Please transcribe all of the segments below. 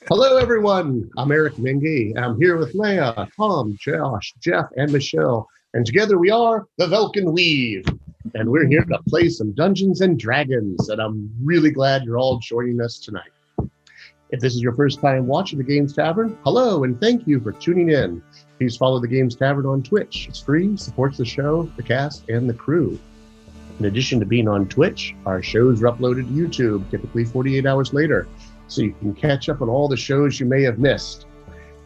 Hello, everyone. I'm Eric Mingy. I'm here with Leah, Tom, Josh, Jeff, and Michelle. And together we are the Velkyn Weave. And we're here to play some Dungeons and Dragons. And I'm really glad you're all joining us tonight. If this is your first time watching the Games Tavern, hello, and thank you for tuning in. Please follow the Games Tavern on Twitch. It's free, supports the show, the cast, and the crew. In addition to being on Twitch, our shows are uploaded to YouTube, typically 48 hours later, so you can catch up on all the shows you may have missed.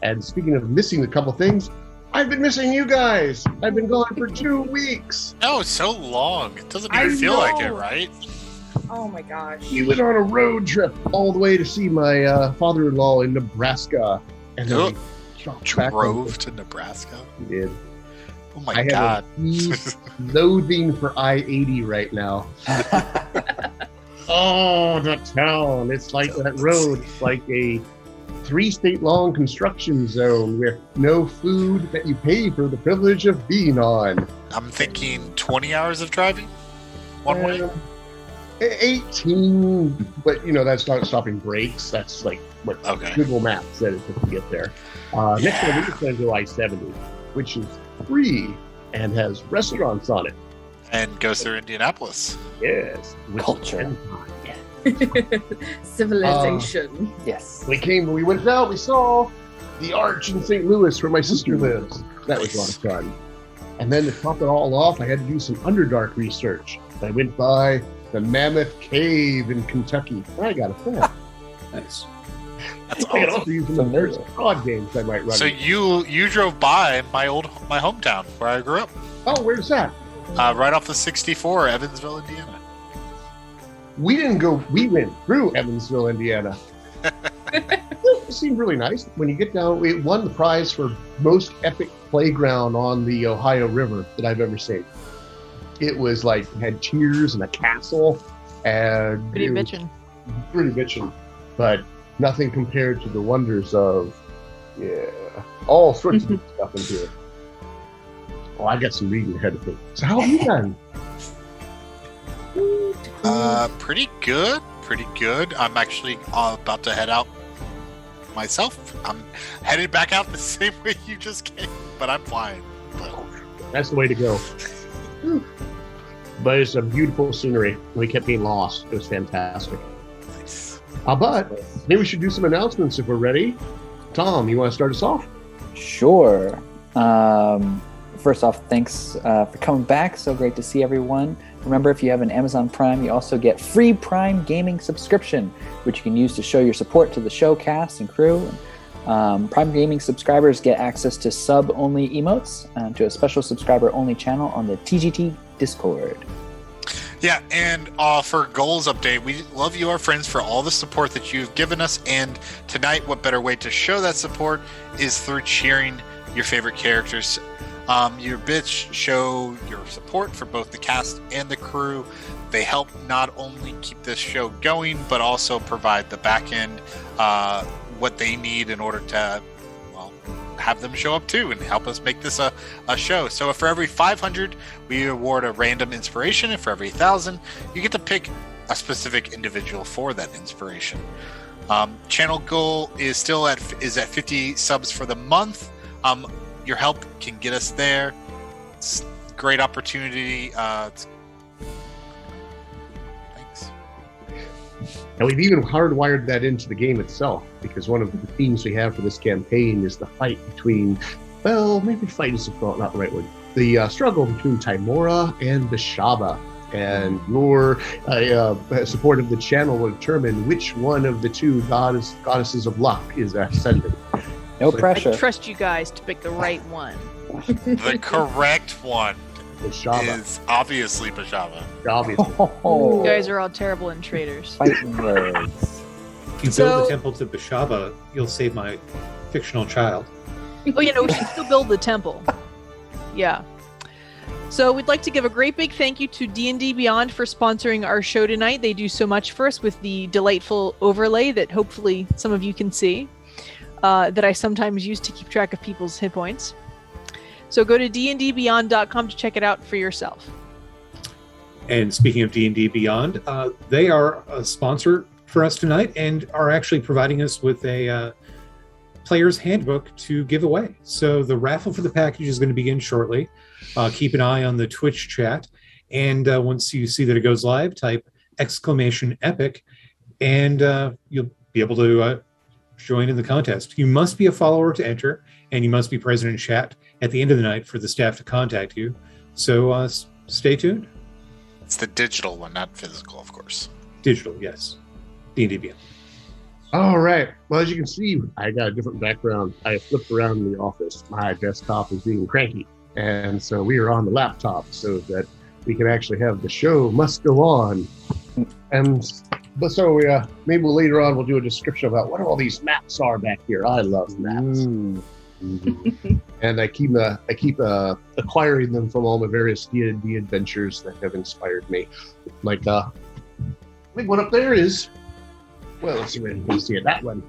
And speaking of missing a couple things, I've been missing you guys. I've been gone for 2 weeks. Oh, it's so long. It doesn't even feel like it, right? Oh my gosh. We went on a road trip all the way to see my father-in-law in Nebraska. And then drove to Nebraska? We did. Oh my God. Loathing for I-80 right now. Oh, the town. It's like that road. It's like a 3-state long construction zone with no food that you pay for the privilege of being on. I'm thinking 20 hours of driving one way? 18, but that's not stopping breaks. That's like what Google Maps said it took to get there. Next one, we're going to go I-70, which is free and has restaurants on it. And goes through Indianapolis. Yes. Culture. Civilization. Yes. We went out, we saw the Arch in St. Louis where my sister lives. That was a lot of fun. And then to top it all off, I had to do some Underdark research. I went by the Mammoth Cave in Kentucky. I got a fan. Nice. That's I could awesome. also use some of the fraud games I might run. So you drove by my hometown where I grew up. Oh, where's that? Right off the 64, Evansville, Indiana. We didn't go. We went through Evansville, Indiana. It seemed really nice. When you get down, it won the prize for most epic playground on the Ohio River that I've ever seen. It was like had tiers and a castle, and pretty bitchin', but nothing compared to the wonders of all sorts of good stuff in here. Oh, I got some reading ahead of me. So how have you done? Pretty good. I'm actually about to head out myself. I'm headed back out the same way you just came, but I'm flying. That's the way to go. But it's a beautiful scenery. We kept being lost. It was fantastic. Nice. But maybe we should do some announcements if we're ready. Tom, you want to start us off? Sure. First off, thanks for coming back. So great to see everyone. Remember, if you have an Amazon Prime, you also get free Prime Gaming subscription, which you can use to show your support to the show, cast, and crew. Prime Gaming subscribers get access to sub-only emotes, to a special subscriber-only channel on the TGT Discord. Yeah, and for goals update, we love you, our friends, for all the support that you've given us. And tonight, what better way to show that support is through cheering your favorite characters. Your bits show your support for both the cast and the crew. They help not only keep this show going, but also provide the back end, what they need in order to, have them show up too and help us make this a show. So for every 500, we award a random inspiration, and for every 1,000, you get to pick a specific individual for that inspiration. Channel goal is still at 50 subs for the month. Your help can get us there. It's a great opportunity. Thanks. And we've even hardwired that into the game itself, because one of the themes we have for this campaign is the fight between, maybe fight is not the right word, the struggle between Timora and Bashaba. And your support of the channel will determine which one of the two goddesses of luck is ascended. No pressure. I trust you guys to pick the right one. The correct one Bashaba. is obviously Bashaba. Obviously. You guys are all terrible and traitors. Fighting words. If you build the temple to Bashaba, you'll save my fictional child. Oh, we should still build the temple. Yeah. So we'd like to give a great big thank you to D&D Beyond for sponsoring our show tonight. They do so much for us with the delightful overlay that hopefully some of you can see, that I sometimes use to keep track of people's hit points. So go to dndbeyond.com to check it out for yourself. And speaking of D&D Beyond, they are a sponsor for us tonight and are actually providing us with a player's handbook to give away. So the raffle for the package is going to begin shortly. Keep an eye on the Twitch chat. And once you see that it goes live, type !epic and you'll be able to join in the contest. You must be a follower to enter, and you must be present in chat at the end of the night for the staff to contact you. So stay tuned. It's the digital one, not physical, of course. Digital, yes. D&D Beyond. All right. Well, as you can see, I got a different background. I flipped around in the office. My desktop is being cranky. And so we are on the laptop so that we can actually have the show must go on. But so maybe later on we'll do a description about what all these maps are back here. I love maps. And I keep acquiring them from all the various D&D adventures that have inspired me. Like the big one up there is, well, let's see if you can see it. That one.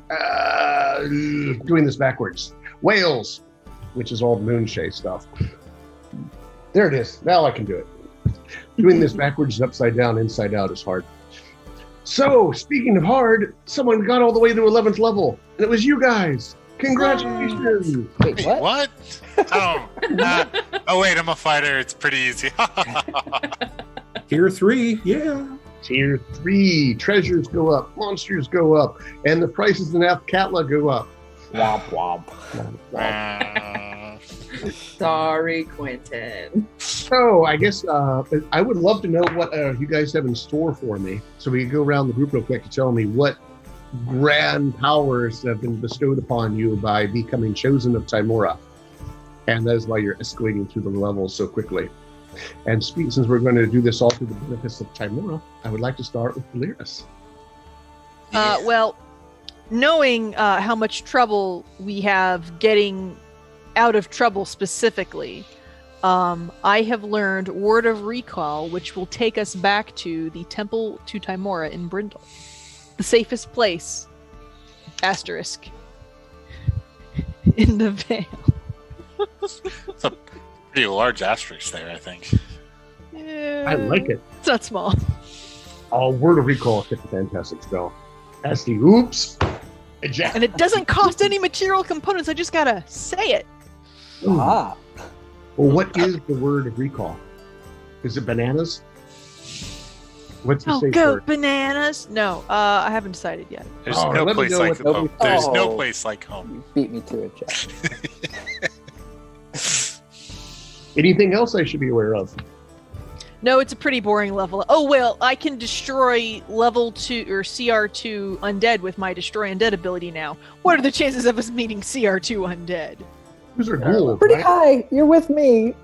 Doing this backwards. Wales, which is all Moonshay stuff. There it is. Now I can do it. Doing this backwards, upside down, inside out is hard. So, speaking of hard, someone got all the way to 11th level, and it was you guys. Congratulations! Wait, what? What? Oh, wait, I'm a fighter. It's pretty easy. Tier 3, yeah. Tier 3, treasures go up, monsters go up, and the prices in Athkatla go up. Womp womp. Sorry, Quentin. So, I guess I would love to know what you guys have in store for me. So we can go around the group real quick to tell me what grand powers have been bestowed upon you by becoming chosen of Tymora. And that is why you're escalating through the levels so quickly. And since we're going to do this all through the benefits of Tymora, I would like to start with Lyris. Well, knowing how much trouble we have getting out of trouble specifically, I have learned Word of Recall, which will take us back to the Temple to Tymora in Brindle. The safest place, asterisk, in the Vale. It's a pretty large asterisk there, I think. I like it. It's not small. Oh, Word of Recall is a fantastic spell. That's the oops. And it doesn't cost any material components. I just gotta say it. Ah. Well, what is the Word of Recall? Is it bananas? What's the safe go word? Bananas! No, I haven't decided yet. There's Oh, no let me place know like what- home. There's no Oh. place like home. You beat me to it, Jeff. Anything else I should be aware of? No, it's a pretty boring level. Oh, well, I can destroy level 2 or CR2 undead with my destroy undead ability now. What are the chances of us meeting CR2 undead? Those are ghouls, Pretty right? high. You're with me.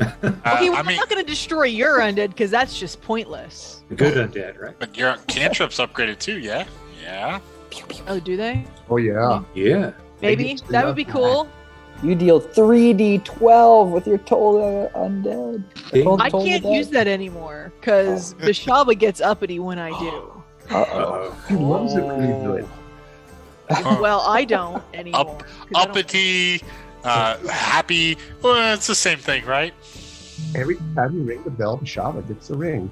Okay, well, I I'm mean, not going to destroy your undead because that's just pointless. Good undead, right? but your cantrip's upgraded too, yeah? Yeah. Oh, do they? Oh, yeah. Yeah. Maybe. That would be cool. You deal 3d12 with your total undead. Ding. I can't use that anymore because Bishaba gets uppity when I do. Uh-oh. He loves it when you do it. Well, I don't anymore. 'cause I don't- Uppity, happy. Well, it's the same thing, right? Every time you ring the bell, Bishaba gets the ring.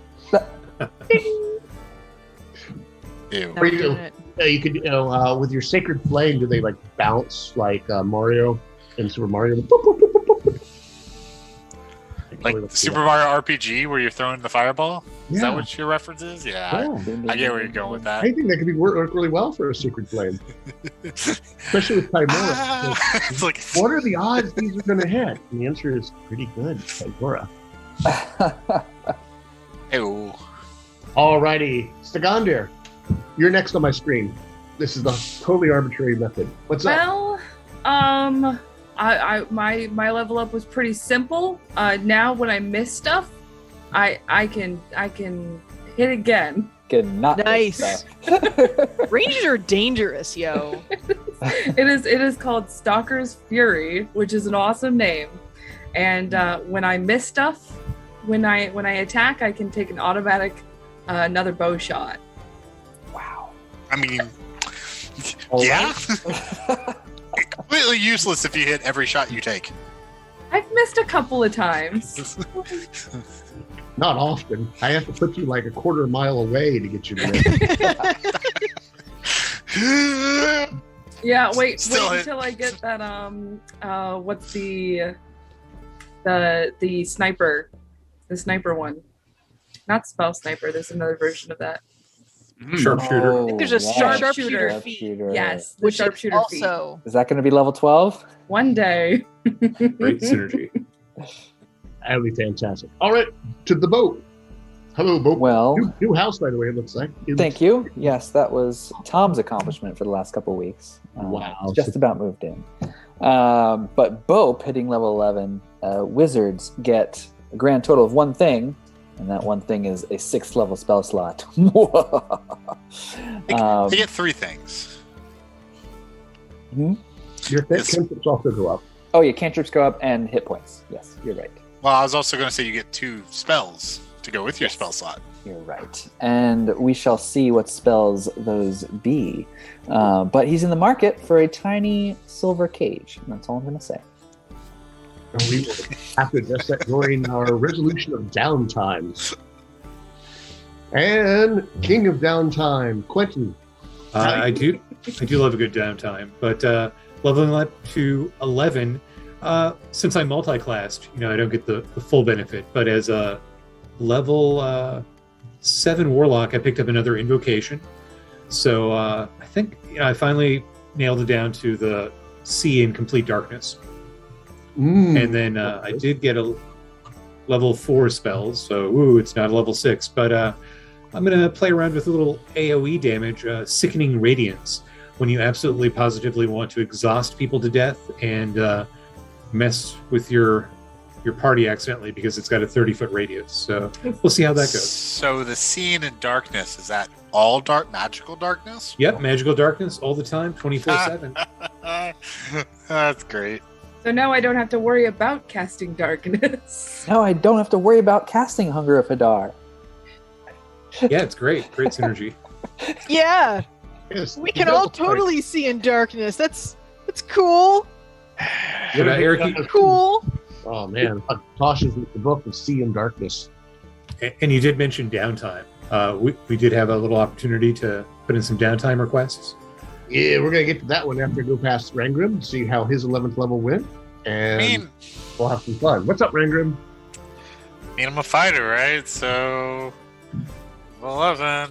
Ew. not Or you doing do. it. You could, with your Sacred Flame, do they like bounce like Mario in Super Mario? Boop, boop, boop, boop, boop, boop. Like Let's do Super that. Oh, Mario RPG where you're throwing the fireball? Is Yeah. that what your reference is? Yeah. Yeah. I get where you're going with that. I think that could work really well for a Sacred Flame, especially with Tymora. It's like, What are the odds these are going to hit? And the answer is pretty good, Tymora. ew. Alrighty, Stagandir, you're next on my screen. This is the totally arbitrary method. What's up? Well, my level up was pretty simple. Now when I miss stuff, I can hit again. Good, not this Nice. stuff. Rangers are dangerous, yo. It is called Stalker's Fury, which is an awesome name. And when I miss stuff, when I attack, I can take an automatic another bow shot. Wow. I mean, All yeah. Completely useless if you hit every shot you take. I've missed a couple of times. Not often. I have to put you like a quarter mile away to get you to miss. Yeah, wait Still hit. until I get that what's the sniper. The sniper one. Not spell sniper, there's another version of that. Sharpshooter. I think there's a yes. sharpshooter feat, Sharpshooter. Yes, the which is sharpshooter feat. also Is that going to be level 12? One day. Great synergy. That would be fantastic. All right, to the boat. Hello, boat. Well, New house, by the way, it looks like. thank you. Yes, that was Tom's accomplishment for the last couple of weeks. Wow. He's just about moved in. But Bope, hitting level 11, wizards get a grand total of one thing, and that one thing is a 6th level spell slot. They get 3 things. Your Yes. cantrips also go up. Oh, yeah, cantrips go up and hit points. Yes, you're right. Well, I was also going to say you get 2 spells to go with your Yes. spell slot. You're right. And we shall see what spells those be. But he's in the market for a tiny silver cage. That's all I'm going to say. And we will have to address that during our resolution of downtime. And King of Downtime, Quentin. I do love a good downtime, but leveling up to 11, since I'm multi-classed, I don't get the full benefit. But as a level 7 warlock, I picked up another invocation. So I think I finally nailed it down to the sea in complete darkness. And then I did get a level 4 spells, so it's not a level 6, but I'm going to play around with a little AoE damage, Sickening Radiance, when you absolutely positively want to exhaust people to death and mess with your party accidentally because it's got a 30-foot radius. So we'll see how that goes. So the scene in darkness, is that all magical darkness? Yep, magical darkness all the time, 24/7. That's great. So now I don't have to worry about casting darkness. Now I don't have to worry about casting Hunger of Hadar. Yeah, it's great. Great synergy. yeah. Yes, We can all totally see in darkness. That's cool. What about Eric? Cool. Oh, man. Tosh is the book of Sea and Darkness. And you did mention downtime. We did have a little opportunity to put in some downtime requests. Yeah, we're going to get to that one after I go past Rangrim to see how his 11th level went. And we'll have some fun. What's up, Rangrim? I'm a fighter, right? So 11.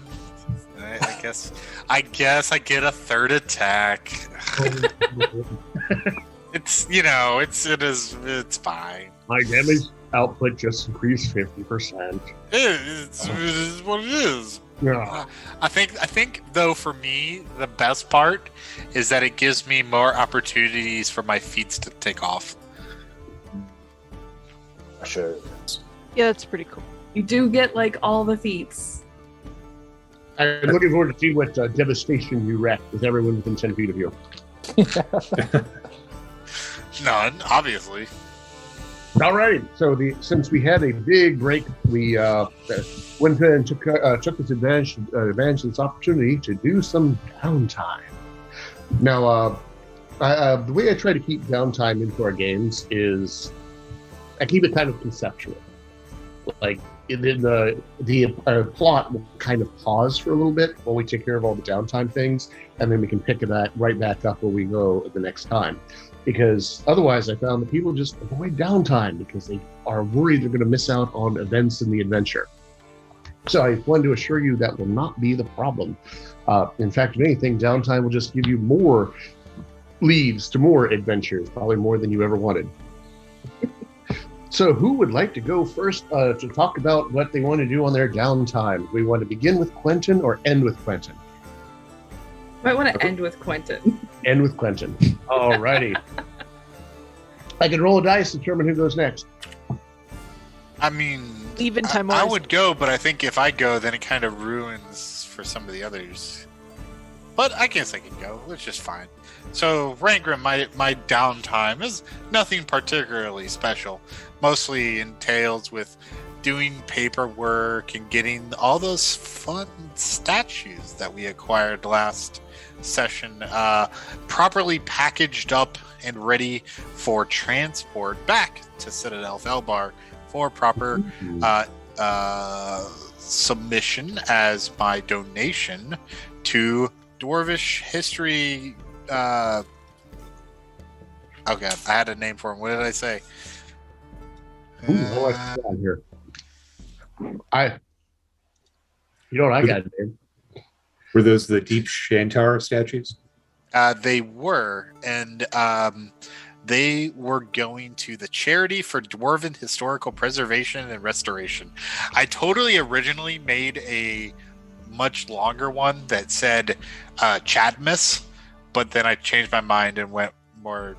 I guess I get a 3rd attack. It's fine. My damage output just increased 50%. It's what it is. Yeah. I think though, for me, the best part is that it gives me more opportunities for my feats to take off. Sure. Yeah, that's pretty cool. You do get like all the feats. I'm looking forward to see what devastation you wreck with everyone within 10 feet of you. None, obviously. All right. So since we had a big break, we went ahead and took this advantage of this opportunity to do some downtime. Now, the way I try to keep downtime into our games is I keep it kind of conceptual. Like the plot will kind of pause for a little bit while we take care of all the downtime things, and then we can pick it right back up where we go the next time. Because otherwise, I found that people just avoid downtime because they are worried they're going to miss out on events in the adventure. So I wanted to assure you that will not be the problem. In fact, if anything, downtime will just give you more leads to more adventures, probably more than you ever wanted. So who would like to go first to talk about what they want to do on their downtime? We want to begin with Quentin or end with Quentin? Might want to end with Quentin. End with Quentin. All righty. I can roll a dice to determine who goes next. I mean, Even time I would go, but I think if I go, then it kind of ruins for some of the others. But I guess I can go. It's just fine. So, Rangrim, my downtime is nothing particularly special. Mostly entails with doing paperwork and getting all those fun statues that we acquired last session properly packaged up and ready for transport back to Citadel Felbar for proper submission as my donation to Dwarvish history. Oh god, I had a name for him. What did I say? Ooh, what I got here? You know what I got a name? Were those the Deep Shantar statues? They were, and they were going to the Charity for Dwarven Historical Preservation and Restoration. I totally originally made a much longer one that said Chadmas, but then I changed my mind and went more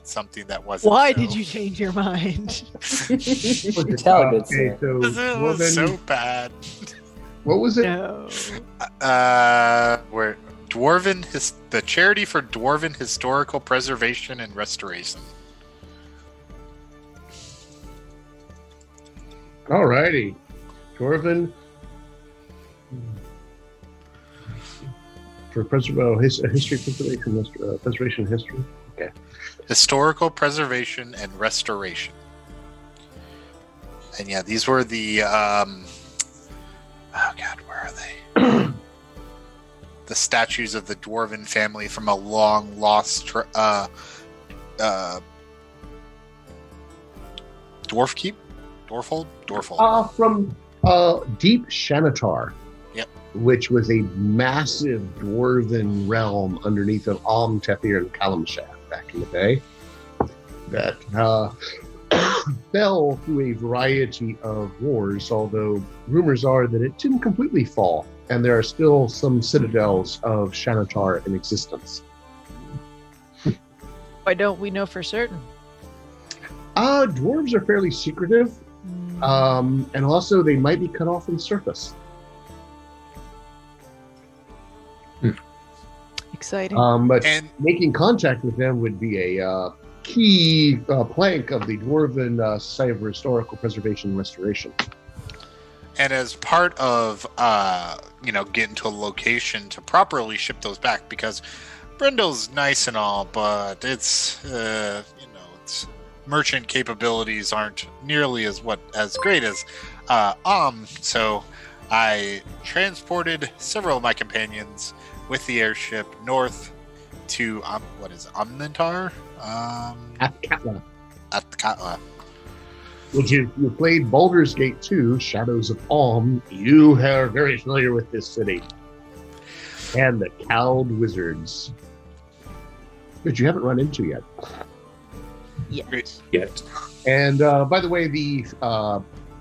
something that wasn't. Why so. did you change your mind? You tell, good sir. so It was so bad. what was it? No. Where the Charity for Dwarven Historical Preservation and Restoration. Alrighty. Dwarven for history preservation history. Okay. Historical Preservation and Restoration. And yeah, these were the oh god, where are they? The statues of the Dwarven family from a long lost Dwarf Keep? Dwarfold? Dwarfold. From Deep Shanatar. Yep. Which was a massive dwarven realm underneath of Tethir and Kalimshat back in the day. That fell through a variety of wars, although rumors are that it didn't completely fall, and there are still some citadels of Shanatar in existence. Why don't we know for certain? Dwarves are fairly secretive, and also they might be cut off from the surface. Exciting. But And making contact with them would be a key plank of the Dwarven Society for Historical Preservation and Restoration. And as part of, getting to a location to properly ship those back, because Brendo's nice and all, but it's, its merchant capabilities aren't nearly as great as So I transported several of my companions with the airship north to, Amnentar? Athkatla. Athkatla. Which you played Baldur's Gate 2, Shadows of Alm, you are very familiar with this city. And the Cowled Wizards. Which you haven't run into yet. Yet. And by the way, the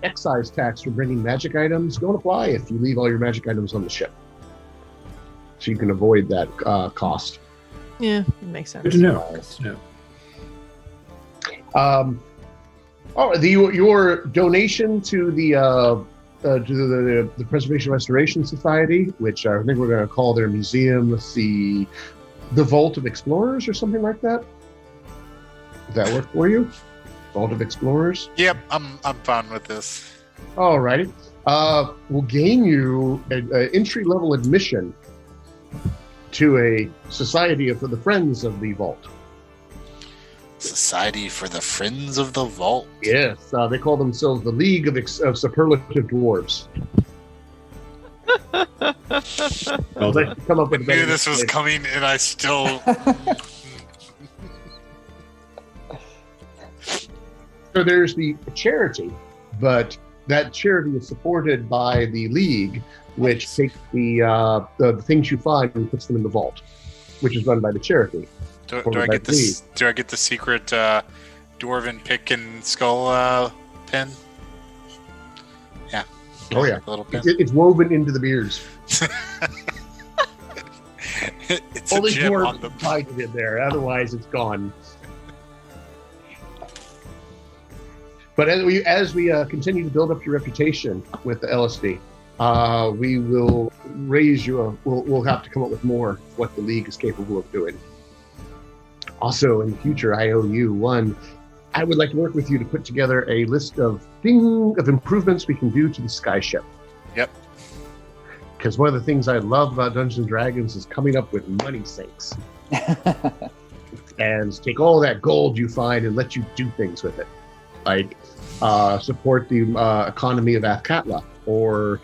excise tax for bringing magic items don't apply if you leave all your magic items on the ship. So you can avoid that cost. Yeah, it makes sense. Good to know. Your donation to the Preservation Restoration Society, which I think we're going to call their museum the Vault of Explorers or something like that. Does that work for you? Vault of Explorers? Yep, I'm fine with this. Alrighty. We'll gain you an entry-level admission to a society for the Friends of the Vault. Society for the Friends of the Vault. Yes, they call themselves the League of Superlative Dwarves. Well done. Come up with I knew this was coming, and I still. So there's the charity, but that charity is supported by the League, which takes the things you find and puts them in the vault, which is run by the charity. Do I get this? Do I get the secret dwarven pick and skull pin? Yeah. Oh yeah, A little pin. it's woven into the beers. It's a Only gem on dwarves the. find it in there, otherwise it's gone. But as we continue to build up your reputation with the LSD, we will raise you. We'll have to come up with more of what the League is capable of doing. Also, in the future, I owe you one. I would like to work with you to put together a list of improvements we can do to the skyship. Yep. Because one of the things I love about Dungeons and Dragons is coming up with money sinks. And take all that gold you find and let you do things with it. Like support the economy of Athkatla, or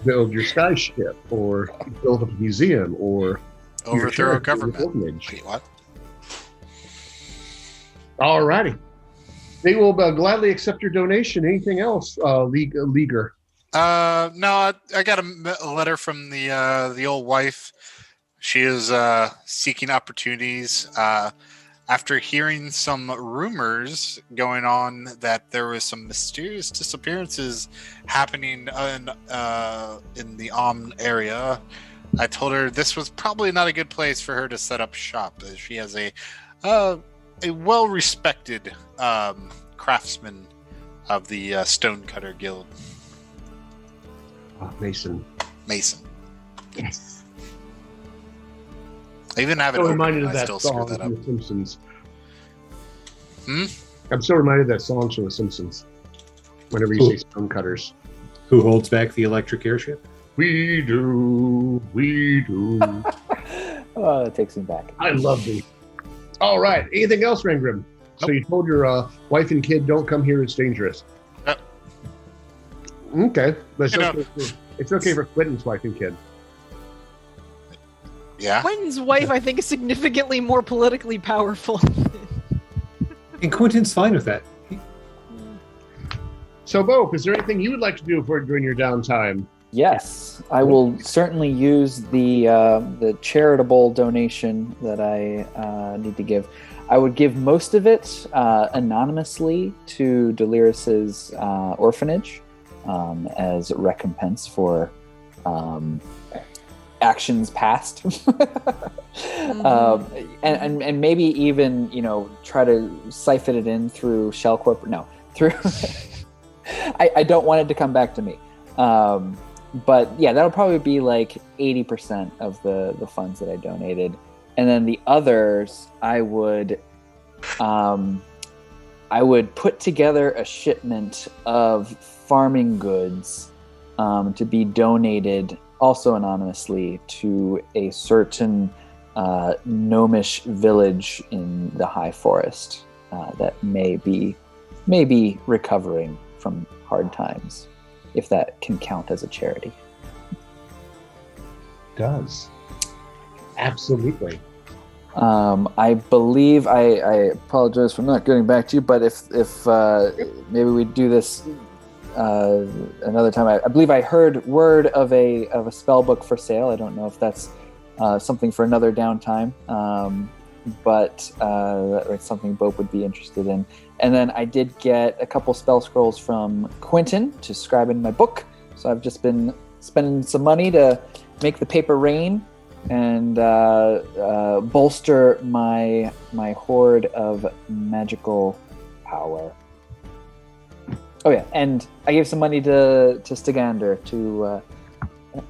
build your skyship, or build a museum, or Overthrow government. Orphanage. Wait, what? Alrighty. They will gladly accept your donation. Anything else, Leaguer? No, I got a letter from the old wife. She is seeking opportunities after hearing some rumors going on that there was some mysterious disappearances happening in the area. I told her this was probably not a good place for her to set up shop, as she has a well-respected craftsman of the Stonecutter Guild. Mason. Yes. I even have it I'm so open, reminded and of I that still screw song that from up. The Simpsons. Hmm? I'm so reminded of that song from The Simpsons. Whenever you Cool. say Stonecutters. Who holds back the electric airship? We do. Oh, that takes me back. I love thee. All right. Anything else, Rangrim? So you told your wife and kid, don't come here, it's dangerous. Yep. Okay. But You know- it's okay for Quentin's wife and kid. Yeah. Quentin's wife, I think, is significantly more politically powerful. And Quentin's fine with that. So, Bo, is there anything you would like to do during your downtime? Yes, I will certainly use the charitable donation that I need to give. I would give most of it anonymously to Delirus's orphanage as recompense for actions past, and maybe even try to siphon it in through Shell Corp. No, through. I don't want it to come back to me. But yeah, that'll probably be like 80% of the funds that I donated, and then the others I would put together a shipment of farming goods to be donated, also anonymously, to a certain gnomish village in the High Forest that may be recovering from hard times, if that can count as a charity. Does. Absolutely. I believe I apologize for not getting back to you, but if maybe we do this another time. I believe I heard word of a spell book for sale. I don't know if that's something for another downtime, but it's something Bope would be interested in. And then I did get a couple spell scrolls from Quentin to scribe in my book, so I've just been spending some money to make the paper rain and bolster my hoard of magical power. Oh yeah, and I gave some money to Stigander to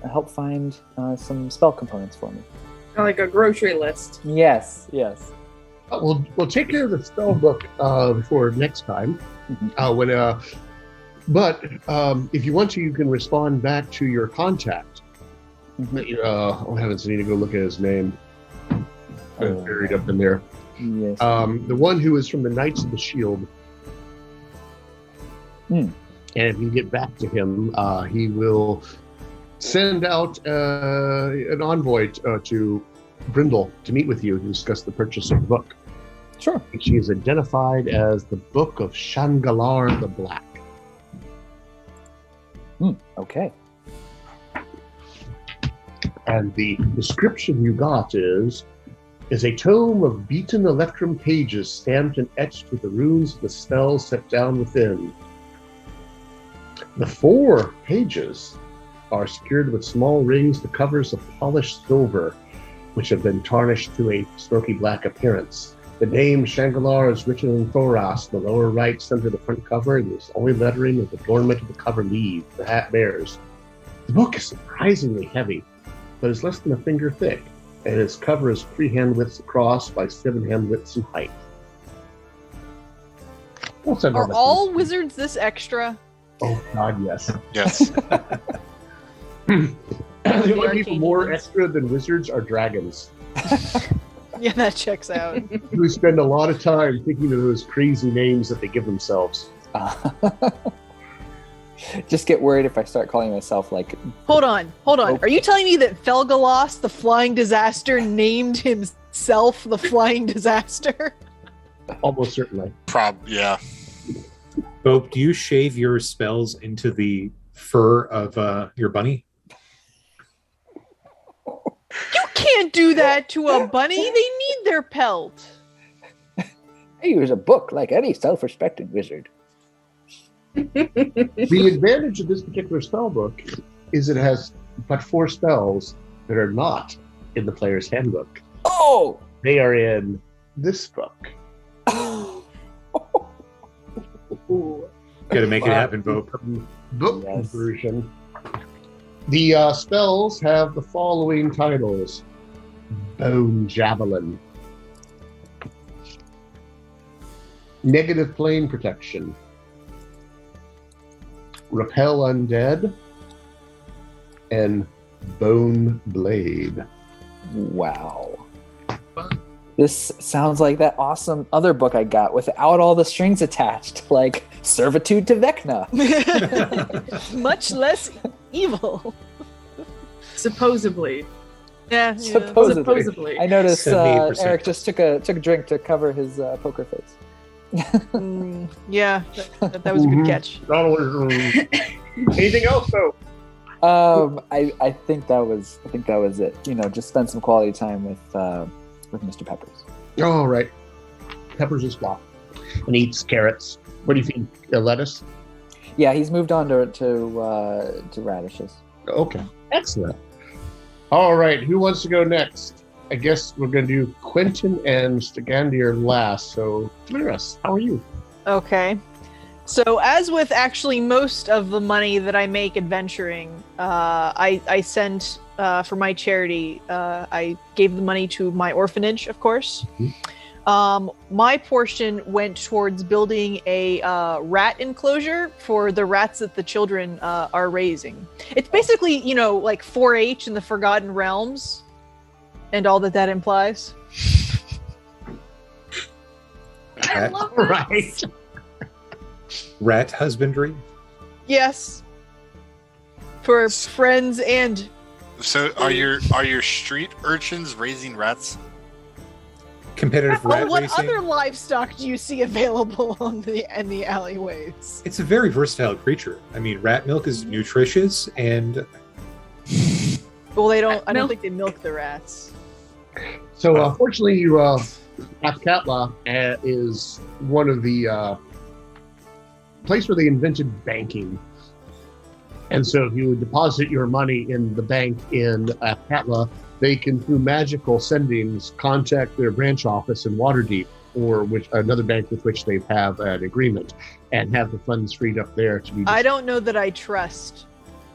help find some spell components for me. Like a grocery list. Yes. We'll take care of the spell book for next time. But if you want to, you can respond back to your contact. Oh heavens, I need to go look at his name. Buried up in there. Yes. The one who is from the Knights of the Shield. And if you get back to him, he will send out an envoy to Brindle to meet with you to discuss the purchase of the book. Sure. She is identified as the Book of Shangalar the Black. Okay. And the description you got is a tome of beaten electrum pages stamped and etched with the runes of the spells set down within. The 4 pages are secured with small rings, the covers of polished silver, which have been tarnished to a smoky black appearance. The name Shangalar is written in Thoras, the lower right center of the front cover, and there's only lettering of adornment of the cover leaf the hat bears. The book is surprisingly heavy, but is less than a finger thick, and its cover is 3 hand widths across by 7 hand widths in height. Are all wizards this extra? Oh God, yes. Yes. The only arcane people more demons. extra than wizards are dragons, Yeah, that checks out. who spend a lot of time thinking of those crazy names that they give themselves. Just get worried if I start calling myself like. Hold on. Are you telling me that Felgalos, the flying disaster, named himself the flying disaster? Almost certainly. Yeah. Bope, do you shave your spells into the fur of your bunny? You can't do that to a bunny. They need their pelt. I use a book like any self-respecting wizard. The advantage of this particular spell book is it has but 4 spells that are not in the player's handbook. Oh! They are in this book. Got to make it happen, Bope. Book Yes. version. The spells have the following titles: Bone Javelin, Negative Plane Protection, Repel Undead, and Bone Blade. Wow. This sounds like that awesome other book I got without all the strings attached, like Servitude to Vecna. Much less evil. Supposedly. Yeah. Supposedly. I noticed 78%. Eric just took a drink to cover his poker face. Yeah, that was a good catch. Anything else, though? I think that was it. Just spend some quality time with Mr. Peppers. All right. Peppers is flop and eats carrots. What do you feed? Lettuce? Yeah, he's moved on to radishes. Okay. Excellent. All right. Who wants to go next? I guess we're going to do Quentin and Stegandir last. So, Damiris, how are you? Okay. So, as with actually most of the money that I make adventuring, I send for my charity. I gave the money to my orphanage, of course. My portion went towards building a rat enclosure for the rats that the children are raising. It's basically, like 4-H in the Forgotten Realms, and all that implies. I love All that. right. Rat husbandry? Yes. For friends and So are your street urchins raising rats? Competitive rat what racing? other livestock do you see available in the alleyways? It's a very versatile creature. I mean, rat milk is nutritious, and Well, I don't Milk. think they milk the rats. So, fortunately, Afkatla is one of the place where they invented banking. And so if you deposit your money in the bank in Afkatla, they can, through magical sendings, contact their branch office in Waterdeep or another bank with which they have an agreement and have the funds freed up there to be... I don't know that I trust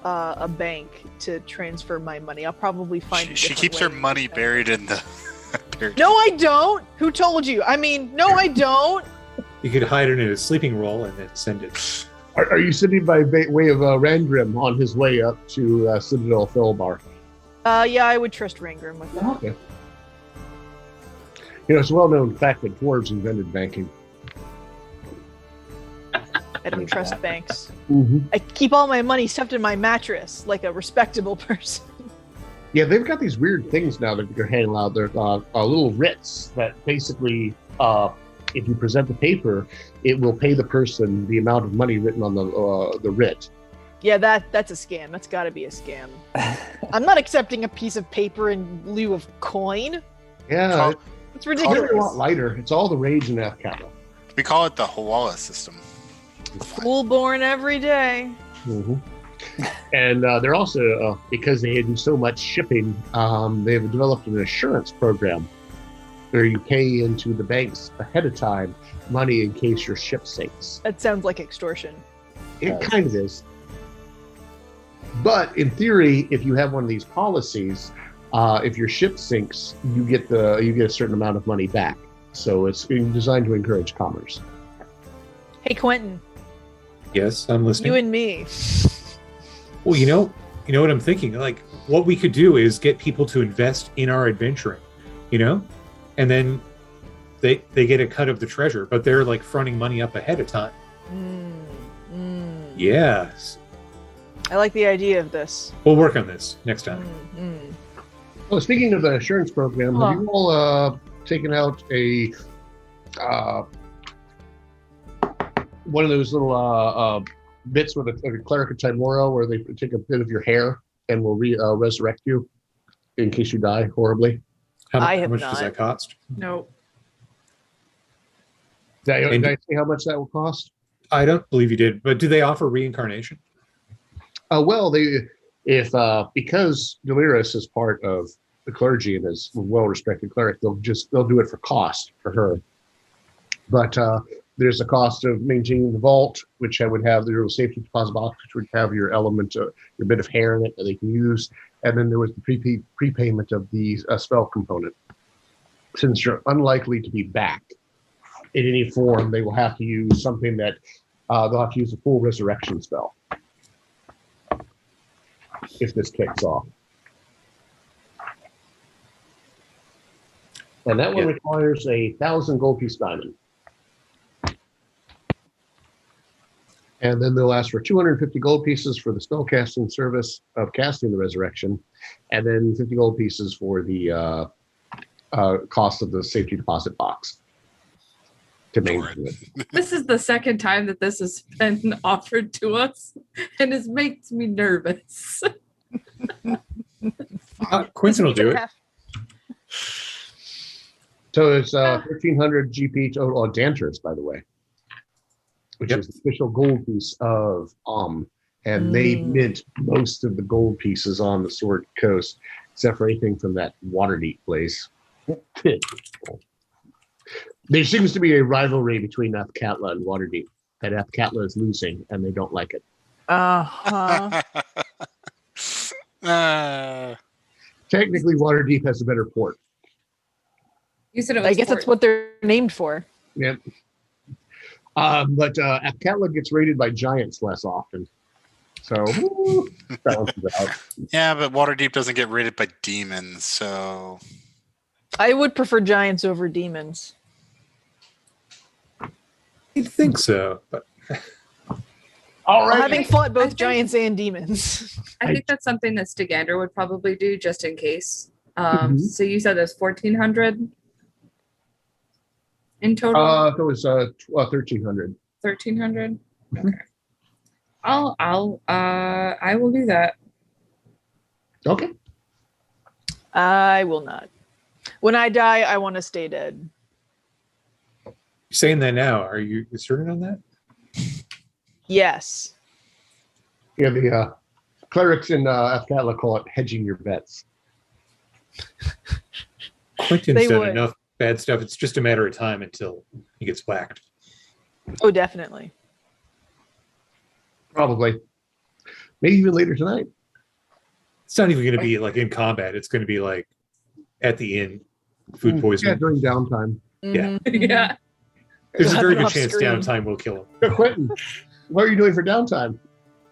a bank to transfer my money. I'll probably find. She keeps her money buried in the. No, I don't. Who told you? I mean, no, I don't. you could hide it in a sleeping roll and then send it. Are you sitting by way of Rangrim on his way up to Citadel Felbar? Yeah, I would trust Rangram with that. Okay. It's a well-known fact that dwarves invented banking. I don't trust banks. Mm-hmm. I keep all my money stuffed in my mattress like a respectable person. Yeah, they've got these weird things now that they're handing out. They're little writs that basically, if you present the paper, it will pay the person the amount of money written on the writ. Yeah, that's a scam. That's got to be a scam. I'm not accepting a piece of paper in lieu of coin. Yeah, It's it's a lot ridiculous. lighter. It's all the rage in Afkatla. We call it the Hawala system. Fool born every day. Mm-hmm. And they're also, because they do so much shipping, they've developed an assurance program where you pay into the banks ahead of time money in case your ship sinks. That sounds like extortion. It kind of is. But in theory, if you have one of these policies, if your ship sinks, you get a certain amount of money back. So it's designed to encourage commerce. Hey, Quentin, Yes, I'm listening. you and me. Well, you know what I'm thinking? Like, what we could do is get people to invest in our adventuring, and then they get a cut of the treasure, but they're like fronting money up ahead of time. Yes. I like the idea of this. We'll work on this next time. Mm. Well, speaking of the insurance program, have you all taken out a one of those little bits with a cleric of Timora where they take a bit of your hair and will resurrect you in case you die horribly? How I have much not. does that cost? No. Did I say how much that will cost? I don't believe you did, but do they offer reincarnation? Well, because Delirus is part of the clergy and is a well-respected cleric, they'll do it for cost for her. But there's a cost of maintaining the vault, which would have the little safety deposit box, which would have your element, your bit of hair in it that they can use, and then there was the prepayment of the spell component. Since you're unlikely to be back in any form, they will have to use something that they'll have to use a full resurrection spell if this kicks off. And that one requires 1,000 gold piece diamond. And then they'll ask for 250 gold pieces for the spell casting service of casting the resurrection, and then 50 gold pieces for the cost of the safety deposit box to maintain it. This is the second time that this has been offered to us, and it makes me nervous. Quentin will do it. So it's 1,300 GP total on Danters, by the way, which is the official gold piece of and they mint most of the gold pieces on the Sword Coast, except for anything from that Waterdeep place. There seems to be a rivalry between Athkatla and Waterdeep, that Athkatla is losing, and they don't like it. Technically, Waterdeep has a better port. You said it was I guess that's what they're named for. Yeah. But Athkatla gets raided by giants less often. So, balances out. Yeah, but Waterdeep doesn't get raided by demons, so... I would prefer giants over demons. I think so, but... All right. Having fought both giants and demons. I think that's something that Stigander would probably do just in case. So you said there's 1,400 in total? It was 1,300. 1,300? Okay. I will do that. Okay. I will not. When I die, I want to stay dead. You're saying that now. Are you certain on that? Yes. Yeah, the clerics in Athkatla call it hedging your bets. Quentin's done enough bad stuff. It's just a matter of time until he gets whacked. Oh, definitely. Probably. Maybe even later tonight. It's not even going to be like in combat. It's going to be like at the inn, food poisoning. Yeah, during downtime. Yeah. Yeah. There's a very good Off chance screen. downtime will kill him. So, Quentin, what are you doing for downtime?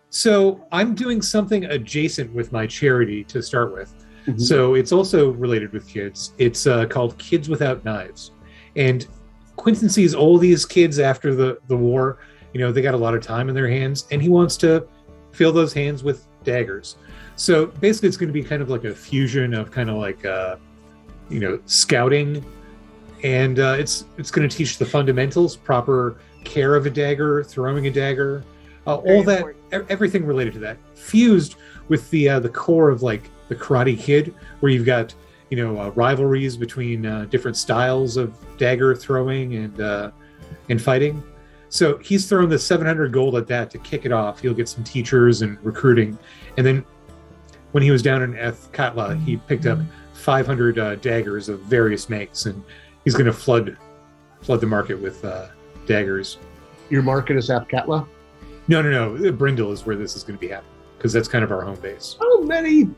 So I'm doing something adjacent with my charity to start with. So it's also related with kids. It's called Kids Without Knives. And Quentin sees all these kids after the war. You know, they got a lot of time in their hands, and he wants to fill those hands with daggers. So basically it's going to be kind of like a fusion of kind of like, scouting. And it's going to teach the fundamentals, proper care of a dagger, throwing a dagger, all that, everything related to that, fused with the core of like the Karate Kid, where you've got rivalries between different styles of dagger throwing and fighting. So he's thrown the 700 gold at that to kick it off. He'll get some teachers and recruiting, and then when he was down in Athkatla, he picked up 500 daggers of various makes, and he's going to flood the market with daggers. Your market is Athkatla? No. Brindle is where this is going to be happening, because that's kind of our home base. How many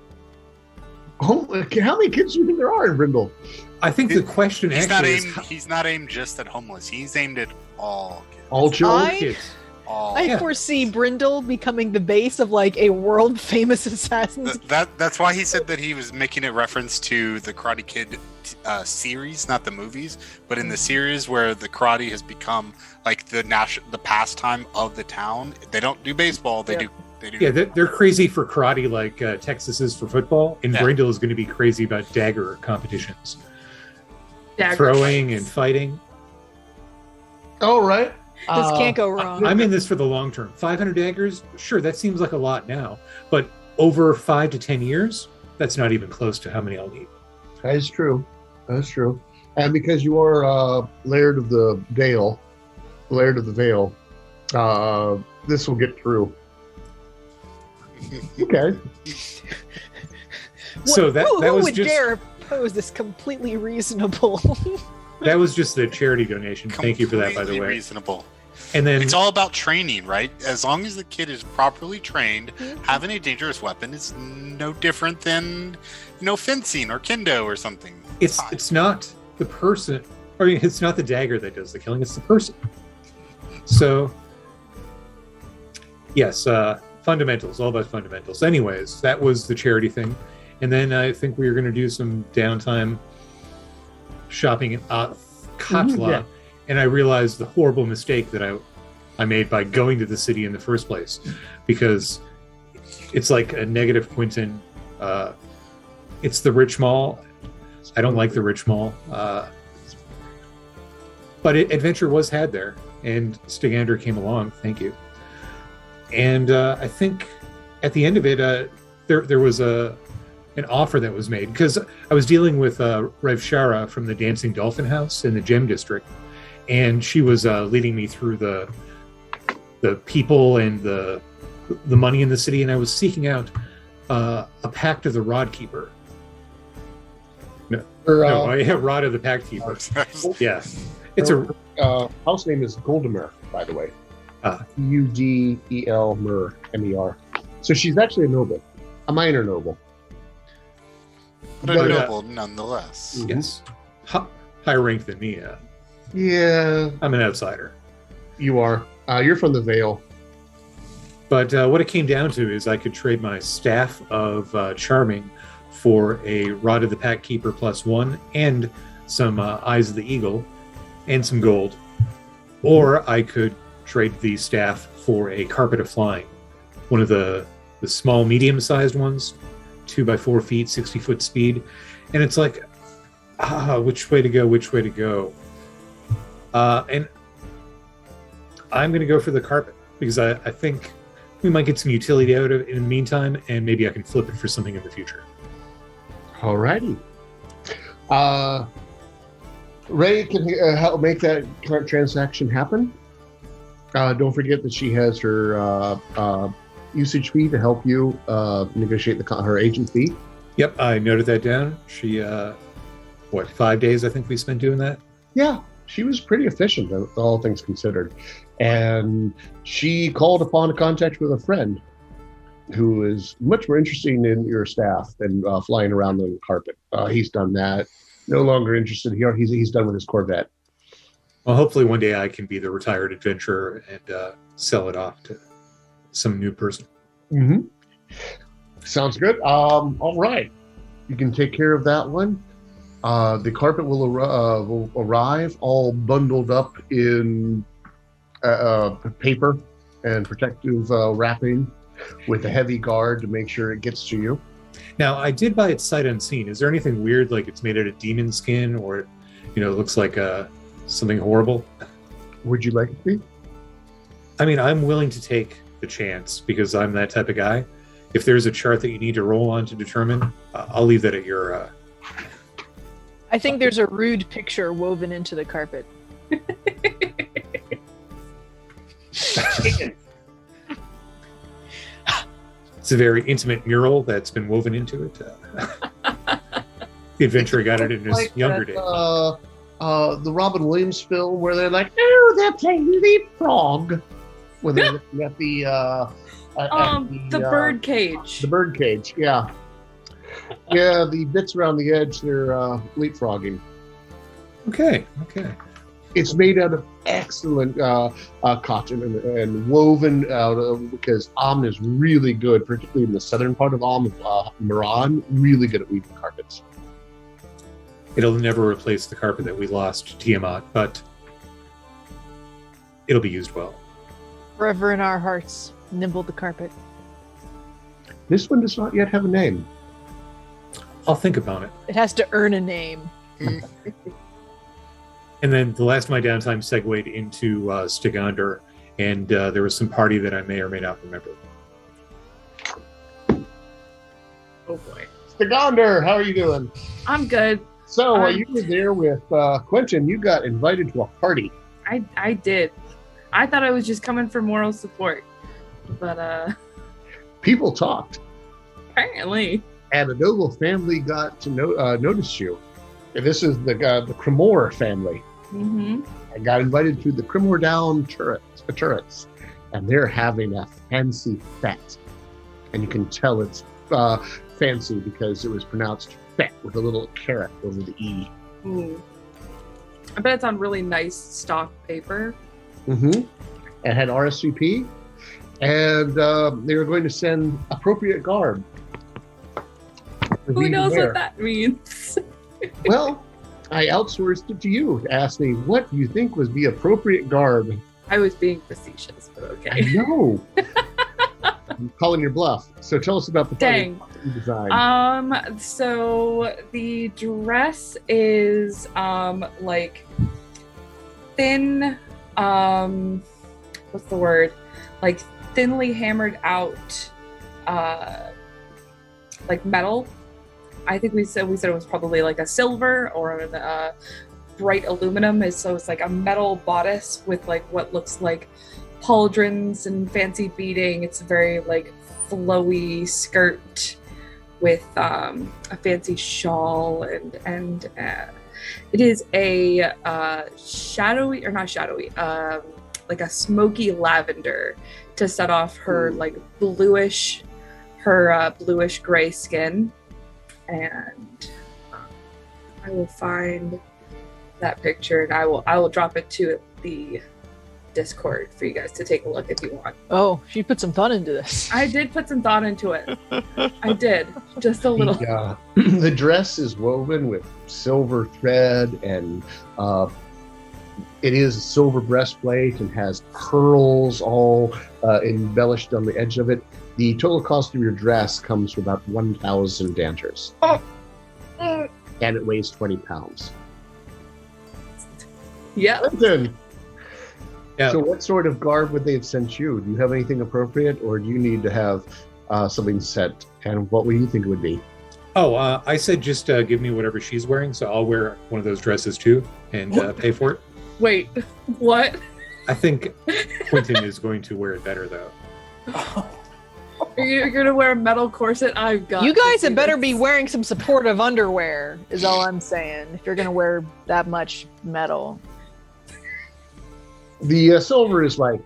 kids do you think there are in Brindle? I think the question He's actually not aimed just at homeless. He's aimed at all kids. All children? kids. Oh, I foresee Brindle becoming the base of like a world famous assassin's. that's why he said that he was making a reference to the Karate Kid series, not the movies, but in the series where the karate has become like the pastime of the town. They don't do baseball. They do. Yeah, they're crazy for karate like Texas is for football, and Brindle is going to be crazy about dagger competitions, throwing and fighting. All right. This can't go wrong. I'm in this for the long term. 500 daggers, sure, that seems like a lot now, but over 5 to 10 years, that's not even close to how many I'll need. That is true. That's true. And because you are Laird of the Vale, this will get through. Okay. So that who was would just dare oppose this completely reasonable? that was just the charity donation. Thank you for that, by the Completely way. Reasonable. And then It's all about training, right? As long as the kid is properly trained, having a dangerous weapon is no different than, fencing or kendo or something. it's not the person, or it's not the dagger that does the killing, it's the person. So yes, fundamentals, all about fundamentals. Anyways, that was the charity thing. And then I think we were going to do some downtime shopping at Katla, and I realized the horrible mistake that I made by going to the city in the first place, because it's like a negative Quinton. It's the rich mall. I don't like the rich mall, but adventure was had there, and Stigander came along. Thank you. And I think at the end of it, there was an offer that was made, because I was dealing with Rev Shara from the Dancing Dolphin House in the Gem District, and she was leading me through the people and the money in the city, and I was seeking out a Pact of the Rod Keeper. Rod of the Pact Keeper. Yeah, it's house name is Goldemer, by the way. Udel Mer, MER. So she's actually a noble, a minor noble. But a noble nonetheless. Yes. Higher rank than me. Yeah. I'm an outsider. You are. You're from the Vale. But what it came down to is I could trade my Staff of Charming for a Rod of the Pack Keeper +1 and some Eyes of the Eagle and some gold. Or I could trade the staff for a Carpet of Flying, one of the small, medium-sized ones, 2 by 4 feet, 60-foot speed. And it's like, which way to go? And I'm going to go for the carpet, because I think we might get some utility out of it in the meantime, and maybe I can flip it for something in the future. Alrighty. Ray can help make that transaction happen. Don't forget that she has her usage fee to help you negotiate her agent fee. Yep, I noted that down. She, 5 days I think we spent doing that? Yeah, she was pretty efficient, all things considered. And she called upon a contact with a friend who is much more interested in your staff than flying around on the carpet. He's done that. No longer interested here. He's done with his Corvette. Well, hopefully one day I can be the retired adventurer and sell it off to some new person. Mm-hmm. Sounds good. All right. You can take care of that one. The carpet will arrive all bundled up in paper and protective wrapping with a heavy guard to make sure it gets to you. Now, I did buy it sight unseen. Is there anything weird, like it's made out of demon skin, or it looks like something horrible? Would you like it to be? I mean, I'm willing to take the chance, because I'm that type of guy. If there's a chart that you need to roll on to determine, I'll leave that at your... I think there's a rude picture woven into the carpet. It's a very intimate mural that's been woven into it. The adventurer got it in his younger days. The Robin Williams film where they're like, "Oh, they're playing leapfrog," when they're looking at the bird cage. The bird cage, yeah. Yeah, the bits around the edge, they're leapfrogging. Okay. It's made out of excellent cotton and woven out of, because Amn is really good, particularly in the southern part of Amn, Moran, really good at weaving carpets. It'll never replace the carpet that we lost to Tiamat, but it'll be used well. Forever in our hearts, Nimble the carpet. This one does not yet have a name. I'll think about it. It has to earn a name. And then the last of my downtime segued into Stigander, and there was some party that I may or may not remember. Oh boy. Stigander, how are you doing? I'm good. So you were there with Quentin. You got invited to a party. I did. I thought I was just coming for moral support, but People talked, apparently. and a noble family got to notice you. And this is the Cremor family. Mm-hmm. I got invited to the Cremor Down turrets, and they're having a fancy fete. And you can tell it's fancy because it was pronounced fet with a little caret over the E. Ooh. I bet it's on really nice stock paper. Mm-hmm. It had RSVP, and they were going to send appropriate garb. for me Who to knows wear. what that means? Well, I outsourced it to you to ask me what you think was the appropriate garb. I was being facetious, but I okay. know. I'm calling your bluff. So tell us about the Dang. party you designed. So the dress is like thin, what's the word? Like thinly hammered out like metal. I think we said it was probably like a silver or a bright aluminum. So it's like a metal bodice with like what looks like pauldrons and fancy beading. It's a very like flowy skirt with a fancy shawl and it is a shadowy or not shadowy, like a smoky lavender to set off her like bluish gray skin. And I will find that picture and I will drop it to the Discord for you guys to take a look if you want. Oh, she put some thought into this. I did put some thought into it. I did, just a little. The dress is woven with silver thread, and it is a silver breastplate and has pearls all embellished on the edge of it. The total cost of your dress comes to about 1,000 danters. And it weighs 20 pounds. Yeah. Listen. Yeah. So what sort of garb would they have sent you? Do you have anything appropriate, or do you need to have something set? And what would you think it would be? Oh, I said just give me whatever she's wearing, so I'll wear one of those dresses too and pay for it. Wait, what? I think Quentin is going to wear it better, though. You're gonna wear a metal corset? I've got. You guys to had see better this. be wearing some supportive underwear, is all I'm saying, if you're going to wear that much metal. The silver is like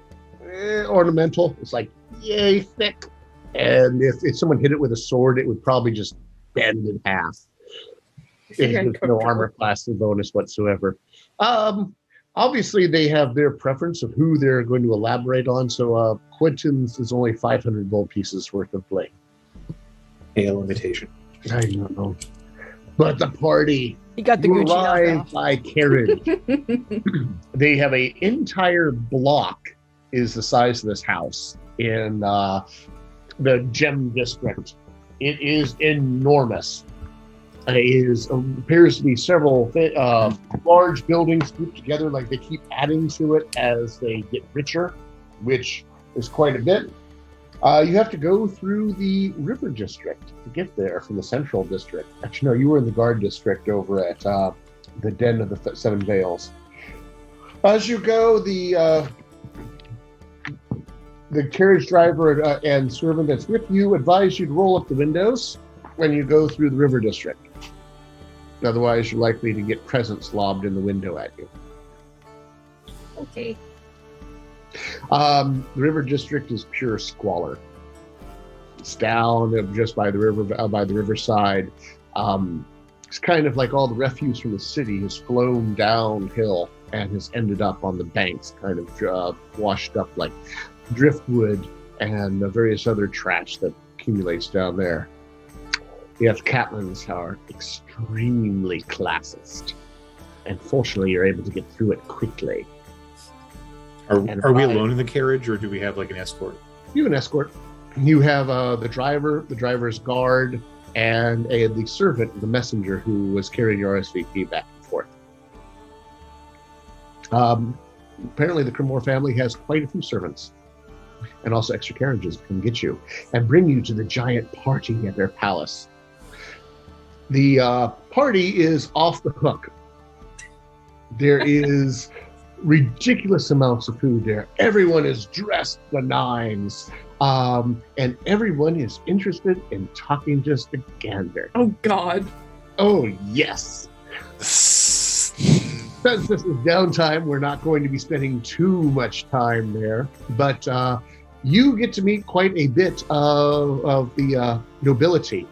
ornamental. It's like yay thick. And if someone hit it with a sword, it would probably just bend in half. There's no armor class or bonus whatsoever. Obviously, they have their preference of who they're going to elaborate on. So Quentin's is only 500 gold pieces worth of bling. Hail imitation. I know. But the party, You got the you Gucci arrive knockoff. by carriage. They have an entire block is the size of this house in the Gem District. It is enormous. It appears to be several large buildings grouped together, like they keep adding to it as they get richer, which is quite a bit. You have to go through the River District to get there from the Central District. Actually, no, you were in the Guard District over at the Den of the Seven Veils. As you go, the carriage driver and servant that's with you advise you to roll up the windows when you go through the River District. Otherwise, you're likely to get presents lobbed in the window at you. Okay. The River District is pure squalor. It's down just by the river, by the riverside. It's kind of like all the refuse from the city has flown downhill and has ended up on the banks, kind of washed up like driftwood and various other trash that accumulates down there. The Catlins are extremely classist, and fortunately you're able to get through it quickly. Are we alone in the carriage, or do we have like an escort? You have an escort. You have the driver's guard, and the servant, the messenger, who was carrying your RSVP back and forth. Apparently the Cremore family has quite a few servants, and also extra carriages to come get you and bring you to the giant party at their palace. The party is off the hook. There is ridiculous amounts of food there. Everyone is dressed the nines, and everyone is interested in talking to Stagander. Oh, God. Oh, yes. Since this is downtime, we're not going to be spending too much time there, but you get to meet quite a bit of the nobility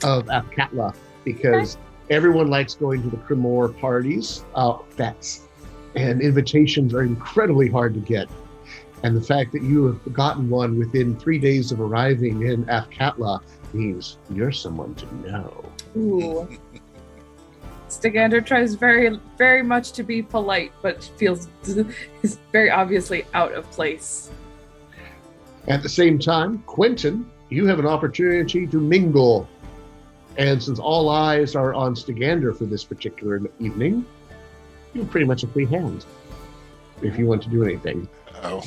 of Athkatla, because everyone likes going to the Cremore parties, fetes, and invitations are incredibly hard to get. And the fact that you have gotten one within 3 days of arriving in Athkatla means you're someone to know. Ooh. Stagander tries very, very much to be polite, but feels is very obviously out of place. At the same time, Quentin, you have an opportunity to mingle. And since all eyes are on Stagander for this particular evening, you're pretty much a free hand if you want to do anything. Oh.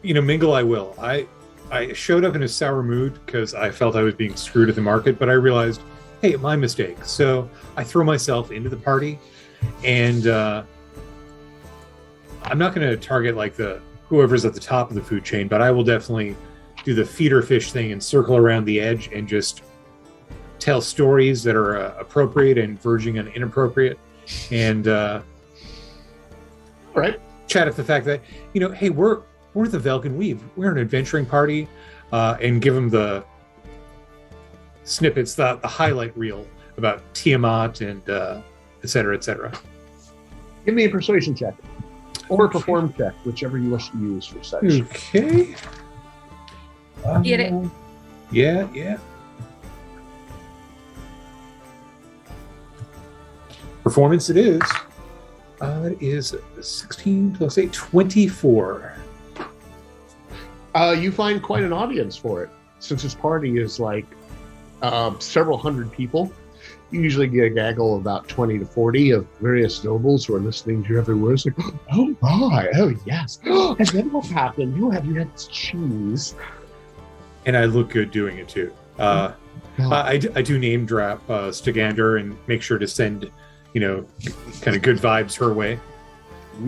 Mingle I will. I showed up in a sour mood because I felt I was being screwed at the market, but I realized, hey, my mistake. So I throw myself into the party, and I'm not going to target like whoever's at the top of the food chain, but I will definitely do the feeder fish thing and circle around the edge and just tell stories that are appropriate and verging on inappropriate, and right, chat up the fact that, hey, we're the Velkyn Weave. We're an adventuring party, and give them the snippets, the highlight reel about Tiamat and et cetera, et cetera. Give me a persuasion check or a perform check, whichever you wish to use for such. Okay. Get it? Yeah. Performance it is. It is 16 plus 8, 24. You find quite an audience for it. Since this party is like several hundred people, you usually get a gaggle of about 20 to 40 of various nobles who are listening to your every word. It's like, oh my, oh yes. And then what happened? You had cheese. And I look good doing it too. I do name drop Stagander and make sure to send, kind of good vibes her way.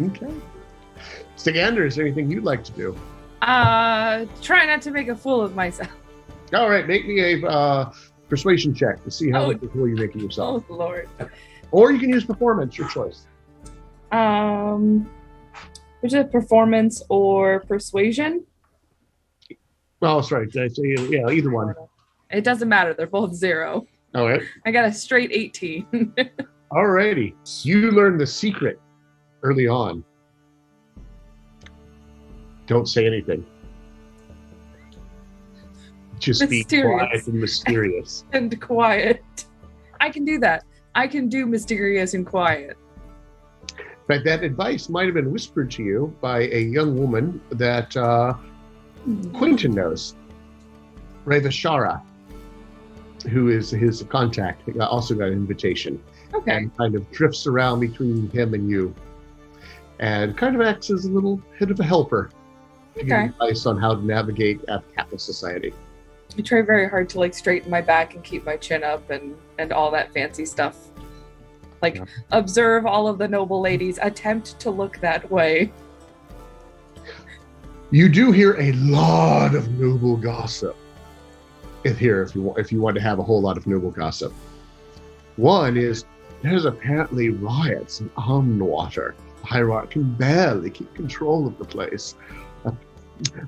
Okay. Stagander, is there anything you'd like to do? Try not to make a fool of myself. All right, make me a persuasion check to see how much of a fool you're making yourself. Oh, Lord. Or you can use performance, your choice. Which is performance or persuasion? Oh, sorry. Did I say, yeah, either one. It doesn't matter. They're both 0. All right. I got a straight 18. All righty. You learn the secret early on. Don't say anything. Just be quiet and mysterious. And quiet. I can do that. I can do mysterious and quiet. But that advice might have been whispered to you by a young woman that Quentin knows. Ravashara, who is his contact, also got an invitation. Okay. And kind of drifts around between him and you. And kind of acts as a little bit of a helper. To give advice on how to navigate Athkatla society. I try very hard to straighten my back and keep my chin up and all that fancy stuff. Observe all of the noble ladies, attempt to look that way. You do hear a lot of noble gossip. If you want to have a whole lot of noble gossip. One is there's apparently riots in Amnwater. The hierarch can barely keep control of the place.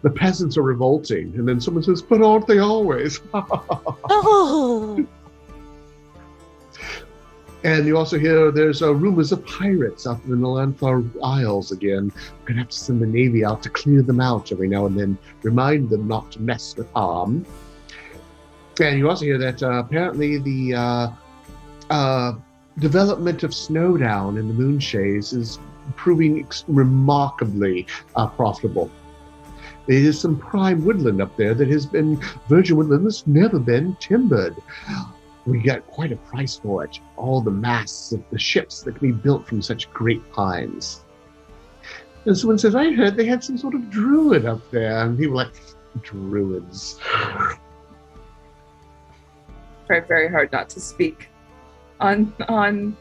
The peasants are revolting, and then someone says, "But aren't they always?" Oh. And you also hear there's rumors of pirates out in the Lanthar Isles again. We're going to have to send the Navy out to clear them out every now and then, remind them not to mess with Arm. And you also hear that apparently the development of Snowdown in the Moonshays is proving remarkably profitable. There is some prime woodland up there that has been virgin woodland that's never been timbered. We got quite a price for it. All the masts of the ships that can be built from such great pines. And someone says, I heard they had some sort of druid up there. And people are like, druids. Try very hard not to speak on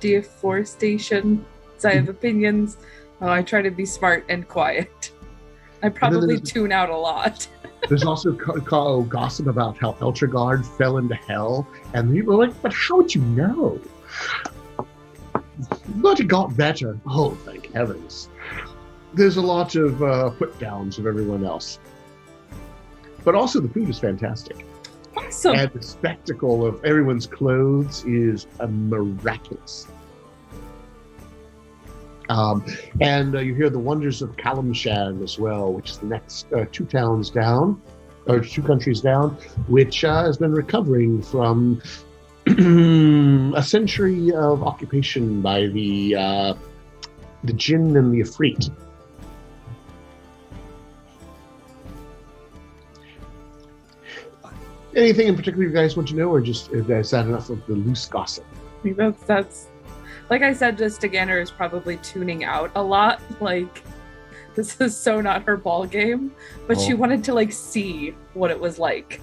deforestation. So I have opinions. I try to be smart and quiet. I probably tune out a lot. There's also gossip about how Eltragard fell into hell, and people are like, but how would you know? But it got better. Oh, thank heavens. There's a lot of put-downs of everyone else. But also the food is fantastic. Awesome. And the spectacle of everyone's clothes is miraculous. And you hear the wonders of Kalimshan as well, which is the next two countries down, which has been recovering from a century of occupation by the Jinn and the Ifrit. Anything in particular you guys want to know, or just is that enough of the loose gossip? I think that's like I said, just Gander is probably tuning out a lot. Like, this is so not her ball game, but she wanted to like see what it was like.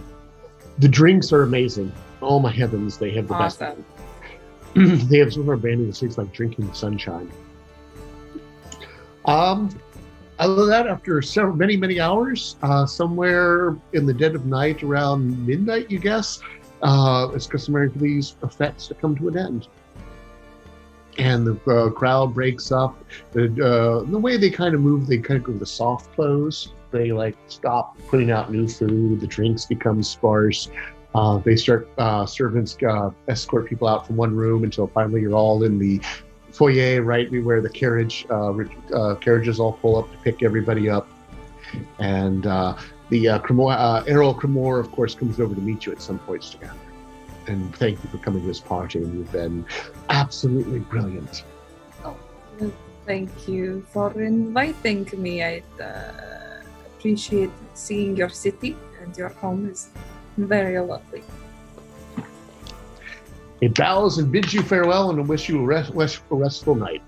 The drinks are amazing. Oh my heavens, they have the best. They have some of our branding that tastes like drinking the sunshine. Other than that, after many hours, somewhere in the dead of night, around midnight, you guess, it's customary for these effects to come to an end. And the crowd breaks up. The way they kind of move, they kind of go to the soft close. They like stop putting out new food. The drinks become sparse. They start servants escort people out from one room until finally you're all in the foyer, right where the carriages all pull up to pick everybody up. And the Errol Cremor, of course, comes over to meet you at some points together. And thank you for coming to this party. You've been absolutely brilliant. Oh, thank you for inviting me. I appreciate seeing your city, and your home is very lovely. It bows and bids you farewell and wish you a restful night.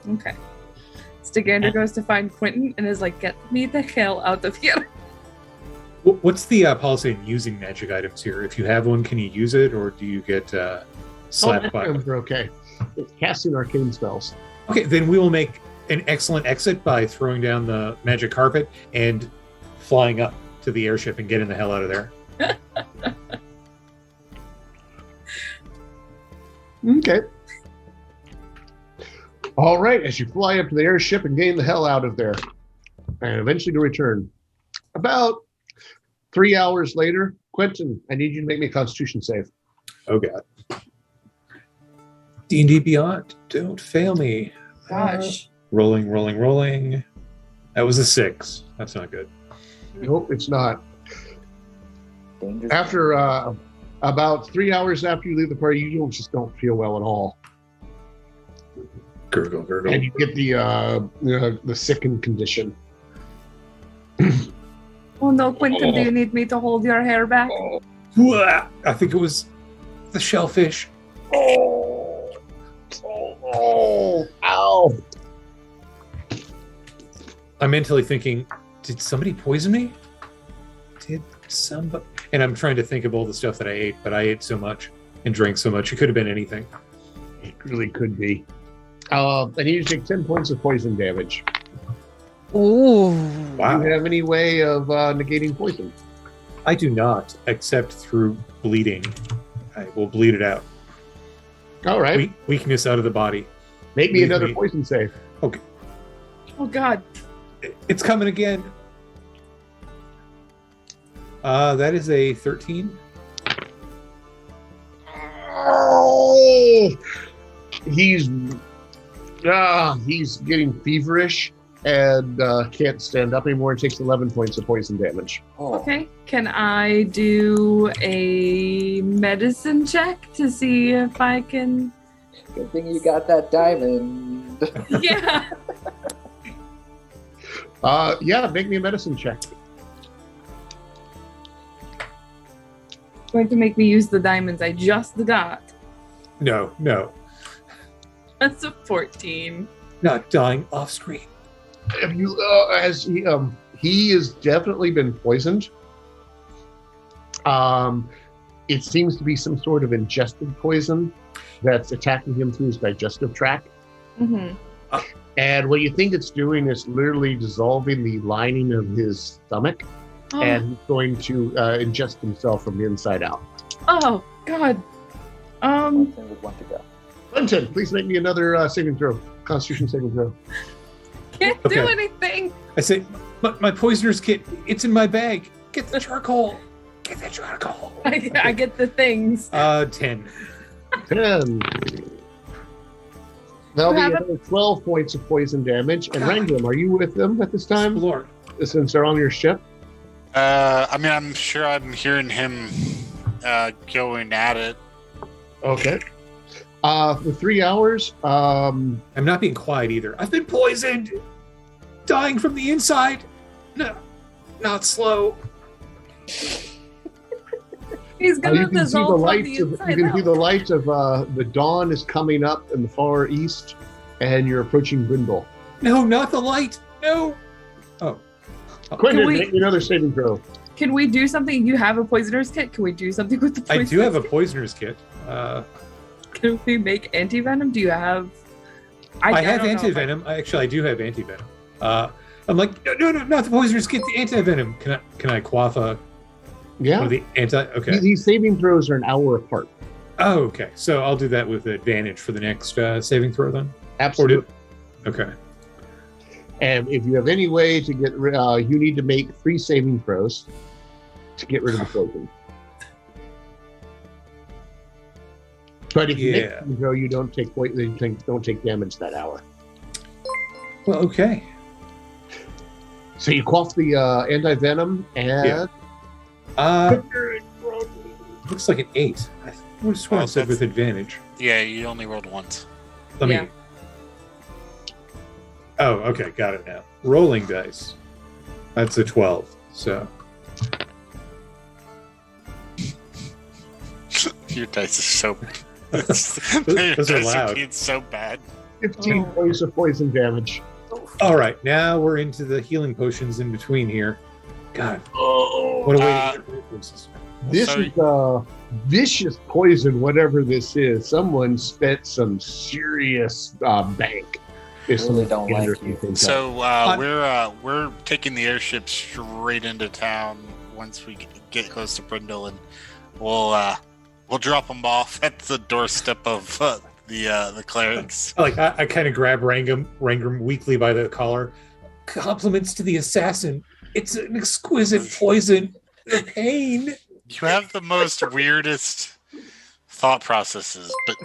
Okay. Stagander goes to find Quentin and is like, get me the hell out of here. What's the policy in using magic items here? If you have one, can you use it, or do you get slapped by it? Okay. It's casting arcane spells. Okay, then we will make an excellent exit by throwing down the magic carpet and flying up to the airship and getting the hell out of there. Okay. All right, as you fly up to the airship and gain the hell out of there, and eventually to return. About 3 hours later, Quentin, I need you to make me a Constitution save. Oh, God. D&D Beyond, don't fail me. Gosh. Rolling. That was a 6. That's not good. Nope, it's not. Dangerous. After about 3 hours after you leave the party, you just don't feel well at all. Gurgle. And you get the sickened condition. Oh no, Quentin, do you need me to hold your hair back? I think it was the shellfish. Ow. I'm mentally thinking, did somebody poison me? Did somebody? And I'm trying to think of all the stuff that I ate, but I ate so much and drank so much. It could have been anything. It really could be. I need you to take 10 points of poison damage. Ooh. Wow. Do you have any way of negating poison? I do not, except through bleeding. I will bleed it out. All right. Weakness out of the body. Make me Leave another me. poison save. Okay. Oh God. It's coming again. That is a 13. Oh! he's getting feverish and can't stand up anymore and takes 11 points of poison damage. Okay. Can I do a medicine check to see if I can? Good thing you got that diamond. Yeah. Yeah, make me a medicine check. Going to make me use the diamonds I just got. No. That's a 14. Not dying off screen. If you, as he has definitely been poisoned. It seems to be some sort of ingested poison that's attacking him through his digestive tract. Mm-hmm. And what you think it's doing is literally dissolving the lining of his stomach, and he's going to ingest himself from the inside out. Oh God. Clinton would want to go. Clinton, please make me another saving throw. Constitution saving throw. Can't do anything. I say, my poisoner's kit, it's in my bag. Get the charcoal. Get the charcoal. I get the things. 10. 10. That'll be another 12 points of poison damage. And Rangram, are you with them at this time? Lord. Since they're on your ship? I mean, I'm sure I'm hearing him going at it. Okay. For 3 hours, I'm not being quiet either. I've been poisoned. Dying from the inside. No, not slow. He's gonna you can see the dissolve from lights the of inside you can out. see the lights of the dawn is coming up in the far east, and you're approaching Brindle. No, not the light. No. Oh. Quentin, we- make me another saving throw. Can we do something? You have a poisoner's kit. Can we do something with the I poisoner's do have a kit? poisoner's kit. Can we make anti-venom? Do you have? I have don't know if anti-venom. I do have anti-venom. I'm like, no, not the poisoner's kit, the anti-venom. Can I quaff one Yeah. of the anti? Okay. These saving throws are an hour apart. Oh, okay. So I'll do that with advantage for the next saving throw then. Absolutely. Okay. And if you have any way to get rid, you need to make 3 saving throws to get rid of the poison. But if you make a saving throw, you don't take don't take damage that hour. Well, okay. So you quaff the anti-venom and Looks like an 8. I just want to say with advantage. Yeah, you only rolled once. Let me. Yeah. Oh, okay, got it now. Rolling dice. That's a 12. So Your dice is so. Those are loud. It's so bad. 15 points of poison damage. all right, now we're into the healing potions in between here. God, what a way to get rid of this. This Sorry. is vicious poison, whatever this is. Someone spent some serious bank. If Really someone don't like you. thinks So we're taking the airship straight into town once we get close to Brindle, and we'll drop them off at the doorstep of the clerics. I kind of grab Rangram weakly by the collar. Compliments to the assassin. It's an exquisite poison. The pain. You have the most weirdest thought processes, but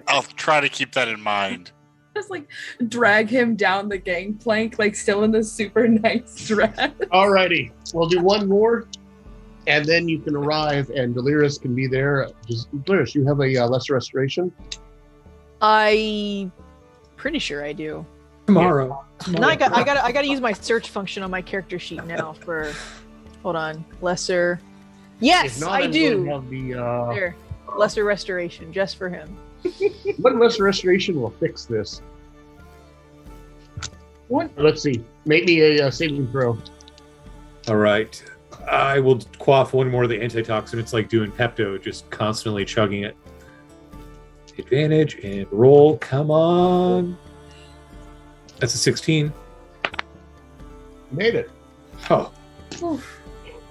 I'll try to keep that in mind. Just like drag him down the gangplank, like still in this super nice dress. Alrighty, we'll do one more, and then you can arrive, and Delirious can be there. Delirious, you have a lesser restoration? I pretty sure I do. Tomorrow. Now I gotta use my search function on my character sheet now for. Hold on, lesser. Yes, If not, I I'm do. going to have the, There, lesser restoration just for him. one lesser restoration will fix this. What? Let's see. Make me a saving throw. All right. I will quaff one more of the antitoxin. It's like doing Pepto, just constantly chugging it. Advantage and roll. Come on. That's a 16. Made it. Oh,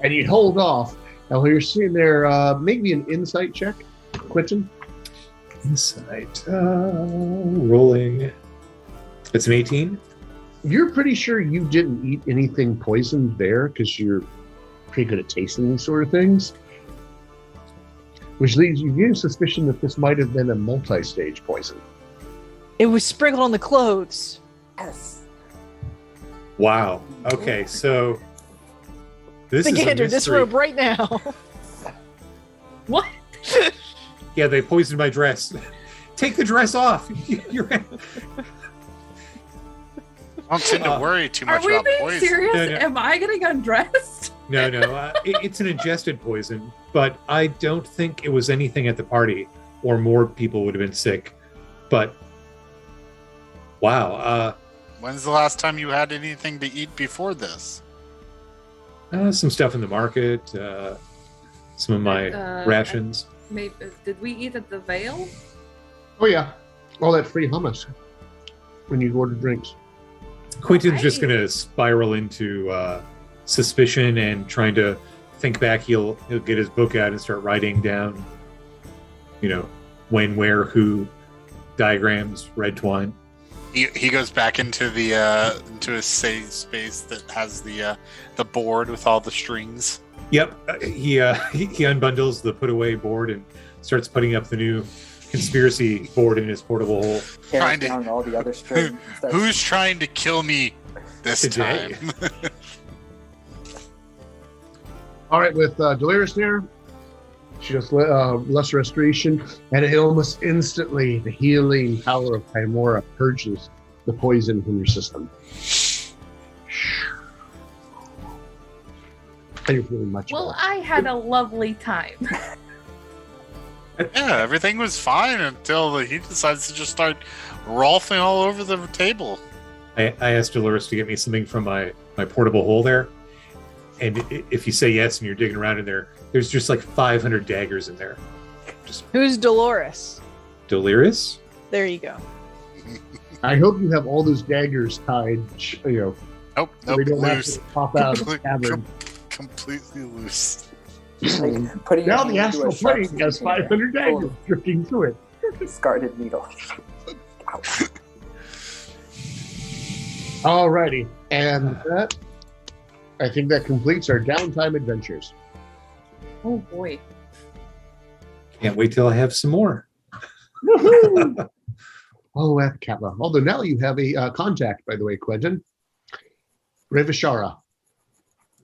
And you hold off. And while you're sitting there, make me an insight check, Quentin. insight. Rolling. It's an 18. You're pretty sure you didn't eat anything poisoned there because you're pretty good at tasting these sort of things. which leads you to suspicion that this might have been a multi-stage poison. It was sprinkled on the clothes. Yes. Wow. Okay, so this is a Gander, this mystery. robe right now. What? Yeah, they poisoned my dress. Take the dress off. You're Don't tend to worry too much Are we about being poison. serious? No, no. Am I getting undressed? no. It's an ingested poison, but I don't think it was anything at the party, or more people would have been sick. But wow, When's the last time you had anything to eat before this? some stuff in the market, some of my rations. Maybe, did we eat at the Vale? Oh yeah, all that free hummus when you order drinks. Quentin's just Right. going to spiral into suspicion and trying to think back. He'll get his book out and start writing down, when, where, who, diagrams, red twine. He goes back into the into a safe space that has the board with all the strings. Yep, he unbundles the put away board and starts putting up the new conspiracy board in his portable hole. Trying Tears to- down all the other strings. Who's trying to kill me this Today. time? All right, with Delirious there, she does lesser restoration, and it almost instantly, the healing power of Chimera purges the poison from your system. And you're feeling much Well, better. I had a lovely time. Yeah, everything was fine until he decides to just start rolfing all over the table. I asked Dolores to get me something from my portable hole there. And if you say yes and you're digging around in there, there's just like 500 daggers in there. Just Who's Dolores? delirious. There you go. I hope you have all those daggers tied, Nope, so nope, they don't loose. have to pop out of the Complete- cavern. Completely loose. Like putting Now it the into a astral sharp plane has container 500 daggers full drifting through it. of discarded needle. Ow. Alrighty, and that, I think that completes our downtime adventures. Oh boy. Can't wait till I have some more. Woohoo! Oh, F. Kappa. Although now you have a contact, by the way, Quentin. Revishara.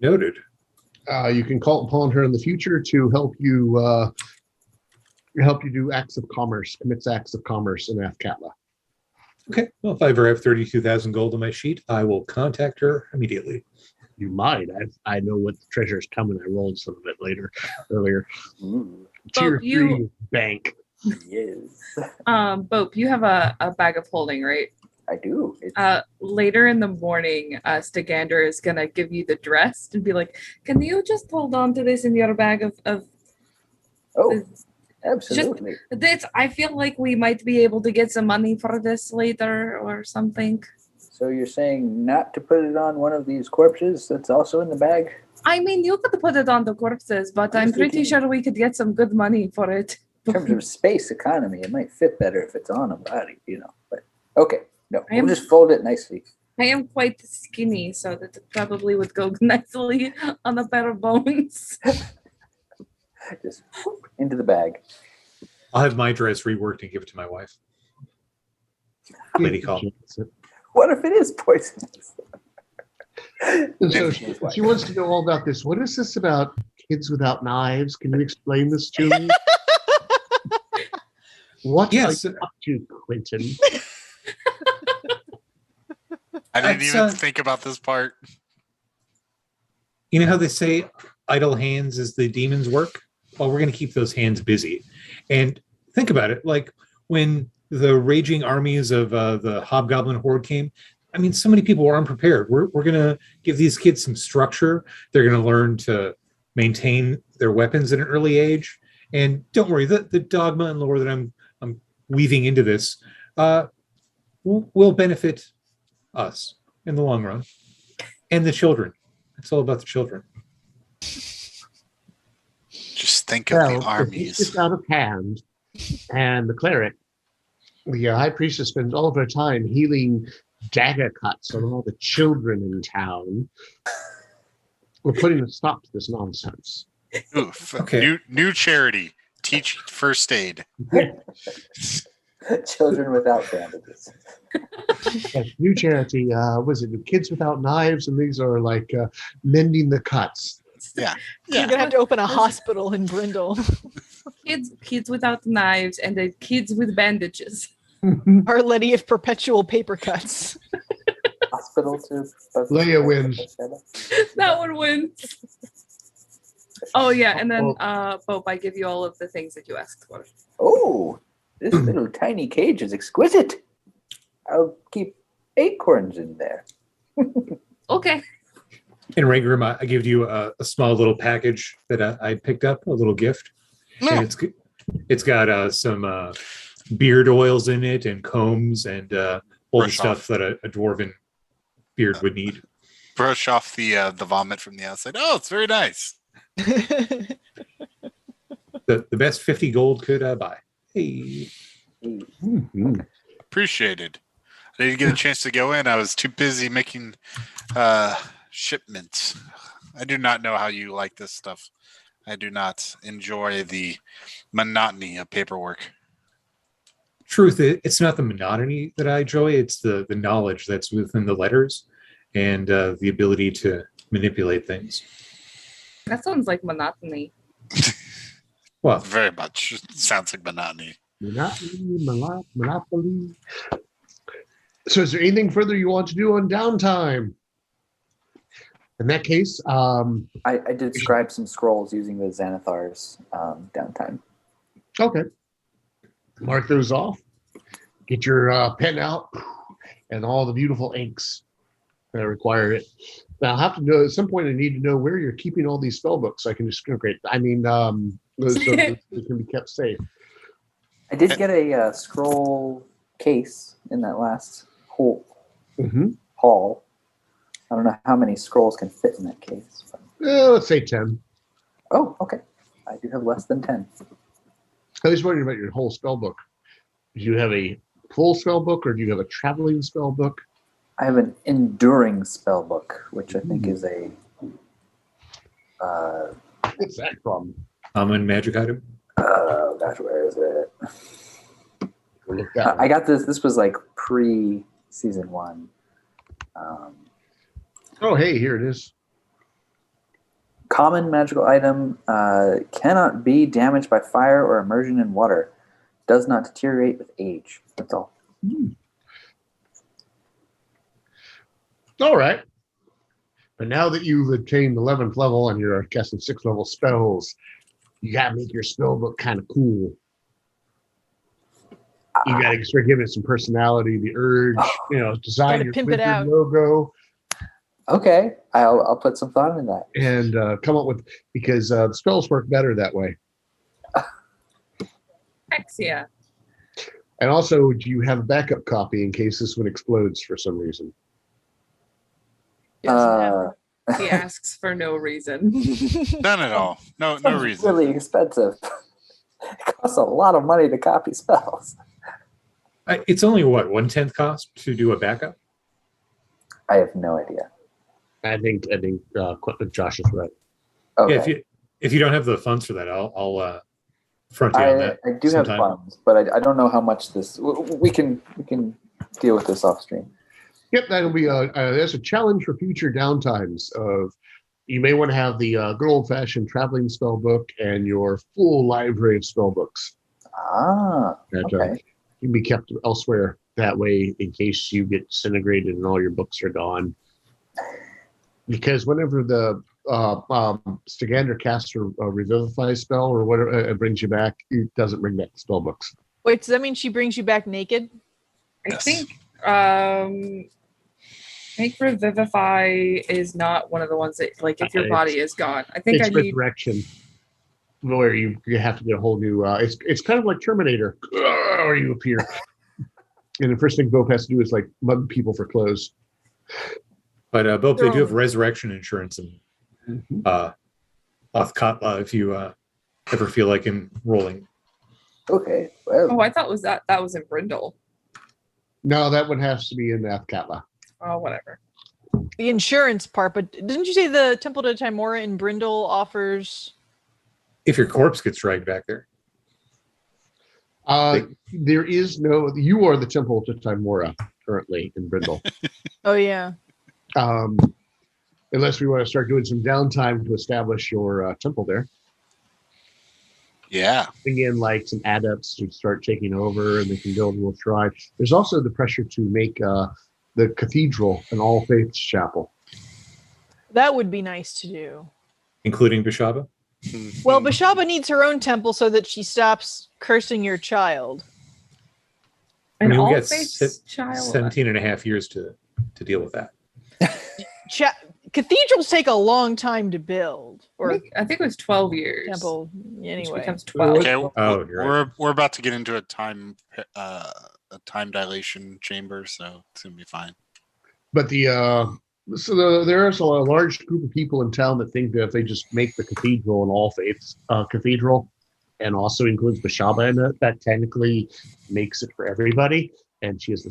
Noted. You can call upon her in the future to help you do acts of commerce, commits acts of commerce in Athkatla. Okay. Well, if I ever have 32,000 gold on my sheet, I will contact her immediately. You might. I know what treasure's coming. I rolled some of it earlier. Ooh, Tier you- 3 bank. yes, Bope, you have a bag of holding, right? I do. It's, Later in the morning, Stagander is gonna give you the dress and be like, "Can you just hold on to this in your bag of oh, absolutely. this? I feel like we might be able to get some money for this later or something." So you're saying not to put it on one of these corpses that's also in the bag? I mean, you could put it on the corpses, but I'm I'm just pretty thinking- sure we could get some good money for it. In terms of space economy, it might fit better if it's on a body, But okay, no, I am- we'll just fold it nicely. I am quite skinny, so that it probably would go nicely on a pair of bones. Just into the bag. I'll have my dress reworked and give it to my wife. Lady call. What if it is poisonous? And so she wants to know all about this. What is this about kids without knives? Can you explain this to me? What Yes. are you up to, Quentin? I didn't That's, even think about this part. You know how they say idle hands is the demon's work? Well, we're going to keep those hands busy. And think about it, like when the raging armies of the Hobgoblin Horde came, I mean, so many people were unprepared. We're going to give these kids some structure. They're going to learn to maintain their weapons at an early age. And don't worry, the dogma and lore that I'm weaving into this will benefit us in the long run. And the children. It's all about the children. Just think of Well, the if it's armies. just out of hand, and the cleric, the high priestess, spends all of her time healing dagger cuts on all the children in town. We're putting a stop to this nonsense. Oof. Okay. New charity. teach first aid. Children without bandages. New charity, was it Kids Without Knives? And these are like mending the cuts. Yeah. You're gonna have to open a hospital in Brindle. Kids without knives and the kids with bandages. Our Letty of perpetual paper cuts. Hospital to Leia wins. That one wins. Oh yeah, and then Bope, I give you all of the things that you asked for. Oh, this little tiny cage is exquisite. I'll keep acorns in there. Okay. In Rangram, I give you a small little package that I picked up, a little gift. And it's got some beard oils in it and combs and all the stuff that a dwarven beard would need. Brush off the vomit from the outside. Oh, it's very nice. The best 50 gold could buy. Hey. Appreciated. I didn't get a chance to go in. I was too busy making shipments. I do not know how you like this stuff. I do not enjoy the monotony of paperwork. Truth, it's not the monotony that I enjoy. It's the knowledge that's within the letters and the ability to manipulate things. That sounds like monotony. Well, Very much. It sounds like monotony. Monopoly. So is there anything further you want to do on downtime? In that case, I did scribe some scrolls using the Xanathar's downtime. okay. Mark those off. Get your pen out and all the beautiful inks that require it. Now, I'll have to know at some point. I need to know where you're keeping all these spell books so I can disintegrate. I mean, so they can be kept safe. I did get a scroll case in that last haul. I don't know how many scrolls can fit in that case. But... Let's say 10. Oh, okay. I do have less than 10. I was wondering about your whole spell book. Do you have a full spell book or do you have a traveling spell book? I have an enduring spell book, which I think is a... What's that from? common magic item. Oh, gosh, where is it? Look that I got this. This was like pre-season 1. Oh, hey, here it is. Common magical item cannot be damaged by fire or immersion in water. Does not deteriorate with age. That's all. All right. But now that you've attained 11th level and you're casting 6th level spells, you got to make your spell book kind of cool. You got to start giving it some personality, the urge, design Gotta your pimp it wizard out. logo. Okay, I'll put some thought in that. And come up with, because the spells work better that way. Hex yeah. And also, do you have a backup copy in case this one explodes for some reason? He asks for no reason. None at all. No It's reason. really expensive. It costs a lot of money to copy spells. It's only what, 1/10 cost to do a backup? I have no idea. I think Josh is right. Okay. Yeah, if you don't have the funds for that, I'll front you on that. I do sometime. have funds, but I don't know how much this. We can deal with this off stream. Yep, that'll be that's a challenge for future downtimes. Of you may want to have the good old fashioned traveling spell book and your full library of spell books that Okay. can be kept elsewhere. That way, in case you get disintegrated and all your books are gone. Because whenever the Stagander casts a revivify spell or whatever, it brings you back. It doesn't bring back spell books. Wait, does that mean she brings you back naked? I Yes. think Revivify is not one of the ones that, like, if your body is gone. I think It's I need. resurrection, where you have to get a whole new. It's kind of like Terminator, where you appear, and the first thing Bope has to do is like mug people for clothes. But Bope, they They're do have all- resurrection insurance and Othkatla if you ever feel like enrolling. Okay. Well, Oh, I thought that was in Brindle. No, that one has to be in Athkatla. Oh, whatever. The insurance part, but didn't you say the Temple to Timora in Brindle offers? If your corpse gets dragged back there. There is no. You are the temple to Timora currently in Brindle. Oh yeah. Unless we want to start doing some downtime to establish your temple there. Yeah. Bring in like some adepts to start taking over, and they can build a little shrine. There's also the pressure to make the cathedral an all faiths chapel. That would be nice to do. Including Bishaba? Well, Bashaba needs her own temple so that she stops cursing your child. An we all got faiths child. 17 and a half years to deal with that. Cathedrals take a long time to build. Or I think it was 12 years. temple, Which anyway. becomes 12. Okay, Oh, you're right. we're about to get into a time dilation chamber, so it's gonna be fine. But there's a large group of people in town that think that if they just make the cathedral an all faiths cathedral, and also includes Bashaba in it, that technically makes it for everybody. And she is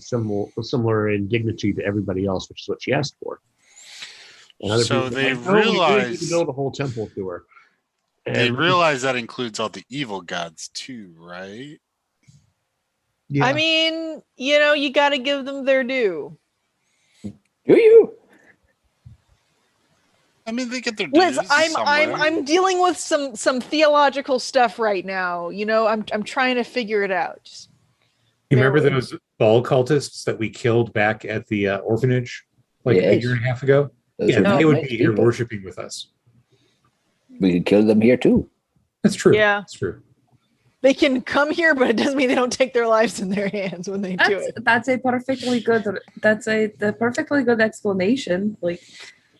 similar in dignity to everybody else, which is what she asked for. And other So people they are like, "No, we realize- need to build a whole temple to her." They And- realize that includes all the evil gods too, right? Yeah. I mean, you got to give them their due. Do you? I mean, they get their Liz, dues I'm somewhere. I'm dealing with some theological stuff right now. I'm trying to figure it out. Just You remember Barely. those ball cultists that we killed back at the orphanage a Yes. year and a half ago? Those Yeah, are they would nice be here people. worshiping with us. We could kill them here too. That's true. Yeah. That's true. they can come here, but it doesn't mean they don't take their lives in their hands when they do it. That's a perfectly good. The perfectly good explanation. Like,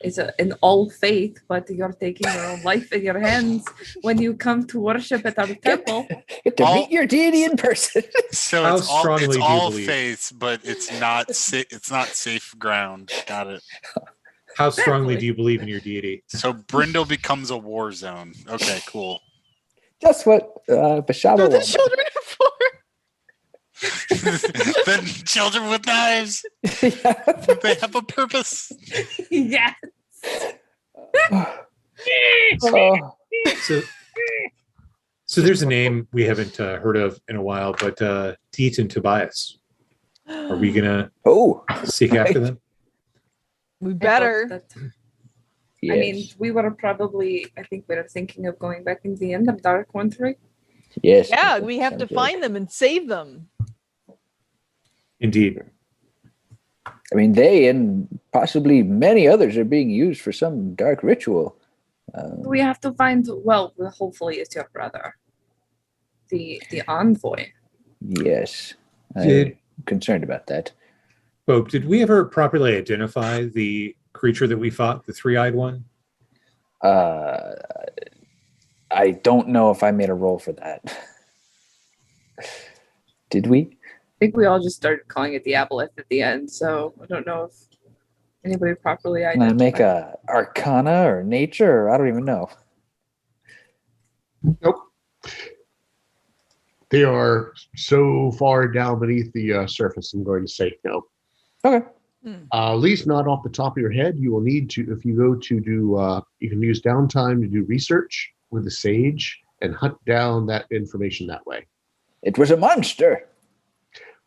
it's an all faith, but you're taking your own life in your hands when you come to worship at our temple. Get to All- meet your deity in person. So How it's all strongly do you believe? faiths, but it's not it's not safe ground. Got it. How strongly Exactly. do you believe in your deity? So Brindle becomes a war zone. Okay, cool. Just what Bashaba What the wanted. children are for. Then children with knives, they have a purpose. Yes. Oh, So there's a name we haven't heard of in a while, but Teet and Tobias. Are we gonna oh, seek after them? We I thought better. that- yes. I mean, we were probably. I think we were thinking of going back in the end of Dark Country. yes. Yeah, we have to Sounds good. find them and save them. Indeed. I mean, they and possibly many others are being used for some dark ritual. We have to find. Well, hopefully, it's your brother, the envoy. Yes, Did- I'm concerned about that. Bob, did we ever properly identify the creature that we fought, the three-eyed one? I don't know if I made a roll for that. Did we? I think we all just started calling it the Aboleth at the end. So I don't know if anybody properly Can I identified. make a Arcana or Nature? Or I don't even know. Nope. They are so far down beneath the surface, I'm going to say no. Okay. At least not off the top of your head. You will need to, if you go to do, you can use downtime to do research with the sage and hunt down that information that way. It was a monster.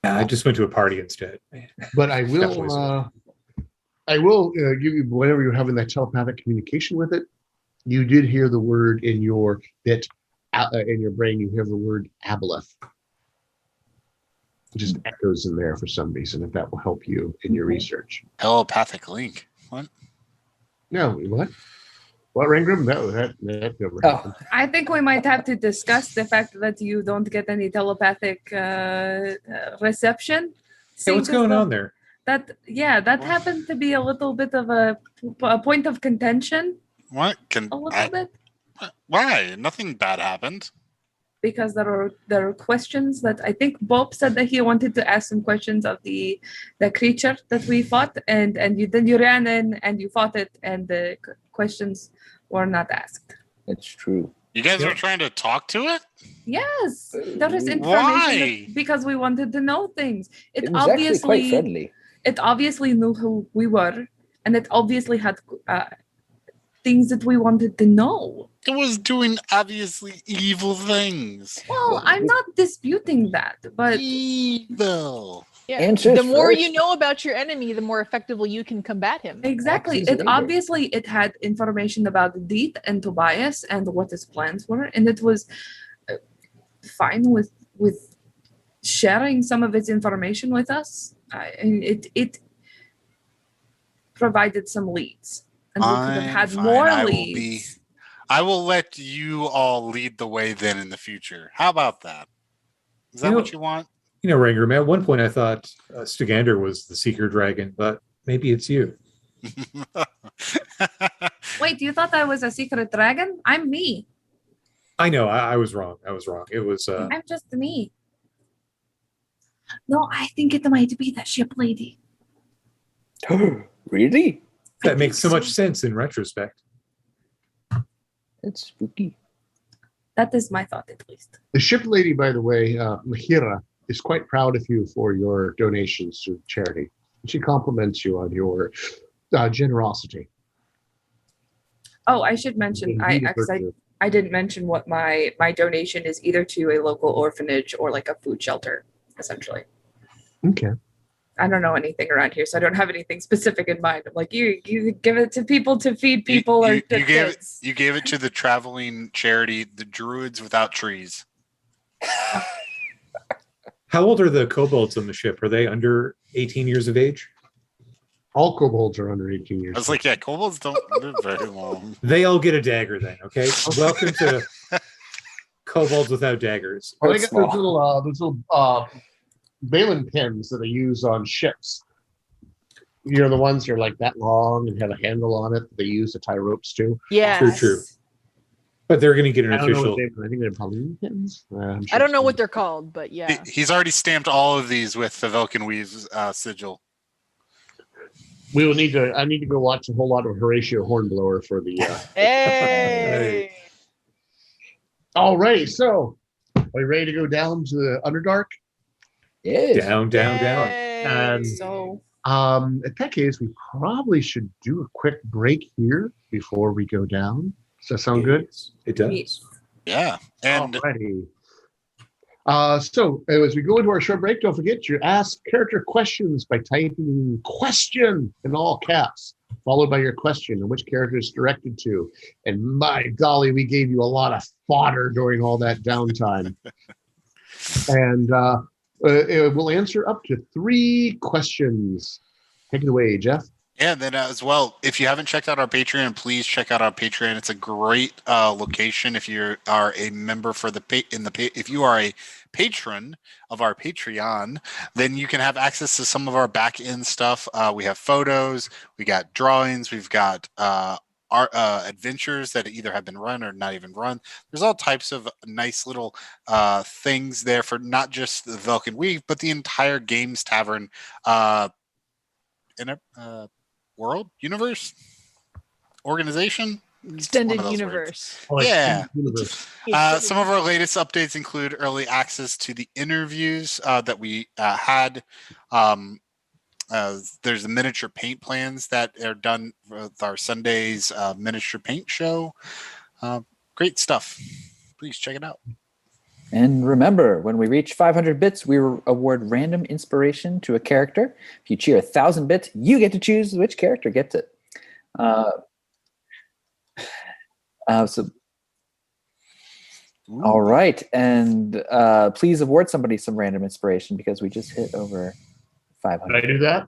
I just went to a party instead. But I Definitely will give you, whenever you're having that telepathic communication with it, you did hear the word in your brain, you hear the word aboleth. It just echoes in there for some reason, if that will help you in your research. Telepathic link. What? No, what? What, Rangram? No, that never Oh. happened. I think we might have to discuss the fact that you don't get any telepathic reception. Hey, what's Seems as going though on there? That happened to be a little bit of a point of contention, What? Can a little bit, why? Nothing bad happened. because there are questions that I think Bob said that he wanted to ask some questions of the creature that we fought, and then you ran in and you fought it, and the questions were not asked. That's true. You guys Yep. were trying to talk to it? Yes, there is information Why? because we wanted to know things. It was actually quite friendly. It obviously knew who we were, and it obviously had things that we wanted to know. It was doing obviously evil things. Well, I'm not disputing that, but Evil. Yeah. Answers The more first. you know about your enemy, the more effectively you can combat him. exactly. Axes It later. obviously it had information about Deet and Tobias and what his plans were, and it was fine with sharing some of its information with us. And it provided some leads, and we could have had Fine, more I will leads. I will let you all lead the way then in the future. How about that? Is that You know- what you want? You know, Rangram, at one point I thought Stigander was the Seeker Dragon, but maybe it's you. Wait, you thought I was a secret dragon? I'm me. I know, I was wrong. It was, I'm just me. No, I think it might be the ship lady. Really? that makes so so. much sense in retrospect. It's spooky. That is my thought, at least. The ship lady, by the way, Mahira, is quite proud of you for your donations to charity. She compliments you on your generosity. Oh, I should mention, Indeed, I didn't mention what my donation is, either to a local orphanage or like a food shelter, essentially. Okay. I don't know anything around here, so I don't have anything specific in mind. I'm like, you give it to people to feed people or to kids. You gave it to the traveling charity, the Druids Without Trees. How old are the kobolds on the ship? Are they under 18 years of age? All kobolds are under 18 years. I was like, yeah, kobolds don't live very long. They all get a dagger then, okay? Welcome to Kobolds Without Daggers. Oh, they That's got small. those little Balin pins that they use on ships. You know, the ones that are like that long and have a handle on it that they use to tie ropes to. Yeah. True. But they're going to get an I don't know official. what they, I think they're probably pins. I'm sure I don't know it's- what they're called, but yeah. He's already stamped all of these with the Velkyn Weave's sigil. We will need to. I need to go watch a whole lot of Horatio Hornblower for the. Hey. All right, so are we ready to go down to the Underdark? Yeah. Down, down, down. And So in that case, we probably should do a quick break here before we go down. Does that sound good? It does. Yeah. And Alrighty. So as we go into our short break, don't forget to ask character questions by typing question in all caps, followed by your question and which character it's directed to. And my golly, we gave you a lot of fodder during all that downtime. And we'll answer up to 3 questions. Take it away, Jeff. yeah, then as well, if you haven't checked out our Patreon, please check out our Patreon. It's a great location if you are a member for the if you are a patron of our Patreon, then you can have access to some of our back end stuff. We have photos, we got drawings, we've got art adventures that either have been run or not even run. There's all types of nice little things there for not just the Velkyn Weave, but the entire Games Tavern in a world, universe, organization, It's one Extended of those universe. Yeah. Universe. Some of our latest updates include early access to the interviews that we had. There's the miniature paint plans that are done with our Sunday's miniature paint show. Great stuff. Please check it out. And remember, when we reach 500 bits, we award random inspiration to a character. If you cheer 1,000 bits, you get to choose which character gets it. All right, and please award somebody some random inspiration because we just hit over Did I 500. do that?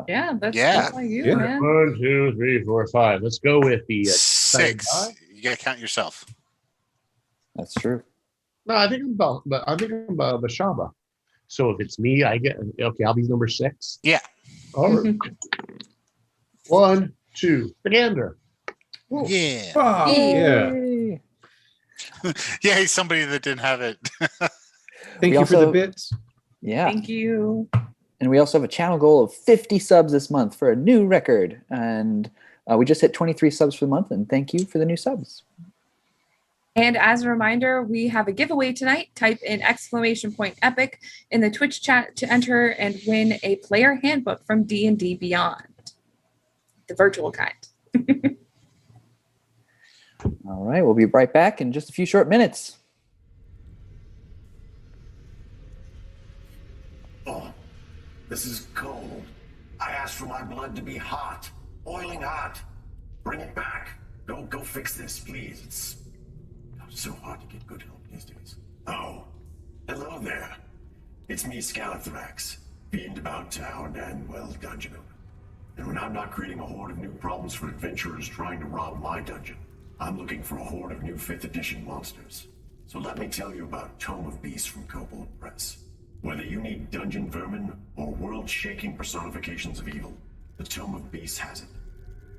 yeah, that's Yeah. like you, Yeah. man. 1, 2, 3, 4, 5. Let's go with the 6. die. You gotta count yourself. That's true. No, I think I'm about Bashaba. So if it's me, I get okay. I'll be number 6. Yeah. All right. 1, 2. Gander. Yeah. Ah, yeah. Yay. Yeah, he's somebody that didn't have it. Thank We you for the also- bits. Yeah. Thank you. And we also have a channel goal of 50 subs this month for a new record. And we just hit 23 subs for the month. And thank you for the new subs. And as a reminder, we have a giveaway tonight. Type in !epic in the Twitch chat to enter and win a player handbook from D&D Beyond, the virtual kind. All right, we'll be right back in just a few short minutes. Oh, this is cold. I asked for my blood to be hot, boiling hot. Bring it back. Go fix this, please. It's so hard to get good help these days. Oh, hello there. It's me, Scalathrax, fiend about town and, well, dungeon owner. And when I'm not creating a horde of new problems for adventurers trying to rob my dungeon, I'm looking for a horde of new 5th edition monsters. So let me tell you about Tome of Beasts from Kobold Press. Whether you need dungeon vermin or world-shaking personifications of evil, the Tome of Beasts has it.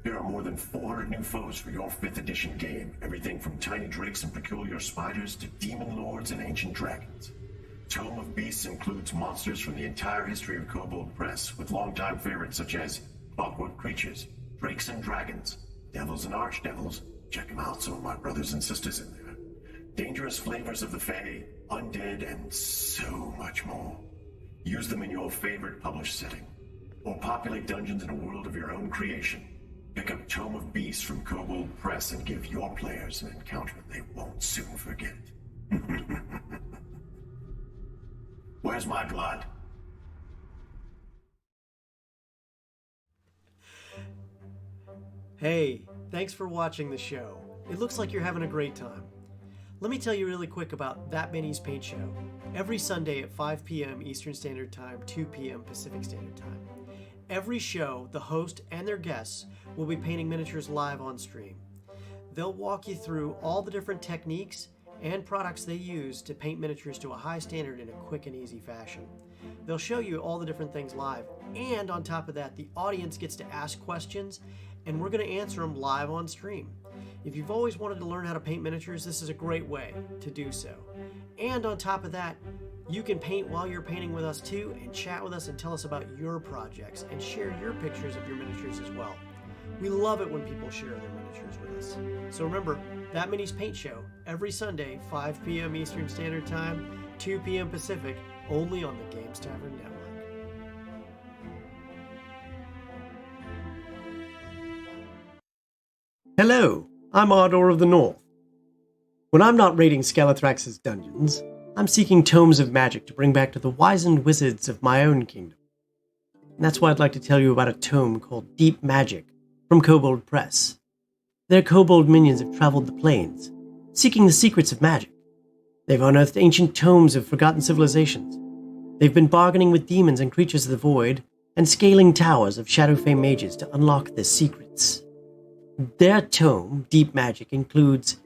There are more than 400 new foes for your 5th edition game, everything from tiny drakes and peculiar spiders to demon lords and ancient dragons. Tome of Beasts includes monsters from the entire history of Kobold Press, with longtime favorites such as clockwork creatures, drakes and dragons, devils and archdevils, check them out, some of my brothers and sisters in there, dangerous flavors of the Fae, undead, and so much more. Use them in your favorite published setting, or populate dungeons in a world of your own creation. Pick up Tome of Beasts from Kobold Press and give your players an encounter they won't soon forget. Where's my blood? Hey, thanks for watching the show. It looks like you're having a great time. Let me tell you really quick about That Many's Paint Show. Every Sunday at 5 p.m. Eastern Standard Time, 2 p.m. Pacific Standard Time. Every show, the host and their guests will be painting miniatures live on stream. They'll walk you through all the different techniques and products they use to paint miniatures to a high standard in a quick and easy fashion. They'll show you all the different things live, and on top of that, the audience gets to ask questions, and we're going to answer them live on stream. If you've always wanted to learn how to paint miniatures, this is a great way to do so. And on top of that, you can paint while you're painting with us too, and chat with us and tell us about your projects and share your pictures of your miniatures as well. We love it when people share their miniatures with us. So remember, That Many's Paint Show, every Sunday, 5 p.m. Eastern Standard Time, 2 p.m. Pacific, only on the Games Tavern Network. Hello, I'm Ardor of the North. When I'm not raiding Scalathrax's dungeons, I'm seeking tomes of magic to bring back to the wizened wizards of my own kingdom. And that's why I'd like to tell you about a tome called Deep Magic from Kobold Press. Their kobold minions have traveled the plains, seeking the secrets of magic. They've unearthed ancient tomes of forgotten civilizations. They've been bargaining with demons and creatures of the void, and scaling towers of Shadowfey mages to unlock their secrets. Their tome, Deep Magic, includes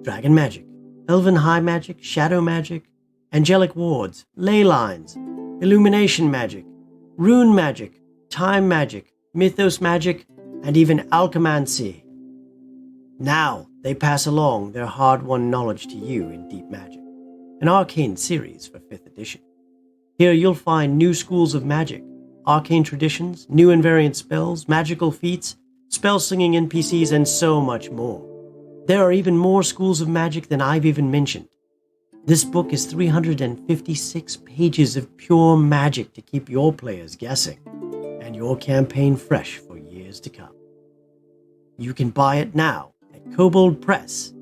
dragon magic, elven high magic, shadow magic, angelic wards, ley lines, illumination magic, rune magic, time magic, mythos magic, and even alchemancy. Now they pass along their hard-won knowledge to you in Deep Magic, an arcane series for 5th edition. Here you'll find new schools of magic, arcane traditions, new and variant spells, magical feats, spell-slinging NPCs, and so much more. There are even more schools of magic than I've even mentioned. This book is 356 pages of pure magic to keep your players guessing, and your campaign fresh for years to come. You can buy it now at koboldpress.com.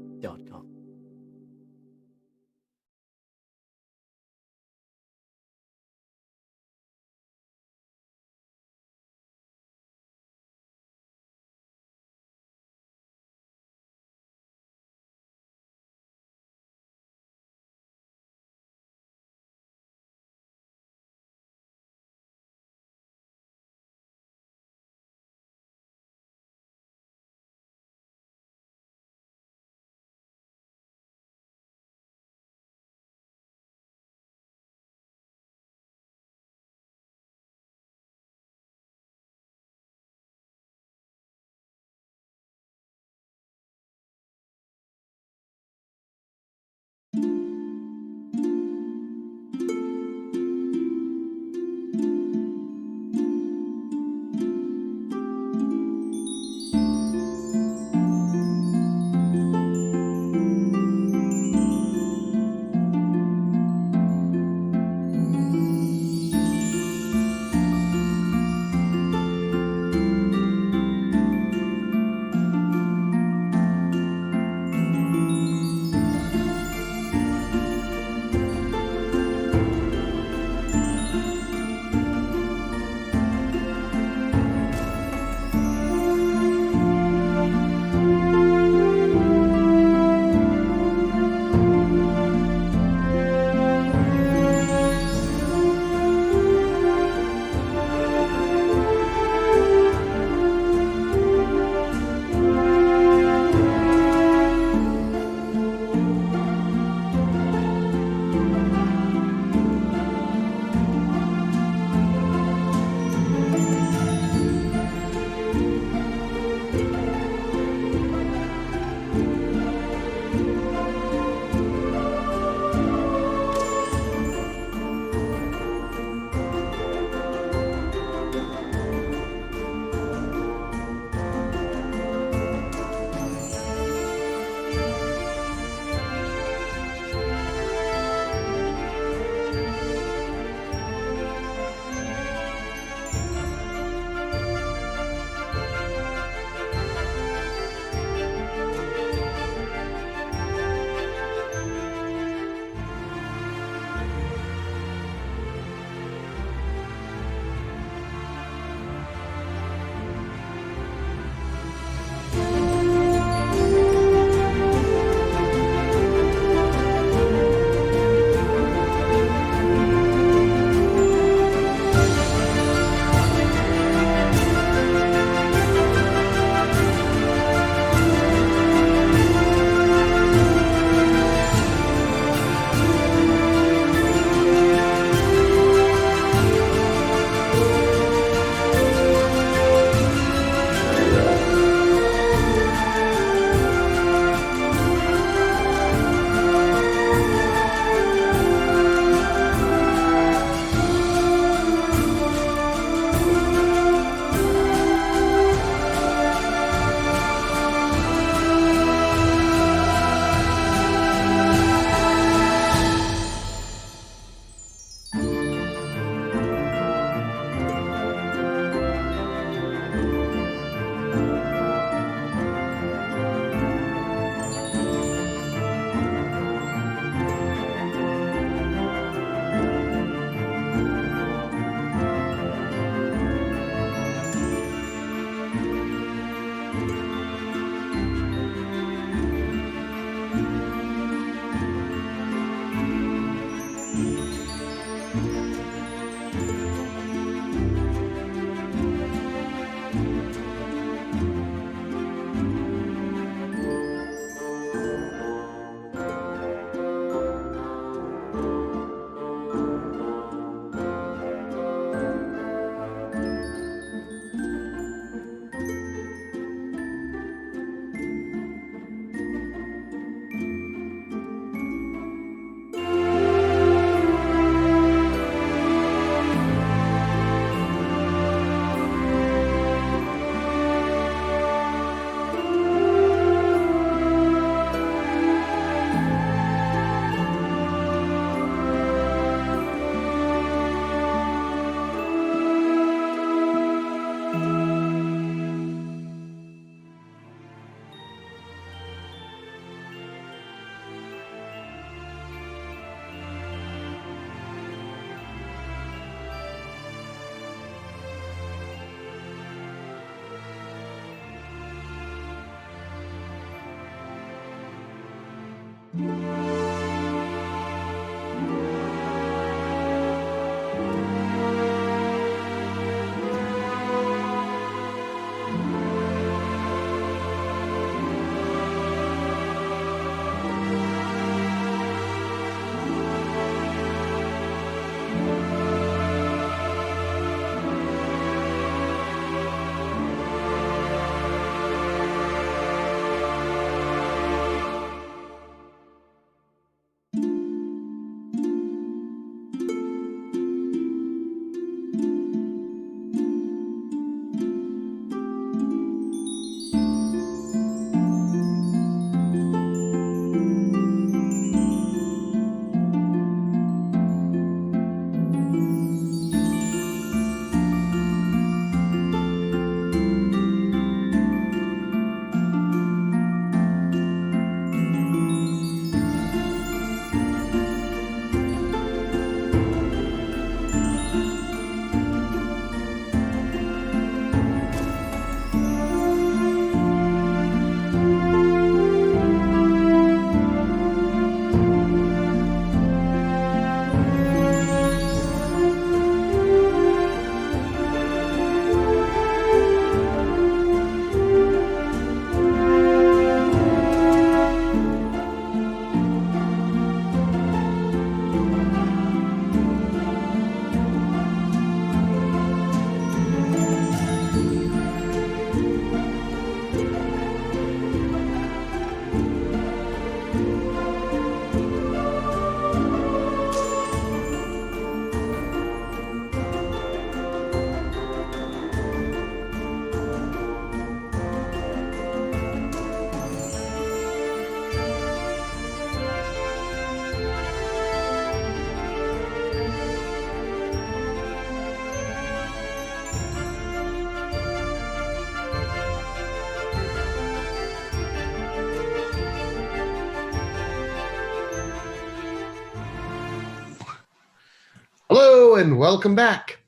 Hello and welcome back.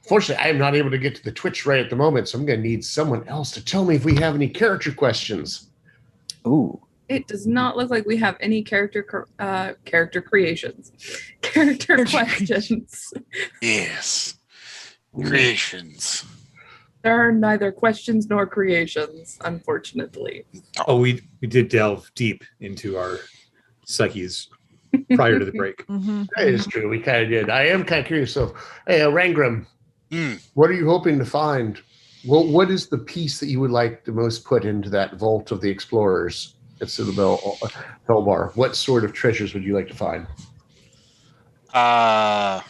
Fortunately, I am not able to get to the Twitch right at the moment, so I'm going to need someone else to tell me if we have any character questions. Ooh. It does not look like we have any character creations. Character questions. Yes. Creations. There are neither questions nor creations, unfortunately. Oh, we did delve deep into our psyches prior to the break. Mm-hmm. That is true. We kind of did. I am kind of curious. So, hey, Rangram, what are you hoping to find? Well, what is the piece that you would like the most put into that vault of the explorers at Citadel Hellbar? What sort of treasures would you like to find? I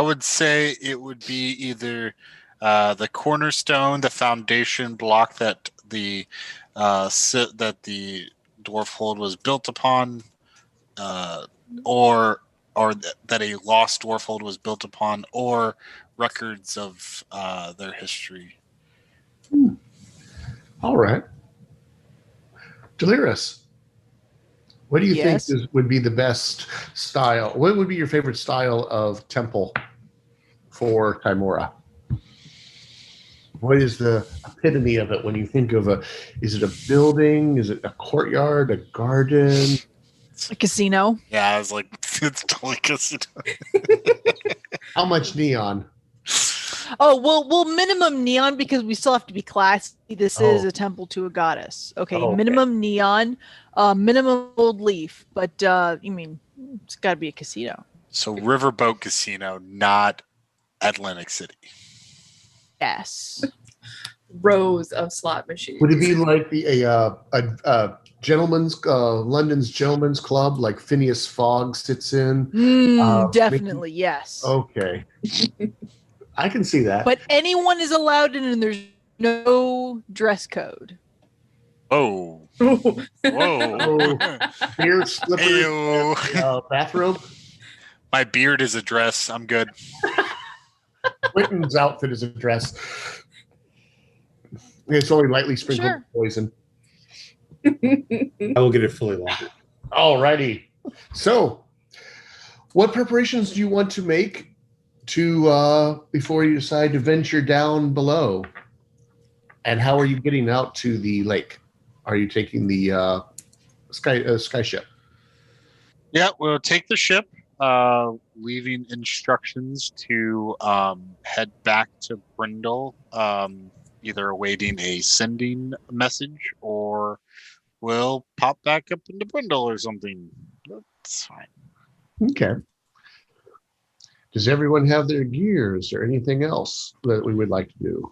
would say it would be either the cornerstone, the foundation block that the dwarf hold was built upon, or that a lost dwarf hold was built upon, or records of their history. All right. Delirious, what do you Yes. think would be the best style? What would be your favorite style of temple for Timora? What is the epitome of it when you think of is it a building? Is it a courtyard, a garden? A casino. Yeah, I was like, it's totally casino. How much neon? Oh, well, minimum neon because we still have to be classy. This is a temple to a goddess. Okay, Okay. minimum neon, minimum gold leaf, but it's got to be a casino. So Riverboat Casino, not Atlantic City. Yes. Rows of slot machines. Would it be like a gentleman's London's Gentlemen's Club, like Phineas Fogg sits in? Definitely, yes. Okay, I can see that. But anyone is allowed in, and there's no dress code. Oh. Ooh. Whoa. Beard, slippers, Ayo. bathrobe. My beard is a dress. I'm good. Quentin's outfit is a dress. It's only lightly sprinkled Sure. with poison. I will get it fully laundered. Alrighty. So, what preparations do you want to make before you decide to venture down below? And how are you getting out to the lake? are you taking the sky ship? Yeah, we'll take the ship, leaving instructions to head back to Brindle, either awaiting a sending message or we'll pop back up into Brindle or something. That's fine. Okay. Does everyone have their gears or anything else that we would like to do?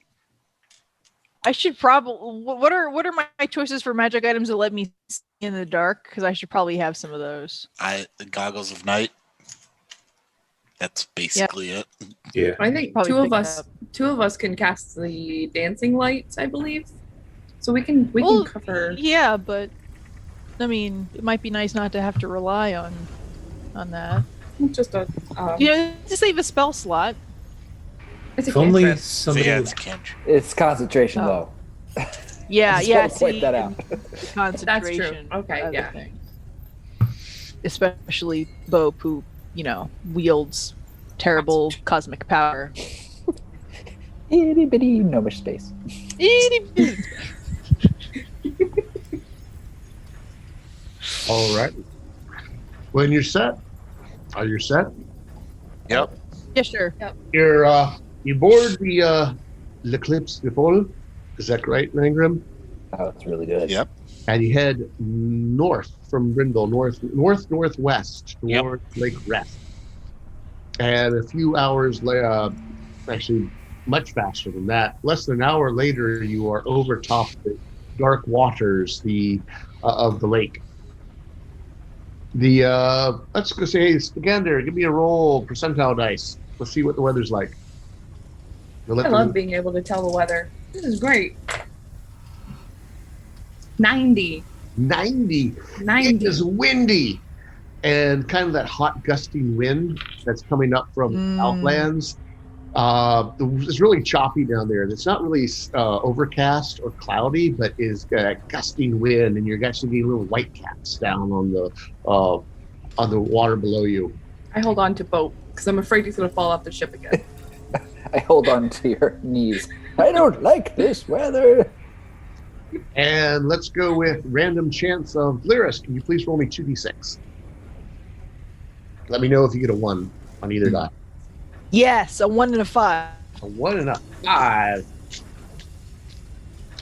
I should probably. What are my choices for magic items that let me see in the dark? Because I should probably have some of those. The goggles of night. That's basically it. Yeah. I think Probably two of us can cast the dancing lights, I believe. So we can cover. Yeah, but I mean, it might be nice not to have to rely on that. Just a To save a spell slot. it's a If only cantrip. somebody. Yeah, it's cantrip. It's concentration, Oh. though. Yeah, Just yeah. gotta point See, that out. the concentration. Okay, are the yeah. thing. Especially Bo, who wields terrible cosmic power. Itty bitty gnomish space. All right. When you're set, are you set? Yep. Yeah, sure. You board the L'Eclipse de Pôle. Is that right, Mangrim? Oh, it's really good. Yep. And you head north from Brindle, northwest towards Lake Rest. And a few hours later, actually much faster than that, less than an hour later, you are over top the dark waters of the lake. Let's go say, hey, Skander, give me a roll, percentile dice. Let's see what the weather's like. I love being able to tell the weather. This is great. 90. 90. 90. It is windy. And kind of that hot gusting wind that's coming up from Southlands. It's really choppy down there. It's not really overcast or cloudy, but is gusting wind, and you're actually getting little white caps down on the water below you. I hold on to boat because I'm afraid he's going to fall off the ship again. I hold on to your knees. I don't like this weather. And let's go with random chance of Lyris. Can you please roll me 2d6? Let me know if you get a 1 on either die. Yes, a 1 and a 5. A 1 and a 5.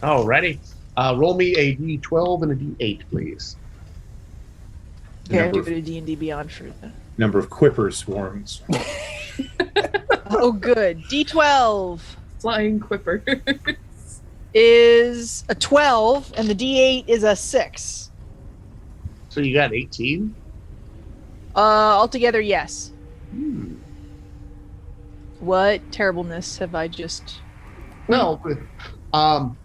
Alrighty. Roll me a d12 and a d8, please. Yeah, I'll give it a D&D Beyond for that. Number of Quipper swarms. Oh, good. D12 Flying quipper. is a 12, and the D8 is a 6. So you got 18? Altogether, yes. Hmm. What terribleness have I just... Well,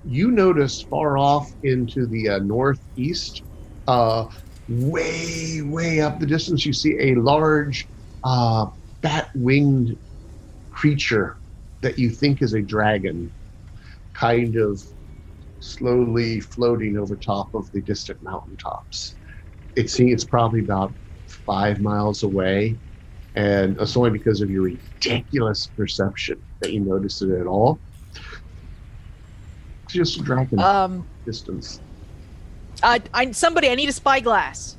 you notice far off into the northeast, way up the distance, you see a large bat-winged creature that you think is a dragon, kind of slowly floating over top of the distant mountaintops. It's probably about 5 miles away, and it's only because of your ridiculous perception that you notice it at all. It's just a dragon distance. I need a spyglass.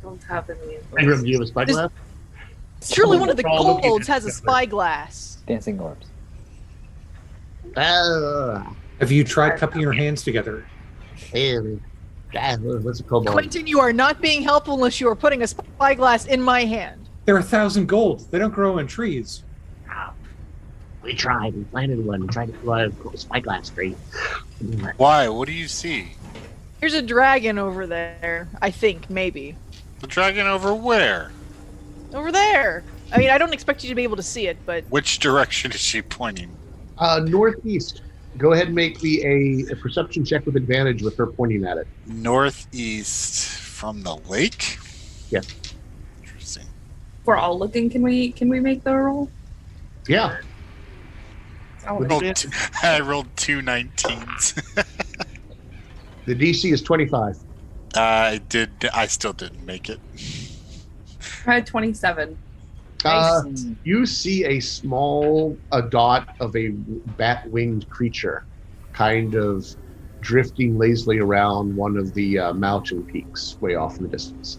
Don't have any. Ingram, do you have a spyglass? Surely one of the We're all looking golds at has a each other. spyglass. Dancing orbs. Have you tried cupping your hands together? What's it called? Quentin, you are not being helpful unless you are putting a spyglass in my hand. They're 1,000 gold. They don't grow on trees. We tried. We planted one. We tried to grow a spyglass tree. Why? What do you see? There's a dragon over there, I think, maybe. The dragon over where? Over there. I mean, I don't expect you to be able to see it, but... Which direction is she pointing? Northeast. Go ahead and make me a perception check with advantage with her pointing at it. Northeast from the lake? Yes. Interesting. We're all looking. Can we make the roll? Yeah. I rolled 2 19s. The DC is 25. I still didn't make it. I had 27. You see a small dot of a bat-winged creature kind of drifting lazily around one of the mountain peaks way off in the distance.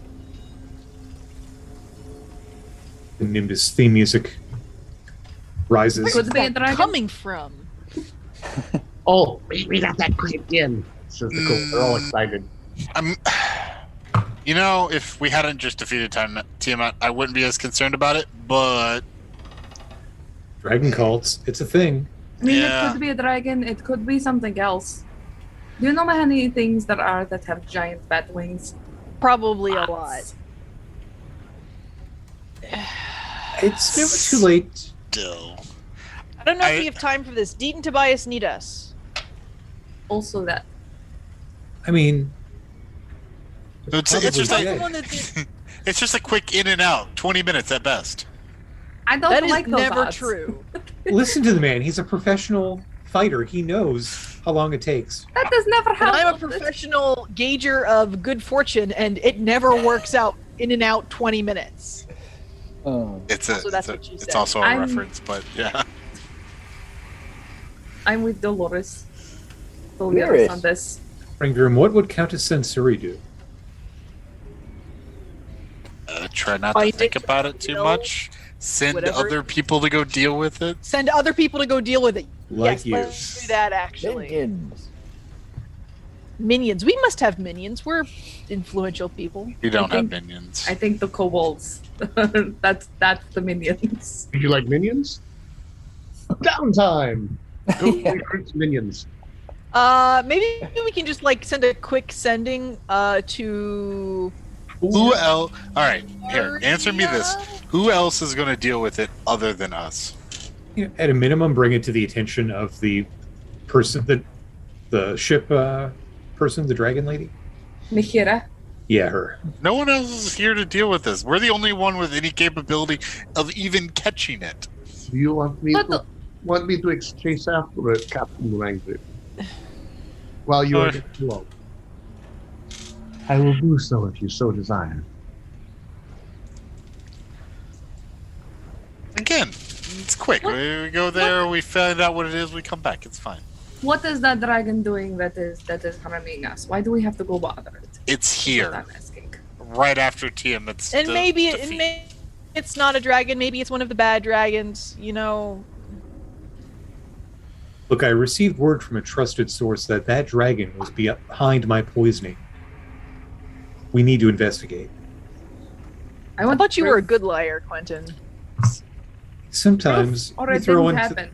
The Nimbus theme music rises. Could be a Where's that dragon. coming from? Oh, we got that creeped in, says the cook. They're all excited. You know, if we hadn't just defeated Tiamat, I wouldn't be as concerned about it, but... Dragon cults. It's a thing. I mean, Yeah. it could be a dragon. It could be something else. Do you know how many things there are that have giant bat wings? Probably a lot. It's never too late. Still. I don't know if we have time for this. Deet and Tobias need us. Also, that. I mean, It's probably just That's like, the one that did. it's just a quick in and out, 20 minutes at best. I don't That is like those never odds. true. listen to the man. He's a professional fighter. He knows how long it takes. That does never And happen. I'm a professional gauger of good fortune, and it never works out in and out 20 minutes. Oh. It's So that's what you it's said. also a I'm- reference, but yeah. I'm with Dolores. Dolores. On this. Ringgroom, what would Countess Sensori do? Try not Find to think it, about it too you know, much. Send whatever. other people to go deal with it. Send other people to go deal with it. Like yes, you. let's do that, actually. Minions. Minions. We must have minions. We're influential people. You don't I have think- minions. I think the kobolds. that's the minions. Would you like minions? Downtime! Go recruit some minions. Maybe we can just like send a quick sending to. Who else? All right, here. Answer me this: who else is going to deal with it other than us? You know, at a minimum, bring it to the attention of the person, the ship person, the dragon lady. Mihira. Yeah, her. No one else is here to deal with this. We're the only one with any capability of even catching it. Do you want me But to chase after it, Captain Langford? While you are Sure. alone. I will do so if you so desire. Again, it's quick. We go there, we find out what it is, we come back. It's fine. What is that dragon doing that is harming us? Why do we have to go bother it? It's That's here, what I'm asking. right after Tiamat's And maybe defeat. it's not a dragon. Maybe it's one of the bad dragons. You know. Look, I received word from a trusted source that dragon was behind my poisoning. We need to investigate. I thought you were a good liar, Quentin. Sometimes or you it throw didn't in happen.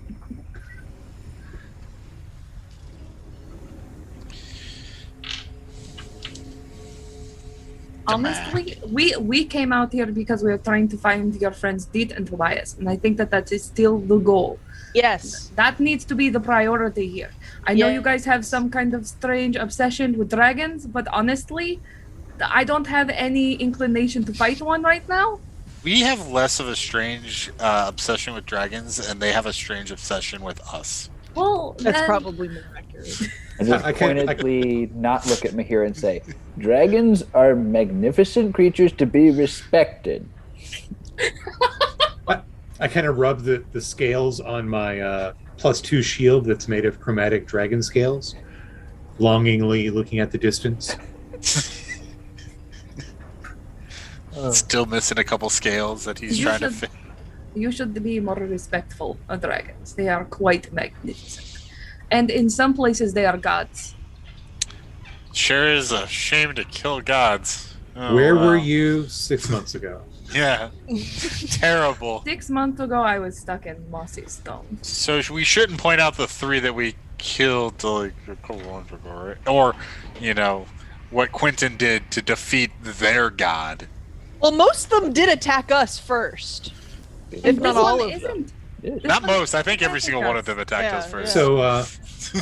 Honestly, we came out here because we are trying to find your friends Deet and Tobias, and I think that is still the goal. Yes. That needs to be the priority here. I know Yeah. you guys have some kind of strange obsession with dragons, but honestly, I don't have any inclination to fight one right now. We have less of a strange obsession with dragons, and they have a strange obsession with us. Well, That's then, probably more accurate. And just I can't- pointedly not look at Mahir and say, dragons are magnificent creatures to be respected. I kind of rub the scales on my +2 shield that's made of chromatic dragon scales, longingly looking at the distance. Still missing a couple scales that he's You trying to should- fit. You should be more respectful of dragons. They are quite magnificent. And in some places, they are gods. Sure is a shame to kill gods. Oh, Where wow. were you 6 months ago? Yeah. Terrible. 6 months ago, I was stuck in Mossy Stone. So we shouldn't point out the 3 that we killed like a couple months ago, right? Or, you know, what Quentin did to defeat their god. Well, most of them did attack us first. If And not this all one of them. isn't. This Not one most. I think every isn't single one us. of them attacked us Yeah, first. yeah.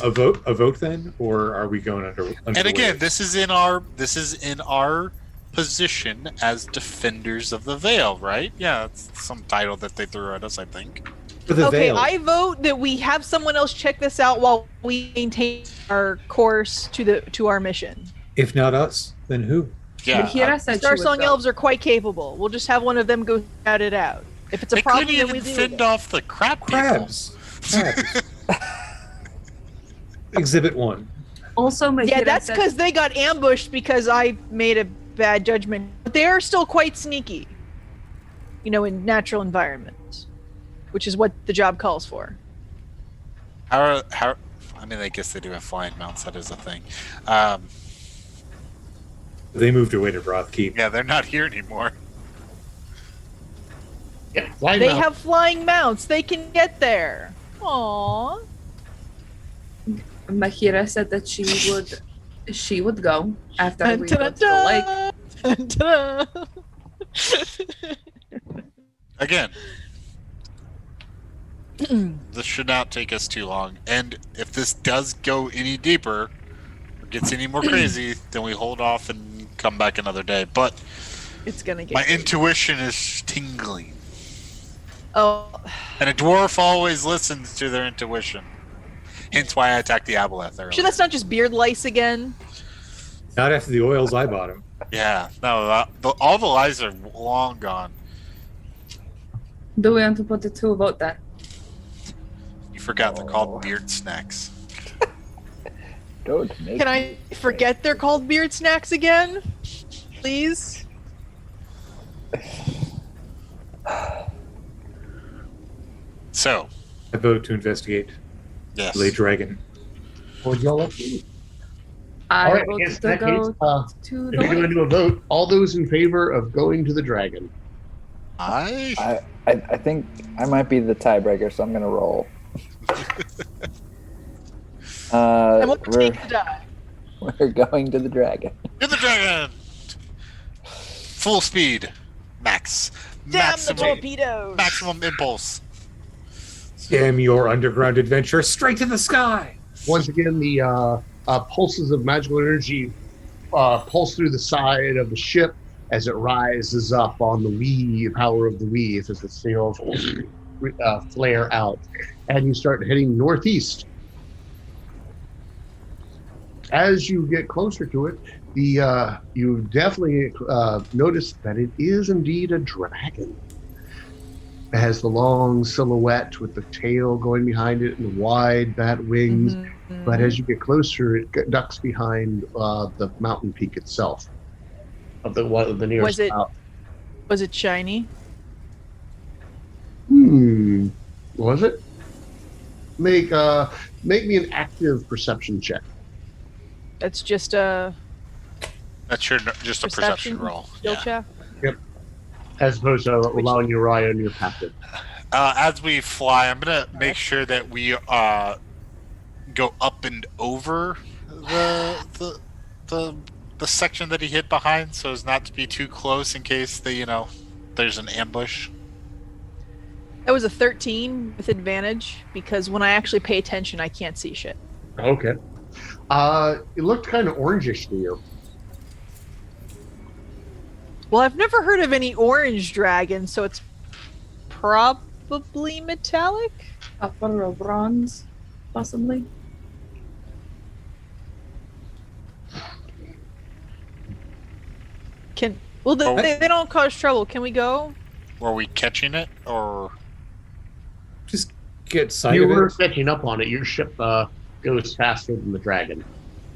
So a vote then, or are we going under? And again, this is in our position as defenders of the veil, right? Yeah, it's some title that they threw at us, I think. for the Okay, veil. I vote that we have someone else check this out while we maintain our course to our mission. If not us, then who? Yeah. Mihira said she Star would Song go. Elves are quite capable. We'll just have one of them go scout it out. If it's a They problem, couldn't then we even deal fend with it. off the crab people. Crabs. Crabs. Exhibit 1. Also, Mahira Yeah, that's said- because they got ambushed because I made a bad judgment. But they are still quite sneaky. In natural environments, which is what the job calls for. How? I mean, I guess they do have flying mounts. That is a thing. They moved away to Brothkeep. Yeah, they're not here anymore. Yeah, fly They mount. have flying mounts. They can get there. Aww. Mahira said that she would go after we go to the lake. Ta-da! Again, this should not take us too long. And if this does go any deeper, or gets any more crazy, then we hold off and come back another day. But It's gonna get my crazy. intuition is tingling. Oh, And a dwarf always listens to their intuition. Hence why I attacked the aboleth earlier. sure that's not just beard lice again. Not after the oils I bought him. Yeah, no, all the lies are long gone. Do we want to put it to a vote then? You forgot they're called beard snacks. Don't make Can I forget they're called beard snacks again? Please? So, I vote to investigate yes. Lay Dragon. Would y'all like to? I All right, vote I guess in to that go case, to if the you're going to lake. do a vote, all those in favor of going to the dragon. I think I might be the tiebreaker, so I'm gonna roll. I won't take the die. We're going to the dragon. Get the dragon! Full speed. Max. Damn the torpedoes! Maximum impulse. Damn your underground adventure straight to the sky! Once again, the pulses of magical energy pulse through the side of the ship as it rises up on the power of the weave as the sails flare out, and you start heading northeast. As you get closer to it, you definitely notice that it is indeed a dragon. It has the long silhouette with the tail going behind it and the wide bat wings. Mhm. But as you get closer, it ducks behind the mountain peak itself of the nearest Was it- mountain. Was it shiny? Was it? Make me an active perception check. That's just a That's just a perception roll. skill check. As opposed to allowing you to rely on your passive. As we fly, I'm gonna make sure that we go up and over the section that he hid behind, so as not to be too close in case there's an ambush. That was a 13 with advantage because when I actually pay attention, I can't see shit. Okay. It looked kind of orangish to you. Well, I've never heard of any orange dragon, so it's probably metallic. Copper or bronze, possibly. They don't cause trouble. Can we go? Were we catching it, or Just get sight You of were it. catching up on it. Your ship goes faster than the dragon.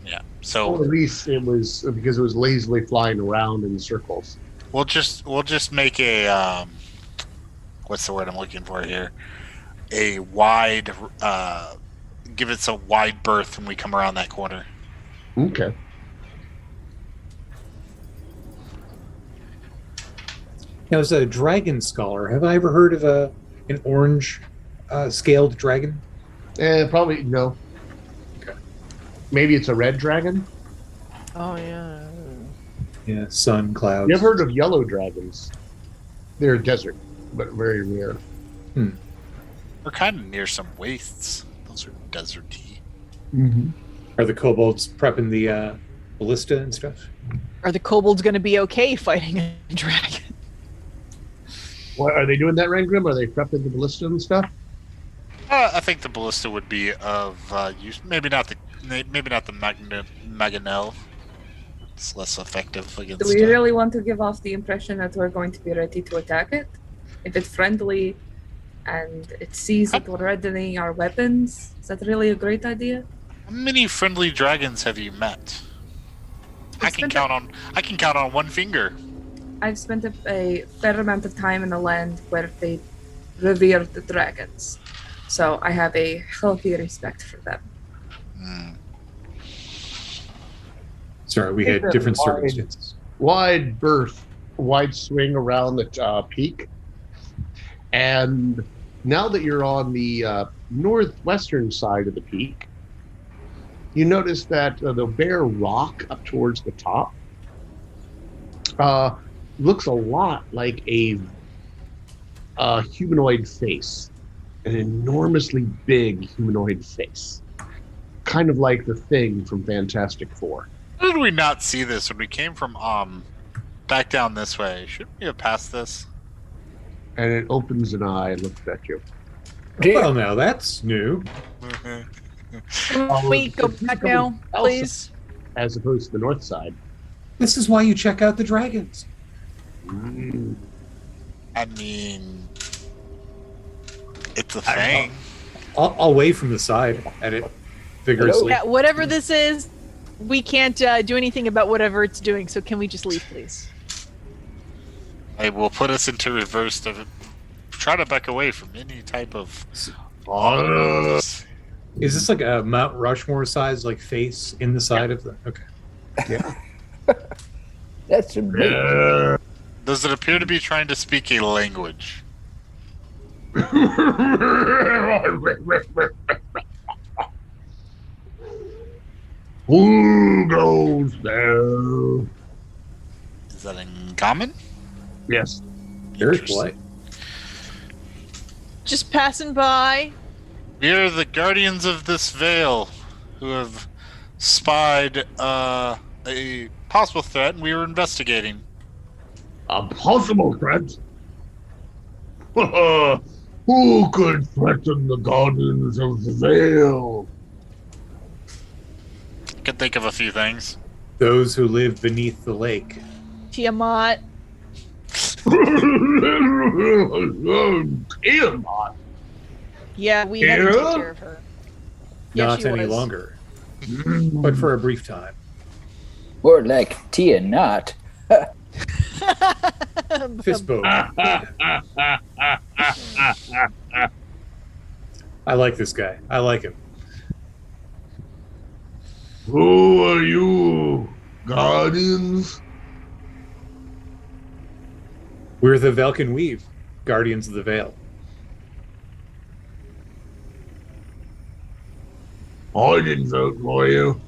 yeah? Or So at least it was because it was lazily flying around in circles. we'll just make a what's the word I'm looking for here? A wide give it a wide berth when we come around that corner. Okay. Now, as a dragon scholar, have I ever heard of an orange scaled dragon? Probably no. Okay. Maybe it's a red dragon. Oh yeah. Yeah, sun, clouds. You ever heard of yellow dragons? They're desert, but very rare. We're kind of near some wastes. Those are deserty. Mm-hmm. Are the kobolds prepping the ballista and stuff? Are the kobolds going to be okay fighting a dragon? What are they doing that, Rangrim? Are they prepping the ballista and stuff? I think the ballista would be of use. Maybe not the Maganel. It's less effective against. Do we really want to give off the impression that we're going to be ready to attack it? If it's friendly and it sees that we're readying our weapons, is that really a great idea? How many friendly dragons have you met? I can count on one finger. I've spent a fair amount of time in a land where they revere the dragons, so I have a healthy respect for them. Sorry, we had different circumstances. Wide berth, wide swing around the peak. And now that you're on the northwestern side of the peak, you notice that the bare rock up towards the top looks a lot like a humanoid face, an enormously big humanoid face, kind of like the Thing from Fantastic Four. How did we not see this when we came from back down this way? Shouldn't we have passed this? And it opens an eye and looks at you. Well, now that's new. Can we go back now, please? As opposed to the north side. This is why you check out the dragons. I mean, it's a thing. I'll wave from the side at it vigorously. Yeah, whatever this is, we can't do anything about whatever it's doing, so can we just leave, please? I will put us into reverse to try to back away from any type of... Is this like a Mount Rushmore size like face in the side of the... Okay. Yeah. That's amazing. Does it appear to be trying to speak a language? Who goes there? Is that in common? Yes. Very polite. Just passing by. We are the guardians of this veil who have spied a possible threat, and we were investigating. A possible threat? Who could threaten the guardians of the veil? I can think of a few things. Those who live beneath the lake. Tiamat. Tiamat? Yeah, we had to take care of her. Yeah, Not she any was. longer. But for a brief time. Or like Tia not. Fist bump. I like this guy. I like him. Who are you, guardians? We're the Velkyn Weave, Guardians of the Veil. I didn't vote for you.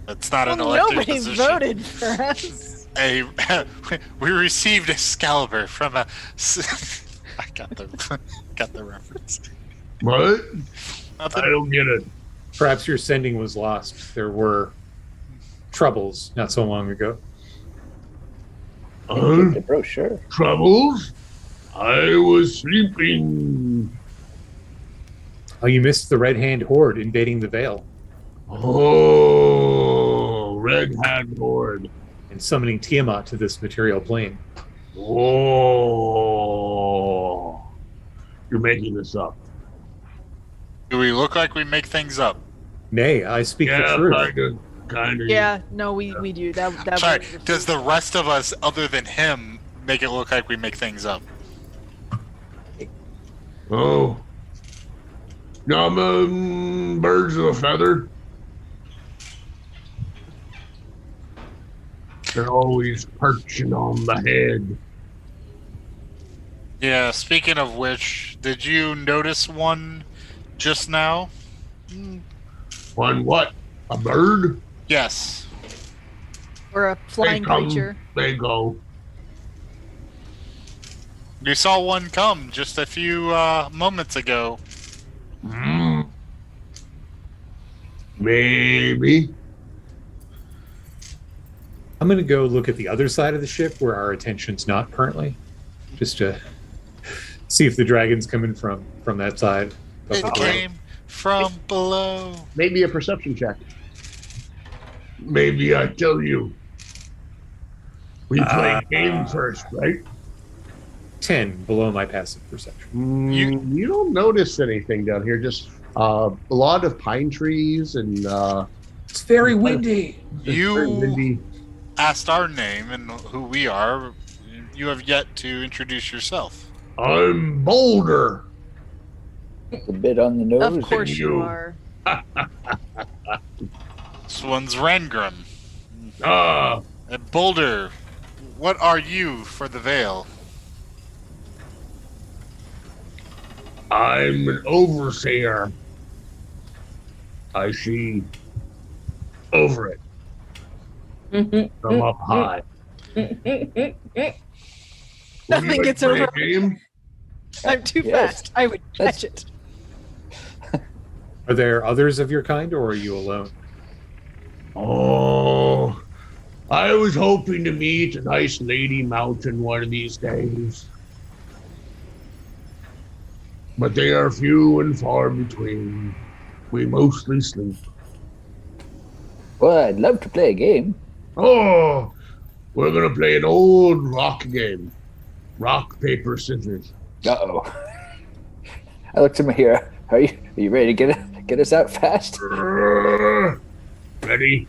It's not an Well, elected nobody position. voted for us. We received Excalibur from a... I got the reference. What? Nothing. I don't get it. Perhaps your sending was lost. There were troubles not so long ago. The brochure. Troubles? I was sleeping. Oh, you missed the Red Hand Horde invading the Veil Oh, Red Hand Horde. and summoning Tiamat to this material plane. Oh, you're making this up. Do we look like we make things up? Nay, I speak the truth. Kind of. Yeah, no, we do. That Sorry, was- does the rest of us, other than him, make it look like we make things up? Oh. Birds of a feather. They're always perching on the head. Yeah, speaking of which, did you notice one just now? One what? A bird? Yes. or a flying They come, creature. They go. You saw one come just a few moments ago. Maybe. I'm going to go look at the other side of the ship where our attention's not currently, just to see if the dragon's coming from that side. It came from below. Maybe a perception check. Maybe I tell you. We play game first, right? 10 below my passive perception. You don't notice anything down here. Just A lot of pine trees and It's very windy. it's very You windy. asked our name and who we are. You have yet to introduce yourself. I'm Boulder. A bit on the nose. Of course you you. are. This one's Rangrim. Ah, And Boulder, what are you for the Vale? I'm an overseer. I see over it from up high. Nothing gets over. Game? I'm too Yes. fast. I would catch it. Are there others of your kind, or are you alone? Oh, I was hoping to meet a nice lady mountain one of these days. But they are few and far between. We mostly sleep. Well, I'd love to play a game. Oh, we're gonna play an old rock game. Rock, paper, scissors. Uh-oh. I looked to my here. Are you ready to get us out fast? Ready?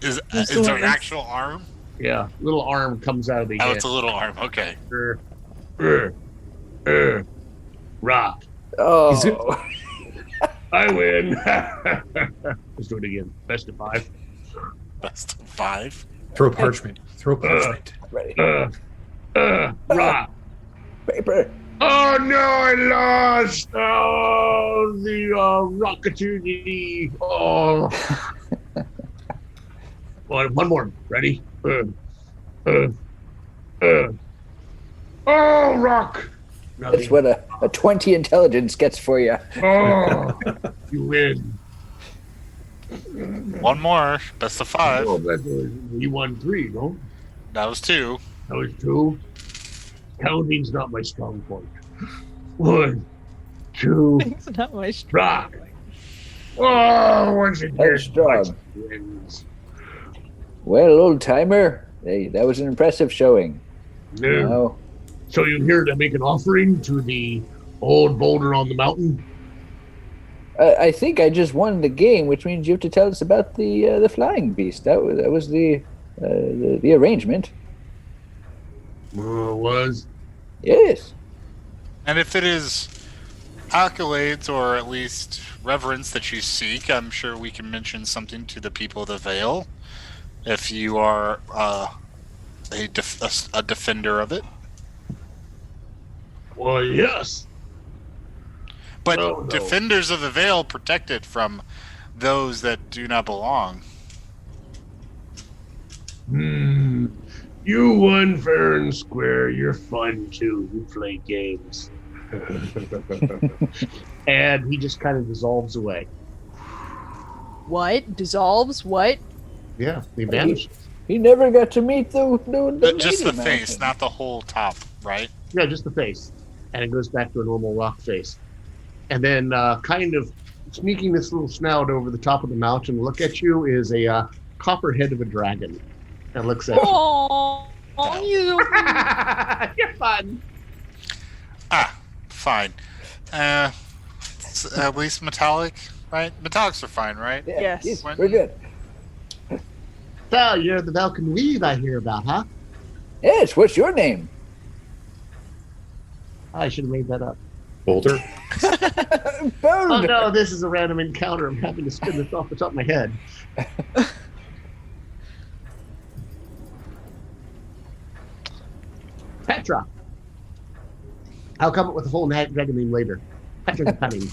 Is there an actual arm? Yeah, little arm comes out of the Oh, head. it's a little arm. Okay. Rock. Oh. I win. Let's do it again. Best of 5. Best of 5. Throw parchment. Throw parchment. Ready. Rock. Paper. Oh no, I lost. Oh, the rocketry. Oh. One more. Ready? Oh, rock. That's what a 20 intelligence gets for you. Oh, you win. One more. Best of 5. Oh, that was, you won 3, no? That was 2. That was 2. Counting's not my strong point. 1, 2, It's not my strength. rock. Oh, once again, That's strong. Buck wins. Well, old timer, hey, that was an impressive showing. No. Now, So you're here to make an offering to the old boulder on the mountain? I think I just won the game, which means you have to tell us about the flying beast. That was the arrangement. Was. Yes. And if it is accolades or at least reverence that you seek, I'm sure we can mention something to the people of the Vale. If you are a defender of it. Well, yes. But No. defenders of the Vale protect it from those that do not belong. You won fair and square. You're fun too. You play games. And he just kind of dissolves away. What? Dissolves? What? Yeah, he vanishes. He never got to meet the Just the lady face, mountain. not the whole top, right? Yeah, just the face. And it goes back to a normal rock face. And then kind of sneaking this little snout over the top of the mountain to look at you is a copper head of a dragon. And looks at you. Oh, you. You're fun. Ah, fine. It's at least metallic, right? Metallics are fine, right? Yeah, Yes. we're good. So, you're the Velkyn Weave I hear about, huh? Yes, what's your name? I should have made that up. Boulder. Oh Boulder. no, this is a random encounter. I'm having to spin this off the top of my head. Petra. I'll come up with a full dragon name later. Petra the Cunning.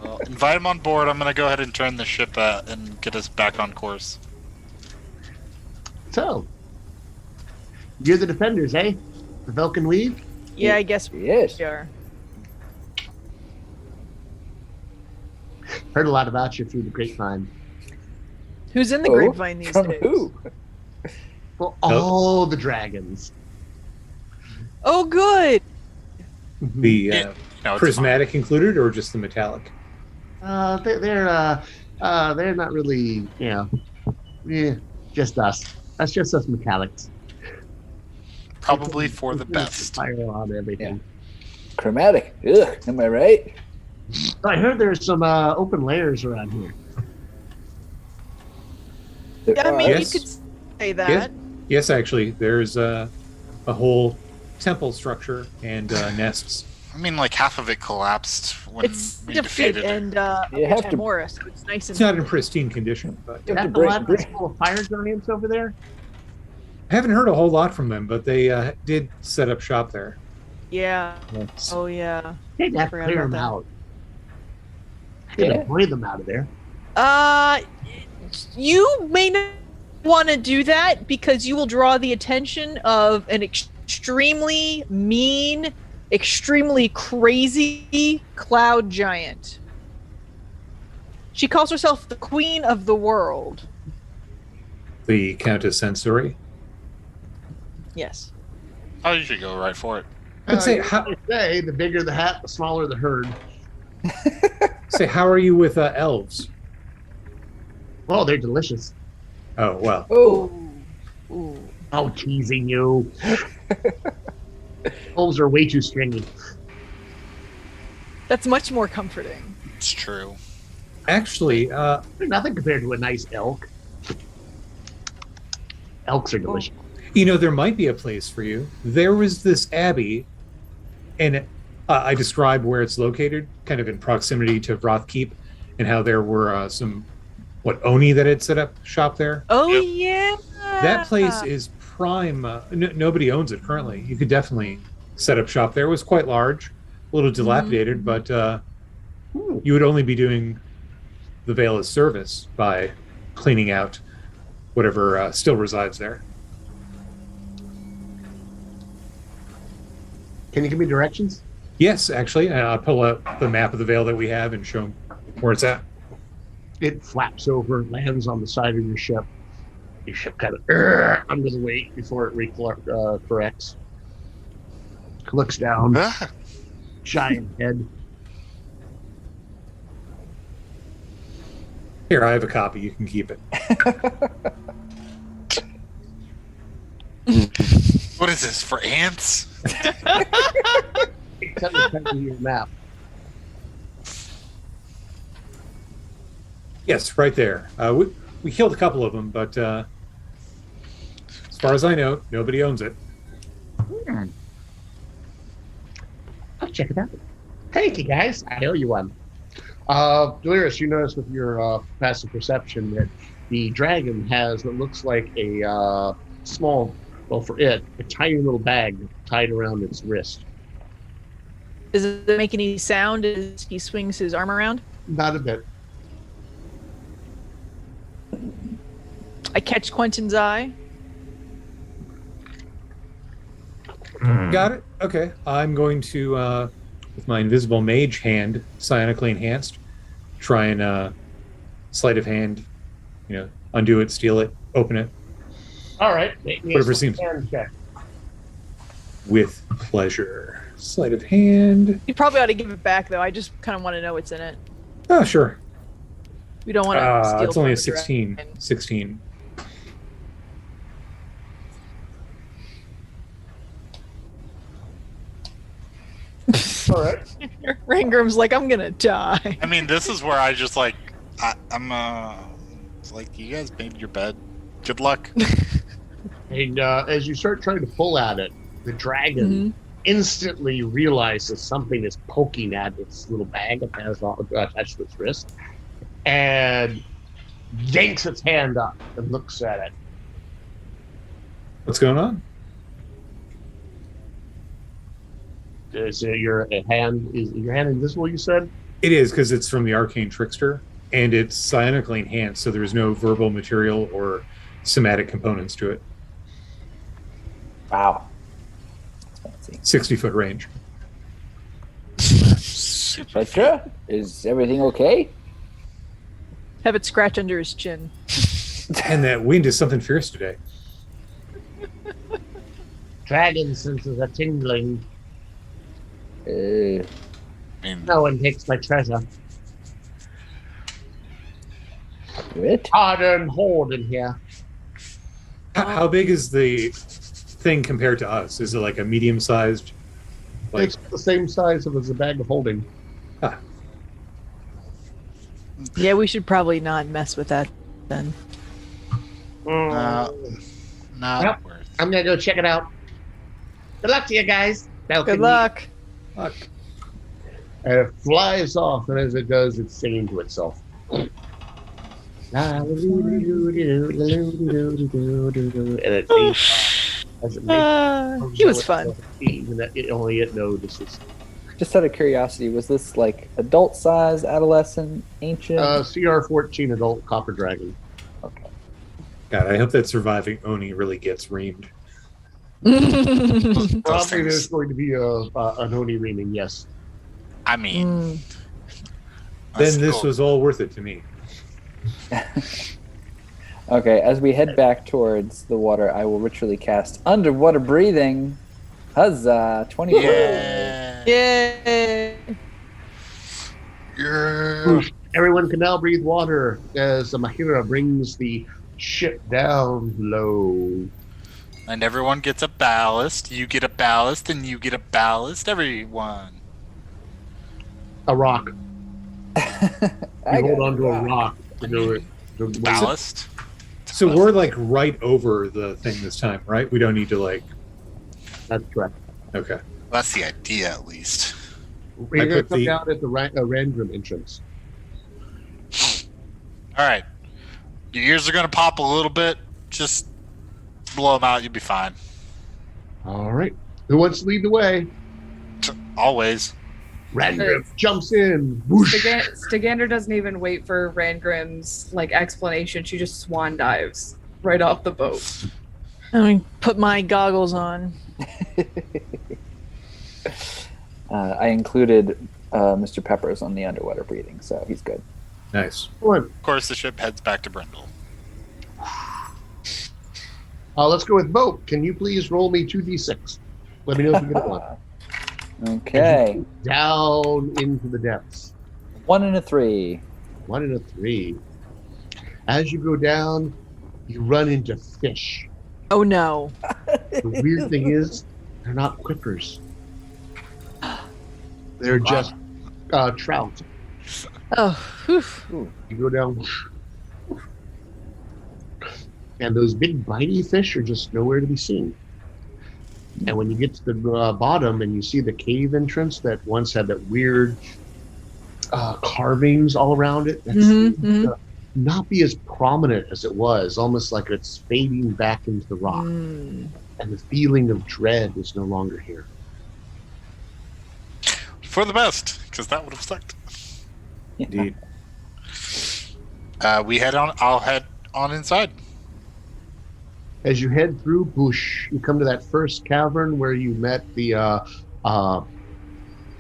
Well, invite him on board. I'm going to go ahead and turn the ship and get us back on course. So, you're the defenders, eh? The Velkyn Weave? Yeah, I guess we Yes. are. Heard a lot about you through the grapevine. Who's in the Oh, grapevine these from days? who? Well, all the dragons. Oh, good. The You know, it's prismatic included, or just the metallic? They're not really, just us. That's just us metallics. probably for the best. Fire on everything. chromatic. Ugh, am I right? I heard there's some open layers around here. Yeah, I mean, Yes. you could say that. Yes, actually, there's a whole temple structure and nests. I mean, like half of it collapsed when It's we defeated defeated it. and You have to- Timora, so it's nice It's and not in pristine condition, but You have to That the lab break- that's full of fire giants over there? I haven't heard a whole lot from them. But they did set up shop there. yeah. Yes. Oh yeah. They'd have to Forgot clear about them that. out. Get Yeah. to breathe them out of there. You may not want to do that because you will draw the attention of an extremely mean, extremely crazy cloud giant. She calls herself the Queen of the World. The Countess Sensori. Yes. Oh, you should go right for it. I'd say, You know what they say, the bigger the hat, the smaller the herd. how are you with elves? Oh, they're delicious. Oh, well. Oh, Ooh. Oh, teasing you. Elves are way too stringy. That's much more comforting. It's true. Actually, They're nothing compared to a nice elk. Elks are delicious. there might be a place for you. There was this abbey, and I described where it's located, kind of in proximity to Rothkeep, and how there were some, Oni that had set up shop there. Oh Yep. yeah. That place is prime. Nobody owns it currently. You could definitely set up shop there. It was quite large, a little dilapidated, but you would only be doing the Veil a service by cleaning out whatever still resides there. Can you give me directions? Yes, actually, I'll pull up the map of the Veil that we have and show them where it's at. It flaps over, lands on the side of your ship. Your ship kind of under the weight before it corrects. Looks down, Ah, giant head. Here, I have a copy. You can keep it. what is this, for ants? Tell me your map. Yes, right there. We killed a couple of them, but as far as I know, nobody owns it. I'll check it out. Thank you, guys. I owe you one. Delirious, you notice with your passive perception that the dragon has what looks like a small, well, for it, a tiny little bag tied around its wrist. Does it make any sound as he swings his arm around? Not a bit. I catch Quentin's eye. Got it? Okay. I'm going to, with my invisible mage hand, psionically enhanced, try and sleight of hand, undo it, steal it, open it. All right. Make me Whatever a seems- hand check. With pleasure. Sleight of hand. You probably ought to give it back, though. I just kind of want to know what's in it. Oh, sure. We don't want to steal. It's only a from the 16. dragon. 16. All right. Rangrim's like, I'm gonna die. I mean, this is where I just like, I'm it's like, you guys made your bed. Good luck. And as you start trying to pull at it, the dragon instantly realizes something is poking at its little bag it has attached to its wrist, and yanks its hand up and looks at it. What's going on? Is your hand invisible? You said. It is, because it's from the Arcane Trickster, and it's psionically enhanced, so there's no verbal material or somatic components to it. wow. That's fancy. 60-foot range. Petra, is everything okay? Have it scratch under his chin. And that wind is something fierce today. Dragon senses a tingling. Uh, I mean, No one takes my treasure. What? Harder and hoard in here. How big is the thing compared to us? Is it like a medium-sized Like, It's the same size as a bag of holding. Yeah, we should probably not mess with that then. Not Yep. worth. I'm gonna go check it out. Good luck to you guys. Good luck. fuck. And it flies off, and as it does, it's singing to itself. And it fades off as it makes He was fun. even that only it notices. Just out of curiosity, was this like adult size, adolescent, ancient? CR14 adult copper dragon. Okay. God, I hope that surviving Oni really gets reamed. Those Probably there's things. going to be an Oni reaming, yes. I mean, Mm. that's Then this cool. was all worth it to me. Okay, as we head back towards the water, I will ritually cast underwater breathing. Huzzah! 24. Yeah. Yay! Yeah. Everyone can now breathe water as Mahira brings the ship down low. And everyone gets a ballast. You get a ballast, and you get a ballast. Everyone. A rock. I You hold got on to a rock. rock to go to Ballast. So we're like right over the thing this time, right? We don't need to like. That's correct. Okay. That's the idea, at least. We're I going to put come the- down at the random entrance. All right. Your ears are going to pop a little bit. Just blow them out. You'll be fine. All right. Who wants to lead the way? Always. Random jumps in. Whoosh. Stagander doesn't even wait for Rangrim's like explanation. She just swan dives right off the boat. Let me put my goggles on. I included Mr. Peppers on the underwater breathing, so he's good. Nice. One. Of course, the ship heads back to Brindle. Let's go with Bo. Can you please roll me 2d6? Let me know if you get one. Okay. Down into the depths. 1 and a 3. 1 and a 3. As you go down, you run into fish. Oh no. The weird thing is, they're not quippers. They're just trout. Oh, whew. You go down, and those big bitey fish are just nowhere to be seen. And when you get to the bottom and you see the cave entrance that once had that weird carvings all around it, that seems to not be as prominent as it was, almost like it's fading back into the rock. Mm. And the feeling of dread is no longer here. For the best, because that would have sucked. Indeed. We head on. I'll head on inside. As you head through bush, you come to that first cavern where you met the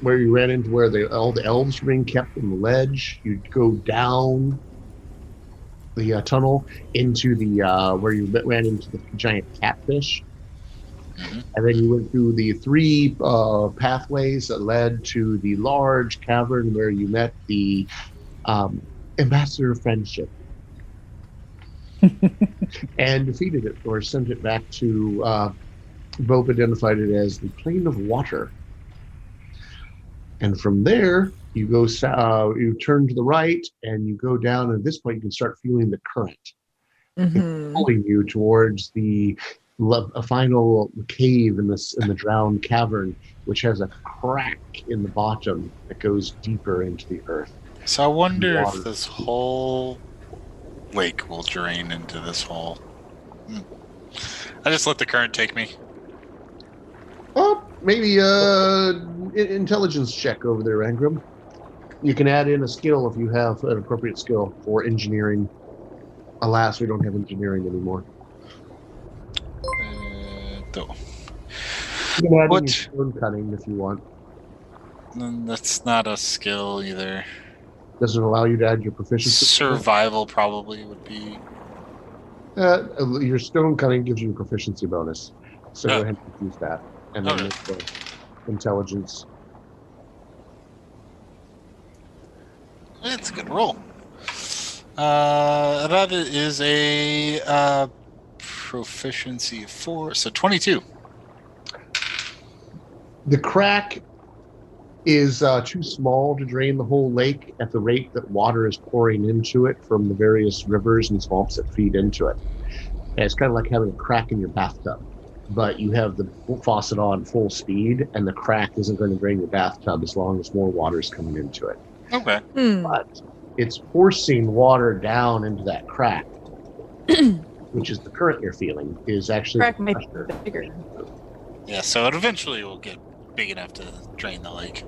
where you ran into where all the elves were being kept in the ledge. You go down the tunnel into the where you ran into the giant catfish. Mhm. And then you went through the 3 pathways that led to the large cavern where you met the ambassador of friendship. And defeated it, or sent it back to Bob identified it as the plane of water. And from there, you go you turn to the right, and you go down. And at this point, you can start feeling the current Mhm. pulling you towards a final cave in the drowned cavern, which has a crack in the bottom that goes deeper into the earth. So I wonder Water. if this whole lake will drain into this hole. I just let the current take me. Oh, maybe intelligence check over there, Angrim. You can add in a skill if you have an appropriate skill for engineering. Alas, we don't have engineering anymore. Though. You can add in What? your stone cutting if you want. That's not a skill either. Doesn't allow you to add your proficiency. Survival probably would be. Your stone cutting gives you a proficiency bonus, so go Oh. ahead and use that, and then Okay. make the intelligence. It's a good roll. That is a proficiency of 4, so 22. The crack is too small to drain the whole lake at the rate that water is pouring into it from the various rivers and swamps that feed into it. And it's kind of like having a crack in your bathtub, but you have the faucet on full speed, and the crack isn't going to drain your bathtub as long as more water is coming into it. Okay. But it's forcing water down into that crack, which is the current you're feeling, is actually Crack the may be pressure. bigger. Yeah, so it eventually will get big enough to drain the lake.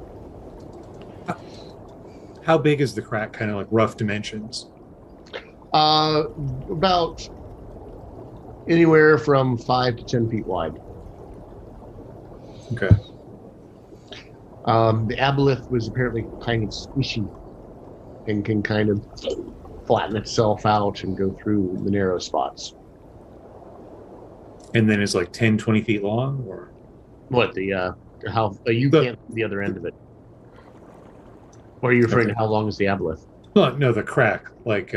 How big is the crack? Kind of like rough dimensions. About anywhere from 5 to 10 feet wide. Okay. The aboleth was apparently kind of squishy and can kind of flatten itself out and go through the narrow spots. And then it's like 10, 20 feet long, or What you can't see the other end of it? Or are you referring to how long is the aboleth? no, the crack. Like,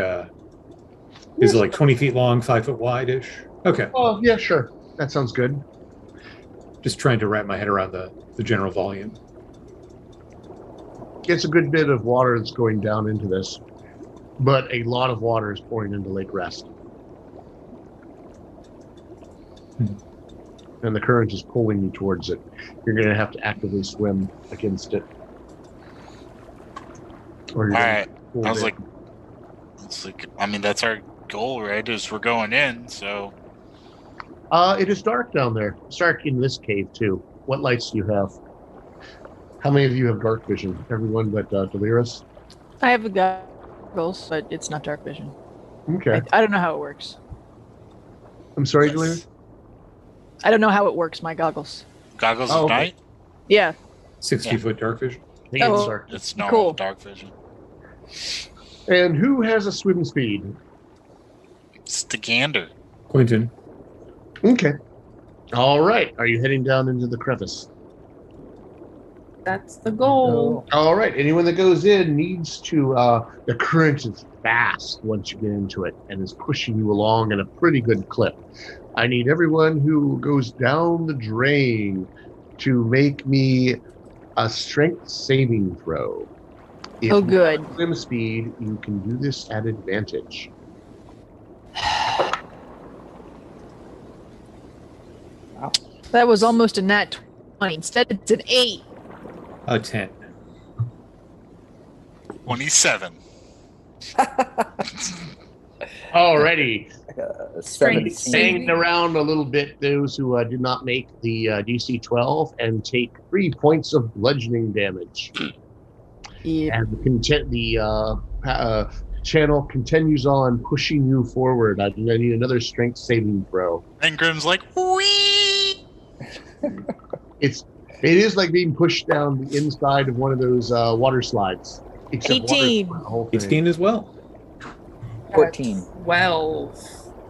is it like 20 feet long, 5 foot wide-ish? Okay. Oh, yeah, sure. That sounds good. Just trying to wrap my head around the general volume. It's a good bit of water that's going down into this, but a lot of water is pouring into Lake Rest. And the current is pulling you towards it. You're going to have to actively swim against it. Or you're All gonna right. pull I was in. I mean, that's our goal, right? Is we're going in, so. It is dark down there. It's dark in this cave, too. What lights do you have? How many of you have dark vision? Everyone but Delirus? I have a goggles, but it's not dark vision. Okay. I don't know how it works. I'm sorry, Yes. Delirus? I don't know how it works, my goggles. Goggles Oh, of okay. night? Yeah. 60-foot dark vision. I think it's Oh. dark. It's normal Cool. dark vision. And who has a swim speed? It's the gander. Quentin. Okay. All right. Are you heading down into the crevice? That's the goal. All right. Anyone that goes in needs to. The current is fast once you get into it and is pushing you along at a pretty good clip. I need everyone who goes down the drain to make me a strength saving throw. If Oh, you good. have swim speed, you can do this at advantage. That was almost a nat 20. Instead, it's an 8. A 10. 27. Alrighty. 17. Hang around a little bit, those who did not make the DC 12 and take 3 points of bludgeoning damage. Yeah. And the channel continues on pushing you forward. I need another strength saving throw. And Grim's like, wee! It is like being pushed down the inside of one of those water slides. Except water 18. the whole thing. 18 as well. 14. 12.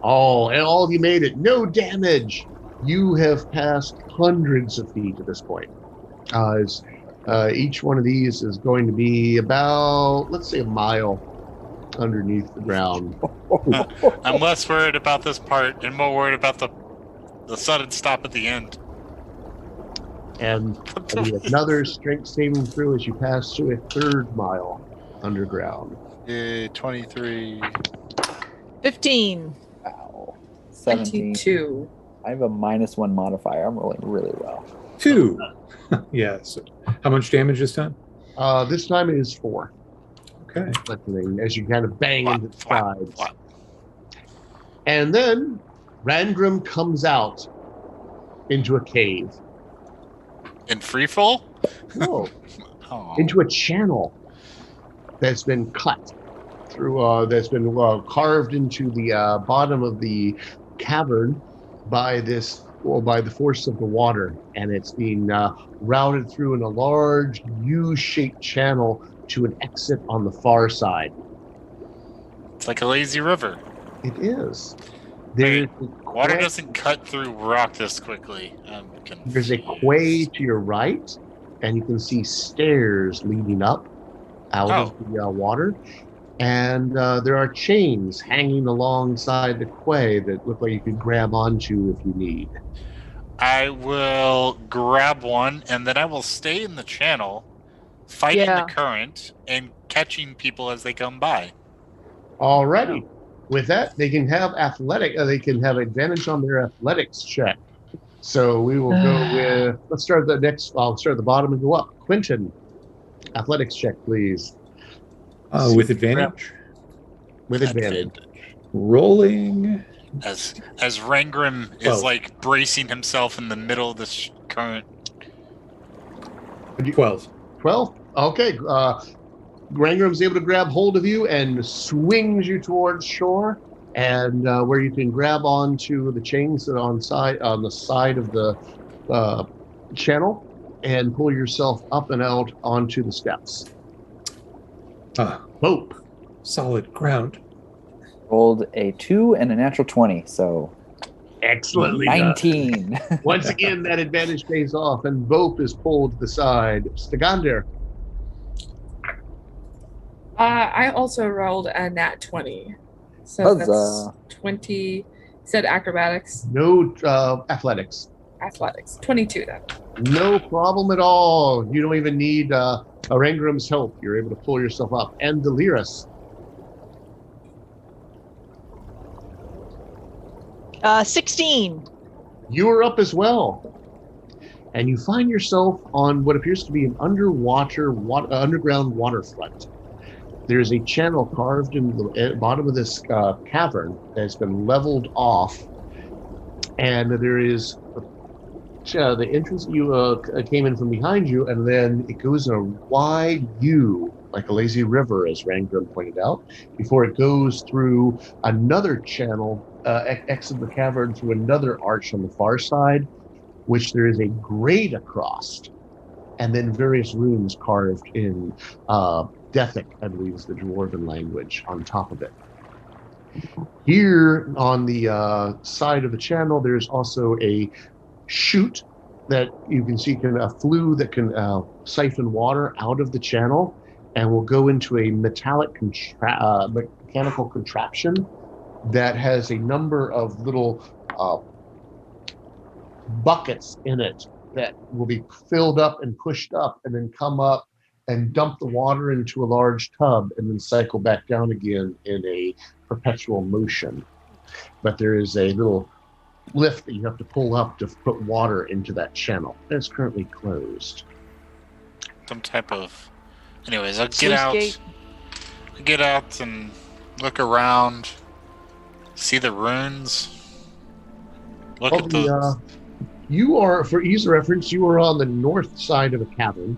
Oh, and all of you made it. No damage. You have passed hundreds of feet at this point. Each one of these is going to be about, let's say, a mile underneath the ground. I'm less worried about this part and more worried about the sudden stop at the end. And another strength saving throw as you pass through a third mile underground. 23. 15. Wow. 17. 22. I have a -1 modifier. I'm rolling really well. 2. Yeah. So how much damage this time? This time it is 4. Okay. As you kind of bang Flop, into the flop, sides. flop. And then Randgrim comes out into a cave. In free fall? No, Oh. into a channel that's been cut through, that's been carved into the bottom of the cavern by the force of the water, and it's being routed through in a large U-shaped channel to an exit on the far side. It's like a lazy river. It is. Wait, There's Water doesn't cut through rock this quickly. I'm confused. There's a quay to your right, and you can see stairs leading up out of the water. And there are chains hanging alongside the quay that look like you could grab onto if you need. I will grab one, and then I will stay in the channel, fighting Yeah. the current and catching people as they come by. Alrighty. With that, they can have they can have advantage on their athletics check. So we will go with, let's start I'll start at the bottom and go up. Quentin, athletics check, please. With advantage. With advantage. Rolling. As Rangrim is 12. like bracing himself in the middle of this current. 12. 12? Okay. Rangrim's able to grab hold of you and swings you towards shore, and where you can grab onto the chains that are on the side of the channel and pull yourself up and out onto the steps. Hope. Solid ground. Rolled a 2 and a natural 20, so Excellently 19. done. Once again, that advantage pays off, and Vope is pulled to the side. Stagander. I also rolled a nat 20. So Huzzah. that's 20. Said acrobatics, No athletics. athletics. 22 then. No problem at all. You don't even need Rangrim's help. You're able to pull yourself up. And Delirus. 16. You are up as well. And you find yourself on what appears to be an underground waterfront. There's a channel carved in the bottom of this cavern that's been leveled off. And there is the entrance you came in from behind you, and then it goes in a wide U, like a lazy river, as Rangrim pointed out, before it goes through another channel, exit the cavern through another arch on the far side, which there is a grate across, and then various runes carved in Dethic, I believe is the Dwarven language, on top of it. Here on the side of the channel, there's also a chute that you can see, a flue that can siphon water out of the channel and will go into a mechanical contraption that has a number of little buckets in it that will be filled up and pushed up and then come up and dump the water into a large tub and then cycle back down again in a perpetual motion. But there is a little lift that you have to pull up to put water into that channel. It's currently closed. Some type of... Anyways, I'll Sluice get out and look around, see the runes, look at the... You are, for ease of reference, you are on the north side of a cavern.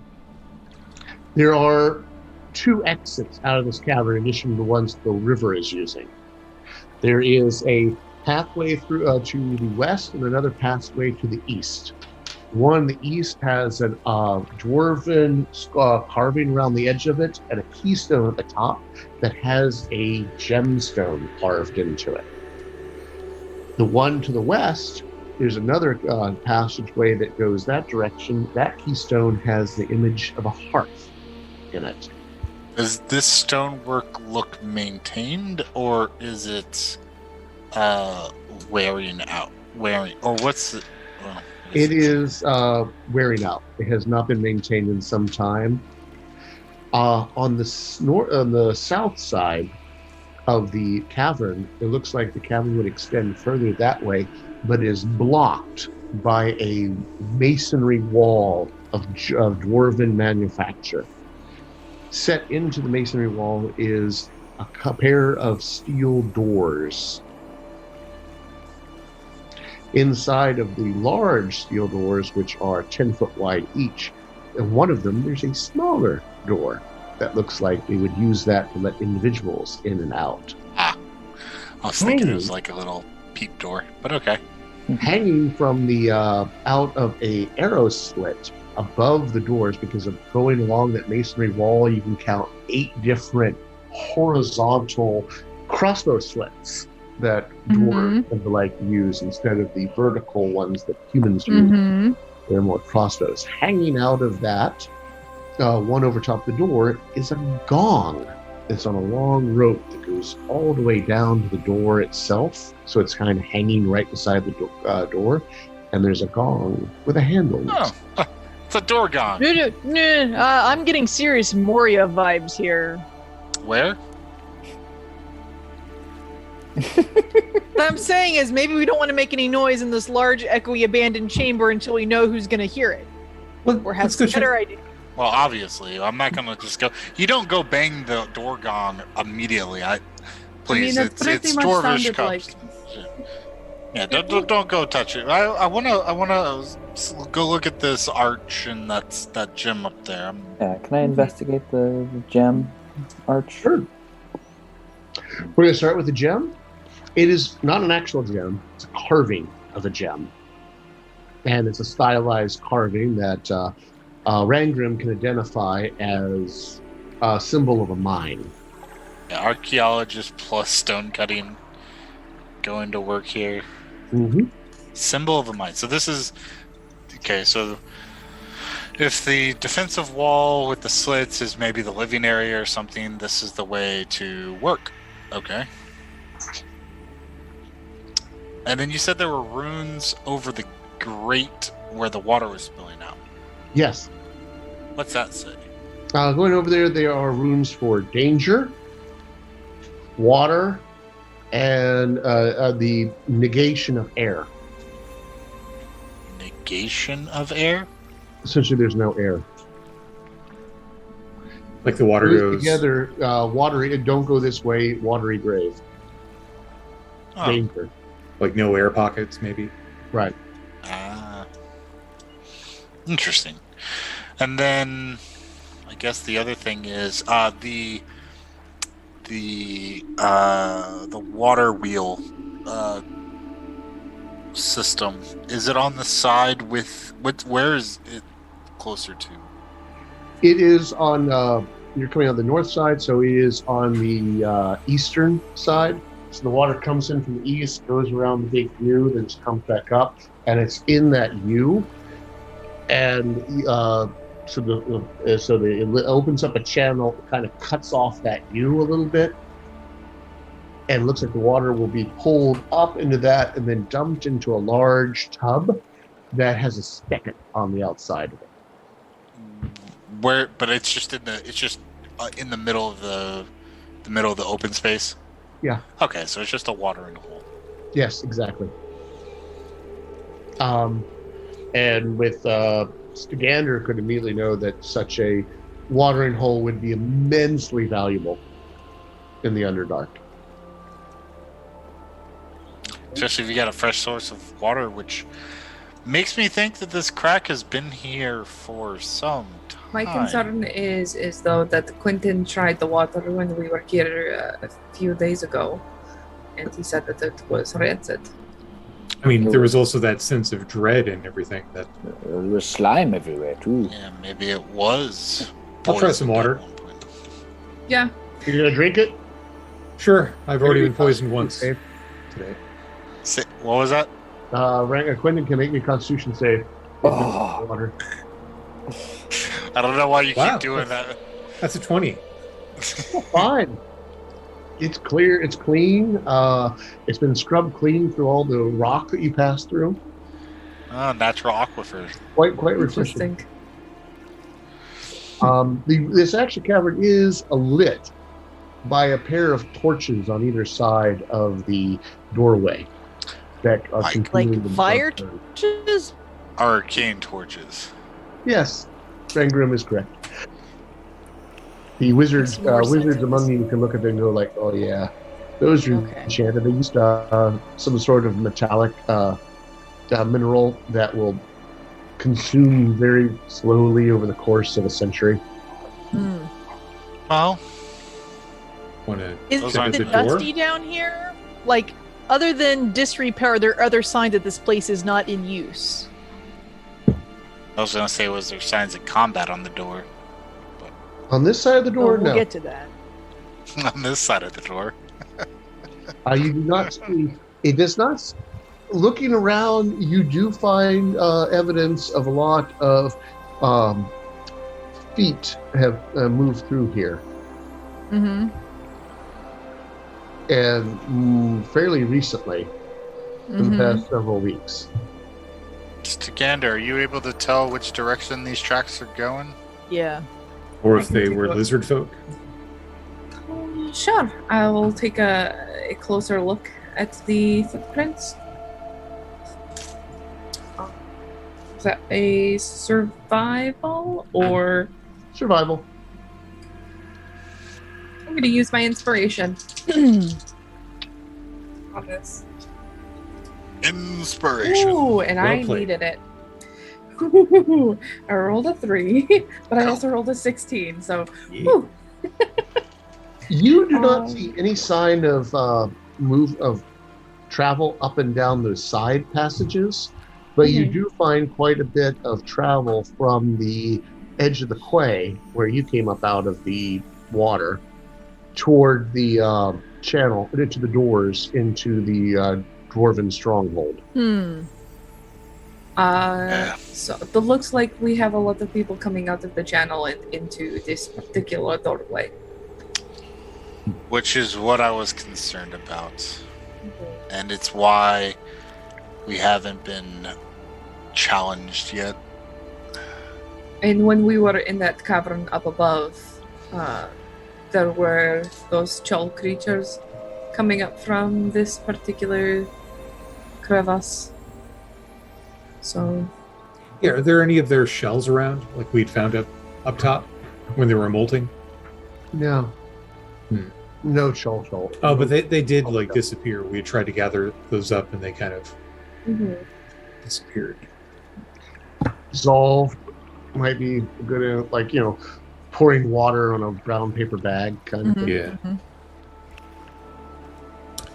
There are 2 exits out of this cavern in addition to the ones the river is using. There is a pathway through to the west and another pathway to the east. One in the east has a dwarven carving around the edge of it and a keystone at the top that has a gemstone carved into it. The one to the west, there's another passageway that goes that direction. That keystone has the image of a heart in it. Does this stonework look maintained, or is it wearing out? Or what's it? Well, it is wearing out. It has not been maintained in some time. On the south side of the cavern, it looks like the cavern would extend further that way, but is blocked by a masonry wall of dwarven manufacture. Set into the masonry wall is a pair of steel doors. Inside of the large steel doors, which are 10 foot wide each, and one of them, there's a smaller door that looks like they would use that to let individuals in and out. I was thinking it was like a little peep door, but okay. Hanging from the out of a arrow slit above the doors, because of going along that masonry wall, you can count 8 different horizontal crossbow slits that dwarves and the like use instead of the vertical ones that humans use. They're more crossbows. Hanging out of that, one over top the door, is a gong. It's on a long rope that goes all the way down to the door itself. So it's kind of hanging right beside the door. and there's a gong with a handle. Oh, it's a door gong. I'm getting serious Moria vibes here. Where? What I'm saying is maybe we don't want to make any noise in this large, echoey, abandoned chamber until we know who's going to hear it. Or has a better idea. Well, obviously, I'm not going to just go. You don't go bang the door gong immediately. Please, that's pretty it's much dwarvish sounded cups. Yeah, don't go touch it. I wanna go look at this arch and that gem up there. Yeah, can I investigate the gem arch? Sure. We're going to start with the gem. It is not an actual gem. It's a carving of a gem. And it's a stylized carving that Rangrim can identify as a symbol of a mine. Yeah, archaeologist plus stone cutting going to work here. Mm-hmm. Symbol of a mine. So this is... Okay, so... If the defensive wall with the slits is maybe the living area or something, this is the way to work. Okay. And then you said there were runes over the grate where the water was spilling out. Yes. What's that say? Going over there are runes for danger, water, and the negation of air. Negation of air? Essentially, there's no air. Like the water goes together. Watery. Don't go this way. Watery grave. Oh. Danger. Like no air pockets, maybe. Right. Interesting. And then, I guess the other thing is the water wheel system. Is it on the side with where is it closer to? It is on. You're coming on the north side, so it is on the eastern side. So the water comes in from the east, goes around the big U, then just comes back up, and it's in that U. And it opens up a channel, kind of cuts off that U a little bit, and looks like the water will be pulled up into that and then dumped into a large tub that has a spigot on the outside of it. Where? But it's just in the middle of the open space. Yeah. Okay, so it's just a watering hole. Yes, exactly. And with Stagander could immediately know that such a watering hole would be immensely valuable in the Underdark. Especially if you got a fresh source of water, which makes me think that this crack has been here for some time. My concern is though that Quentin tried the water when we were here a few days ago, and he said that it was rancid. I mean, there was also that sense of dread and everything. That there was slime everywhere too. Yeah, maybe it was. I'll try some water. Yeah. You're gonna drink it? Sure. I've already been poisoned once today. What was that? Quentin can make me a Constitution save. Oh. Water. I don't know why you Wow, keep doing that. That's a 20. Fine. It's clear. It's clean. It's been scrubbed clean through all the rock that you passed through. Oh, natural aquifer. Quite refreshing. Interesting. This actual cavern is lit by a pair of torches on either side of the doorway. That are Like continuing to fire burn. torches? Arcane torches. Yes, Rangrim is correct. The wizards among you can look at them and go like, "Oh yeah, those are Okay. enchanted. They used some sort of metallic mineral that will consume very slowly over the course of a century." Hmm. Well, Want to Is Those it aren't the dusty down here? Like, other than disrepair, are there other signs that this place is not in use? I was gonna say, was there signs of combat on the door? On this side of the door, We'll no. get to that. On this side of the door. You do not see. It does not. Looking around, you do find evidence of a lot of feet have moved through here, Mm-hmm. and fairly recently, in the Mm-hmm. past several weeks. Gander, are you able to tell which direction these tracks are going? Yeah. Or I if can they take a were look. lizard folk. Sure, I will take a closer look at the footprints. Is that a survival or Survival. I'm going to use my inspiration on this. Inspiration. Ooh, and Well I played. needed it. Ooh, I rolled a 3, but I also rolled a 16. So, whew. You do not Um, see any sign of move of travel up and down those side passages, but you Mhm. do find quite a bit of travel from the edge of the quay, where you came up out of the water, toward the channel, into the doors, into the dwarven stronghold. So it looks like we have a lot of people coming out of the channel and into this particular doorway. Which is what I was concerned about. And it's why we haven't been challenged yet. And when we were in that cavern up above, there were those choll creatures coming up from this particular crevasse. So, Yeah, are there any of their shells around, like we'd found up top when they were molting? No. No shoal. Oh, but they did like disappear. We had tried to gather those up, and they kind of disappeared. Dissolved might be good, pouring water on a brown paper bag kind of thing. Yeah.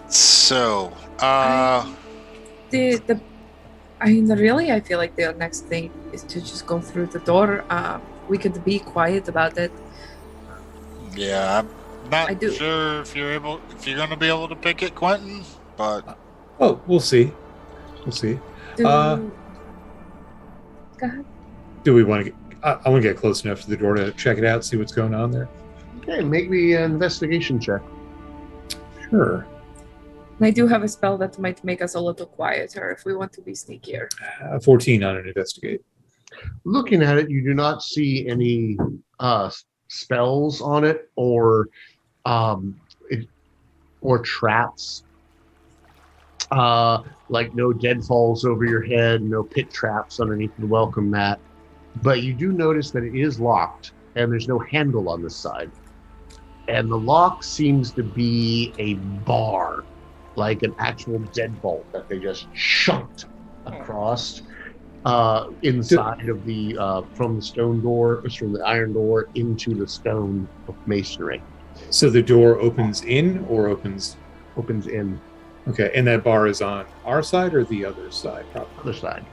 So, I mean, really, I feel like the next thing is to just go through the door. We could be quiet about it. yeah, I'm I not do. sure if you're gonna be able to pick it, Quentin, but Oh, we'll see. We'll see. Do... Uh, Go ahead. Do we want to get? I want to get close enough to the door to check it out, see what's going on there. Okay, make me an investigation check. Sure. And I do have a spell that might make us a little quieter if we want to be sneakier. 14 on an investigate. Looking at it, you do not see any spells on it or traps. Like no deadfalls over your head, no pit traps underneath the welcome mat. But you do notice that it is locked, and there's no handle on this side. And the lock seems to be a bar, like an actual deadbolt that they just shunked across inside of the from the stone door, from the iron door into the stone masonry. So the door opens in or opens in. Okay, and that bar is on our side or the other side? Probably. Other side.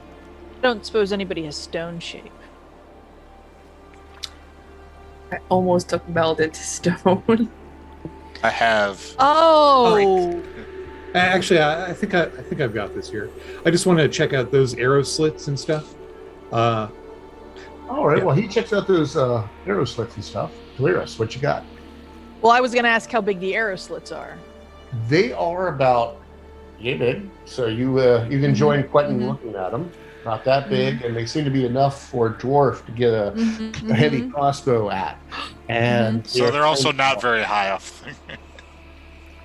I don't suppose anybody has stone shape. I almost took meld into stone. I have. Oh, Actually, I think I've got this here. I just want to check out those arrow slits and stuff. All right. Yeah. Well, he checks out those arrow slits and stuff. Delirious, what you got? well, I was going to ask how big the arrow slits are. They are about big, so you can join Quentin looking at them. Not that big, and they seem to be enough for a dwarf to get a heavy crossbow at. And So they're also not very high off.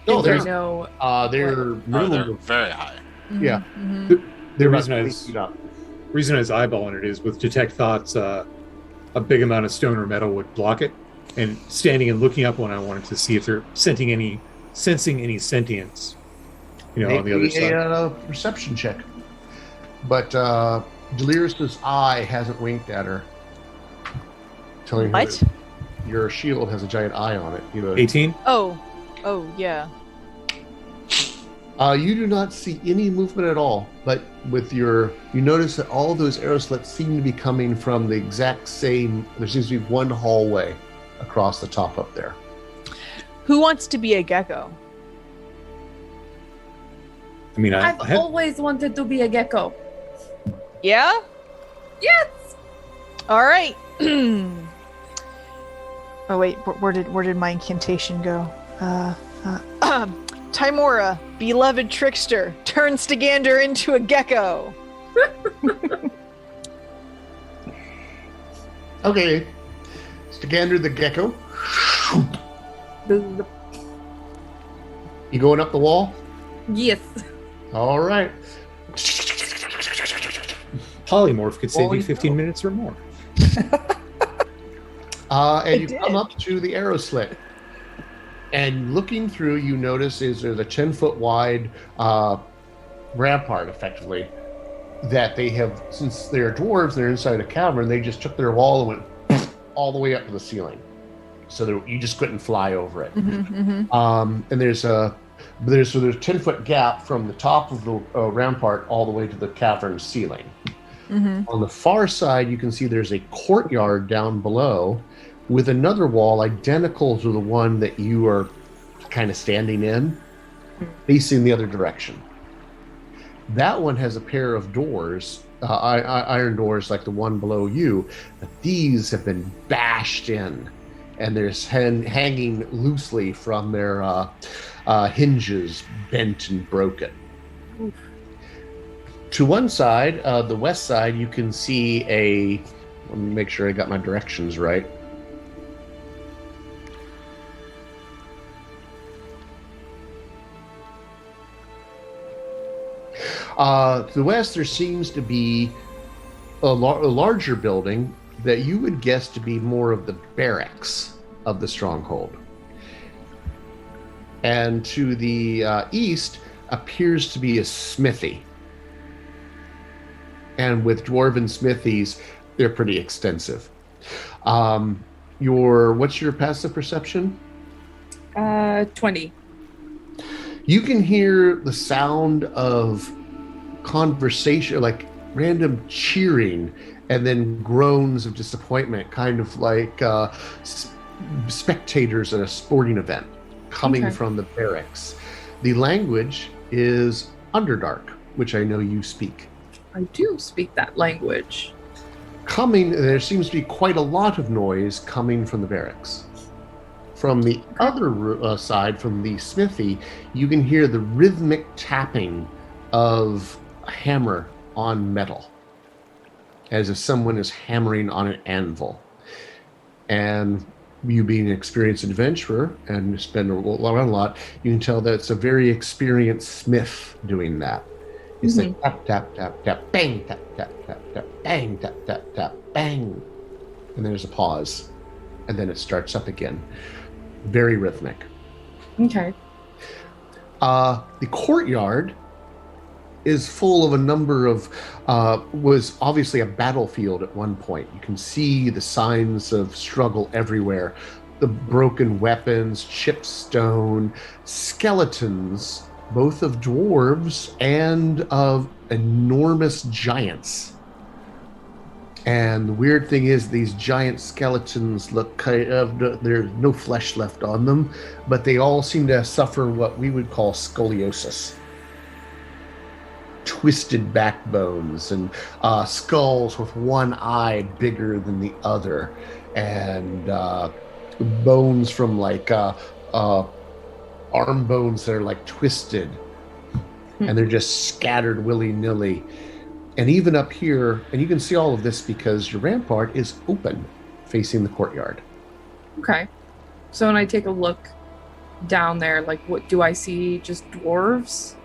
No, Is there they're no they're They're minimum. very high. Yeah. The They're about reason I 20 was feet up. reason I was eyeballing it is with detect thoughts, a big amount of stone or metal would block it. And standing and looking up when I wanted to see if they're sensing any sentience, on the other Make me side. a perception check. But Delirious's eye hasn't winked at her, telling her What? that your shield has a giant eye on it. 18. Oh, yeah. You do not see any movement at all, but you notice that all those arrow slits seem to be coming from the exact same. There seems to be one hallway across the top up there. Who wants to be a gecko? I mean, I I've had, always wanted to be a gecko. Yeah? Yes. All right. Oh wait, where did my incantation go? Timora, beloved trickster, turns Stagander into a gecko. Okay. Stagander the gecko. You going up the wall? Yes. All right. Polymorph could save Holy you 15 cow. minutes or more. And you come up to the arrow slit. And looking through, you notice there's a 10-foot wide rampart, effectively, that they have, since they're dwarves, they're inside a cavern, they just took their wall and went all the way up to the ceiling. So you just couldn't fly over it. And there's a 10-foot gap from the top of the rampart all the way to the cavern ceiling. On the far side, you can see there's a courtyard down below with another wall identical to the one that you are kind of standing in, facing the other direction. That one has a pair of doors, iron doors like the one below you, but these have been bashed in, and they're hanging loosely from their hinges, bent and broken. Oof. To one side, the west side, you can see let me make sure I got my directions right. To the west, there seems to be a larger building that you would guess to be more of the barracks of the stronghold. And to the east appears to be a smithy. And with dwarven smithies, they're pretty extensive. What's your passive perception? 20. You can hear the sound of conversation, like random cheering, and then groans of disappointment, kind of like spectators at a sporting event coming from the barracks. The language is Underdark, which I know you speak. I do speak that language. There seems to be quite a lot of noise coming from the barracks. From the other side, from the smithy, you can hear the rhythmic tapping of a hammer on metal, as if someone is hammering on an anvil. And you being an experienced adventurer and spend around a lot, you can tell that it's a very experienced smith doing that. It's like tap, tap, tap, tap, bang, tap, tap, tap, tap, bang, tap, tap, tap, bang. And there's a pause. And then it starts up again. Very rhythmic. Okay. The courtyard is full of a number of, was obviously a battlefield at one point. You can see the signs of struggle everywhere. The broken weapons, chipped stone, skeletons, both of dwarves and of enormous giants. And the weird thing is these giant skeletons look kind of, there's no flesh left on them, but they all seem to suffer what we would call scoliosis. Twisted backbones and skulls with one eye bigger than the other, and bones from like arm bones that are like twisted, and they're just scattered willy-nilly. And even up here, and you can see all of this because your rampart is open facing the courtyard. Okay. So when I take a look down there, like, what do I see? Just dwarves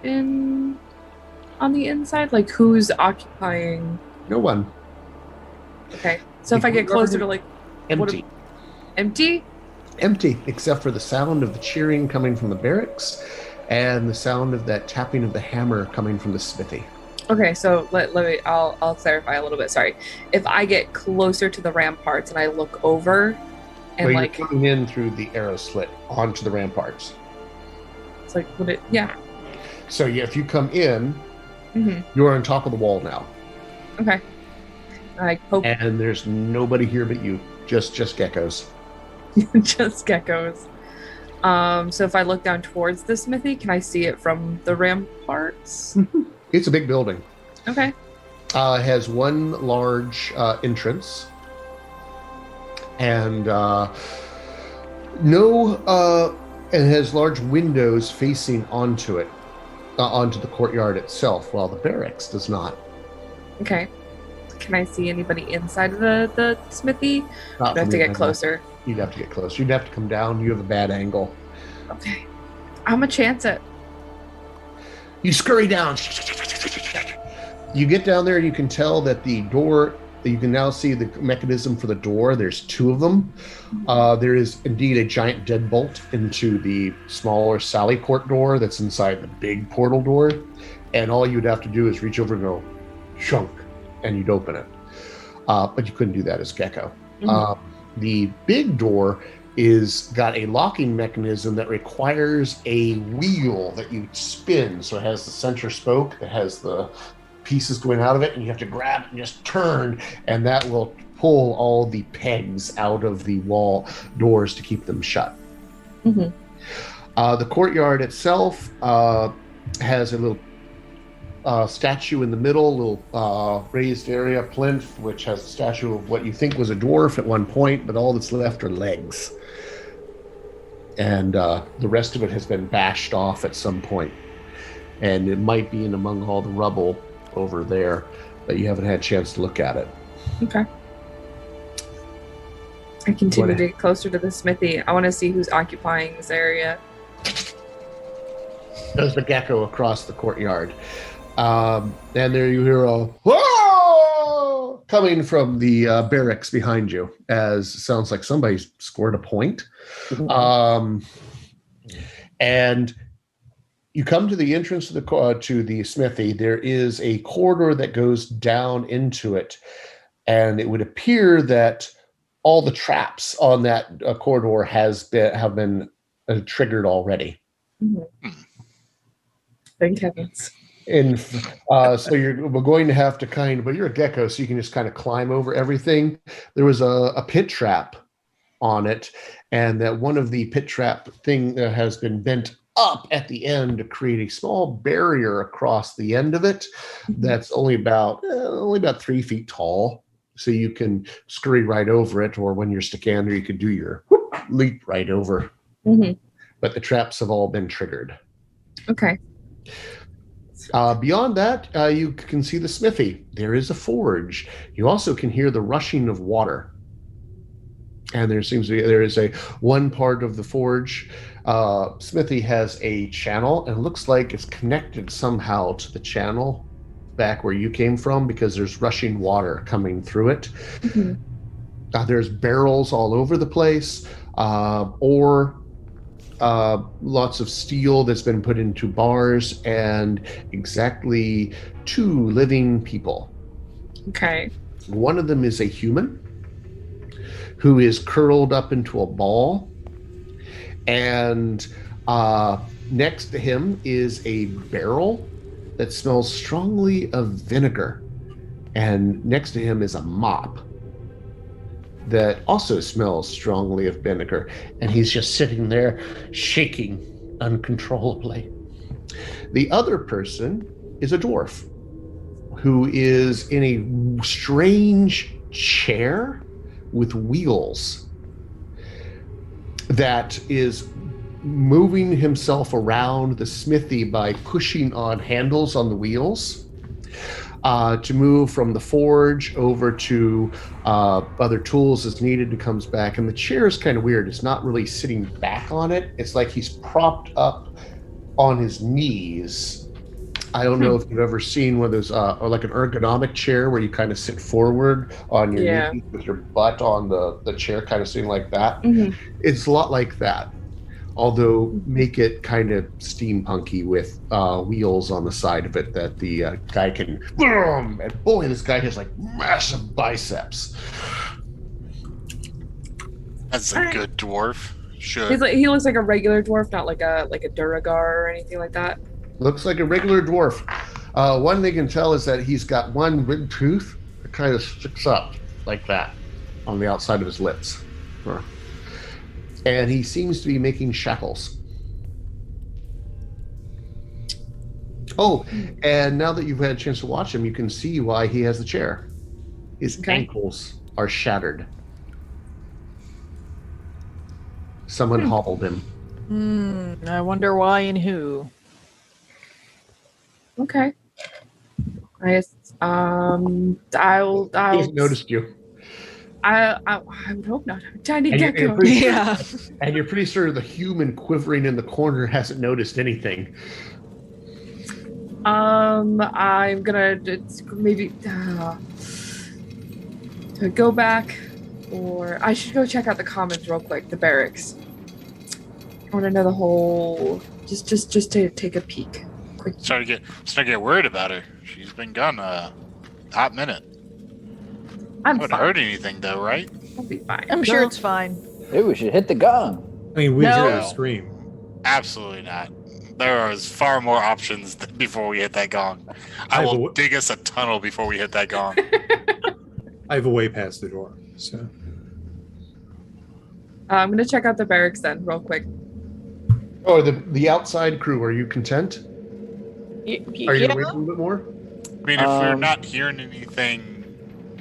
on the inside? Like, who's occupying? No one. Okay. So if I get closer to, like, Empty. Empty? Empty, except for the sound of the cheering coming from the barracks and the sound of that tapping of the hammer coming from the smithy. Okay, so let me, I'll clarify a little bit. Sorry. If I get closer to the ramparts and I look over and Well, like, you're coming in through the arrow slit onto the ramparts. it's like, would it, yeah. So if you come in, you're on top of the wall now. Okay. I poke. And there's nobody here but you. Just geckos. Just geckos. So if I look down towards the smithy, can I see it from the ramparts? It's a big building. Okay. It has one large entrance, and it has large windows facing onto it, onto the courtyard itself, while the barracks does not. Okay. Can I see anybody inside of the smithy? Not Do I have from to your get angle. closer? You'd have to get close. You'd have to come down. You have a bad angle. Okay. I'm gonna chance it. You scurry down. You get down there and you can tell that the door, you can now see the mechanism for the door. There's two of them. There is indeed a giant deadbolt into the smaller Sally Port door that's inside the big portal door. And all you'd have to do is reach over and go, shunk, and you'd open it. But you couldn't do that as Gecko. The big door is got a locking mechanism that requires a wheel that you spin. So it has the center spoke that has the pieces going out of it, and you have to grab it and just turn, and that will pull all the pegs out of the wall doors to keep them shut. The courtyard itself has a little statue in the middle, a little raised area plinth, which has a statue of what you think was a dwarf at one point, but all that's left are legs. And the rest of it has been bashed off at some point. And it might be in among all the rubble over there, but you haven't had a chance to look at it. Okay. I continue to get closer to the smithy. I want to see who's occupying this area. There's the Gecko across the courtyard. And there you hear a whoa coming from the barracks behind you, as it sounds like somebody scored a point. And you come to the entrance to the smithy. There is a corridor that goes down into it, and it would appear that all the traps on that corridor have been triggered already. Thank heavens. And so we're going to have to but you're a gecko, so you can just kind of climb over everything. There was a pit trap on it, and that one of the pit trap thing has been bent up at the end to create a small barrier across the end of it that's only about 3 feet tall. So you can scurry right over it, or when you're Sticander, you could do your leap right over. But the traps have all been triggered. Okay. Beyond that, you can see the smithy. There is a forge. You also can hear the rushing of water. And there is one part of the forge. Smithy has a channel, and it looks like it's connected somehow to the channel back where you came from, because there's rushing water coming through it. There's barrels all over the place, lots of steel that's been put into bars, and exactly 2 living people. Okay. One of them is a human who is curled up into a ball, and next to him is a barrel that smells strongly of vinegar, and next to him is a mop that also smells strongly of vinegar, and he's just sitting there shaking uncontrollably. The other person is a dwarf who is in a strange chair with wheels that is moving himself around the smithy by pushing on handles on the wheels to move from the forge over to other tools as needed. It comes back, and the chair is kind of weird. It's not really sitting back on it. It's like he's propped up on his knees. I don't know if you've ever seen one of those, or like an ergonomic chair where you kind of sit forward on your knees with your butt on the chair, kind of sitting like that. It's a lot like that, although make it kind of steampunky with wheels on the side of it that the guy can boom, and boy, this guy has like massive biceps. That's a good dwarf. Should. He looks like a regular dwarf, not like a Duragar or anything like that. Looks like a regular dwarf. One thing you can tell is that he's got one big tooth that kind of sticks up like that on the outside of his lips. And he seems to be making shackles. Oh, and now that you've had a chance to watch him, you can see why he has the chair. His ankles are shattered. Someone hobbled him. I wonder why and who. Okay. I'll He hasn't noticed you. I would hope not. I'm a tiny And gecko. and you're pretty sure the human quivering in the corner hasn't noticed anything. I'm gonna maybe to go back, or I should go check out the commons real quick, the barracks. I want to know the whole. Just to take a peek. Quick. Starting to get worried about her. She's been gone a hot minute. I'm Haven't fine. heard anything though, right? I'll be fine. I'm sure it's fine. Maybe we should hit the gong. I mean, we No. hear her scream. Absolutely not. There are far more options before we hit that gong. I will dig us a tunnel before we hit that gong. I have a way past the door. So I'm gonna check out the barracks then, real quick. Oh, the outside crew, are you content? Are you Yeah. gonna wait a little bit more? I mean, if we're not hearing anything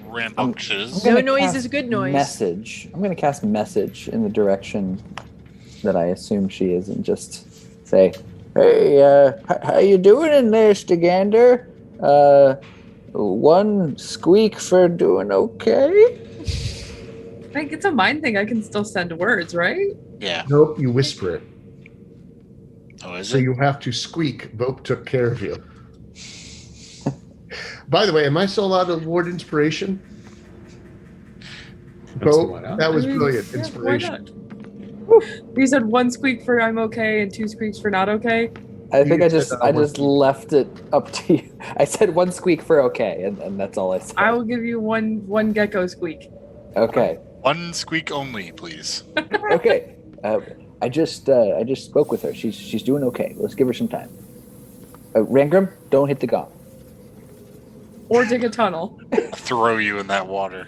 rambunctious, I'm No gonna noise cast is good noise. Message. I'm going to cast message in the direction that I assume she is, and just say, "Hey, how you doing in there, Stigander? One squeak for doing okay." I think it's a mind thing. I can still send words, right? yeah. Nope, you whisper it. Oh, is So it? you have to squeak. Vope took care of you. By the way, am I still allowed to award inspiration? Absolutely, why Vope, not? that was I mean, brilliant. yeah, Inspiration. why not? You said one squeak for I'm okay and two squeaks for not okay. I think You I said just that I one. just left it up to you. I said one squeak for okay, and that's all I said. I will give you one gecko squeak. Okay. One squeak only, please. Okay. I just spoke with her. She's doing okay. Let's give her some time. Rangram, don't hit the gong. Or dig a tunnel. Throw you in that water.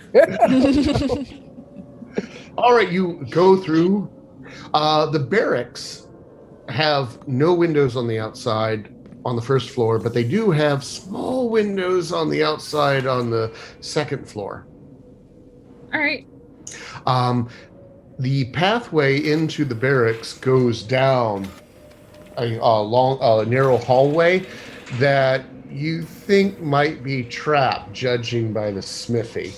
All right, you go through. The barracks have no windows on the outside on the first floor, but they do have small windows on the outside on the second floor. All right. The pathway into the barracks goes down a long, narrow hallway that you think might be trapped, judging by the smithy.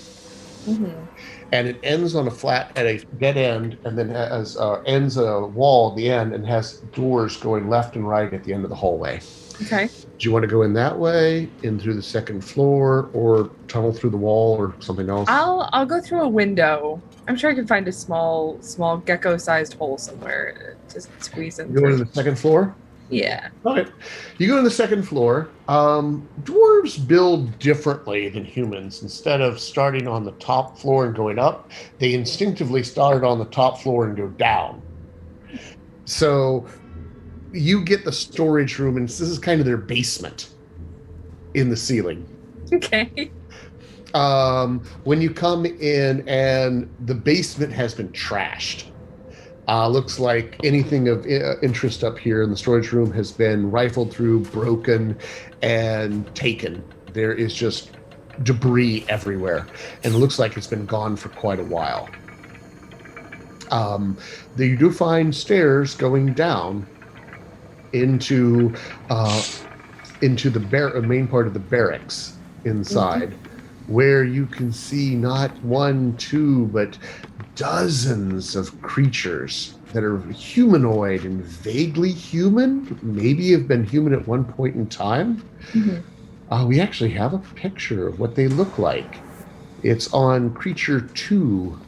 Mm-hmm. And it ends on a flat at a dead end, and then has ends a wall at the end, and has doors going left and right at the end of the hallway. Okay. Do you want to go in that way, in through the second floor, or tunnel through the wall, or something else? I'll go through a window. I'm sure I can find a small gecko-sized hole somewhere to squeeze in. You go through. to the second floor? Yeah. Okay. You go to the second floor. Dwarves build differently than humans. Instead of starting on the top floor and going up, they instinctively start on the top floor and go down. So you get the storage room, and this is kind of their basement in the ceiling. Okay. When you come in, and the basement has been trashed. Looks like anything of interest up here in the storage room has been rifled through, broken, and taken. There is just debris everywhere, and it looks like it's been gone for quite a while. You do find stairs going down into the main part of the barracks inside, where you can see not one, two, but dozens of creatures that are humanoid and vaguely human, maybe have been human at one point in time. Mm-hmm. We actually have a picture of what they look like. It's on Creature 2.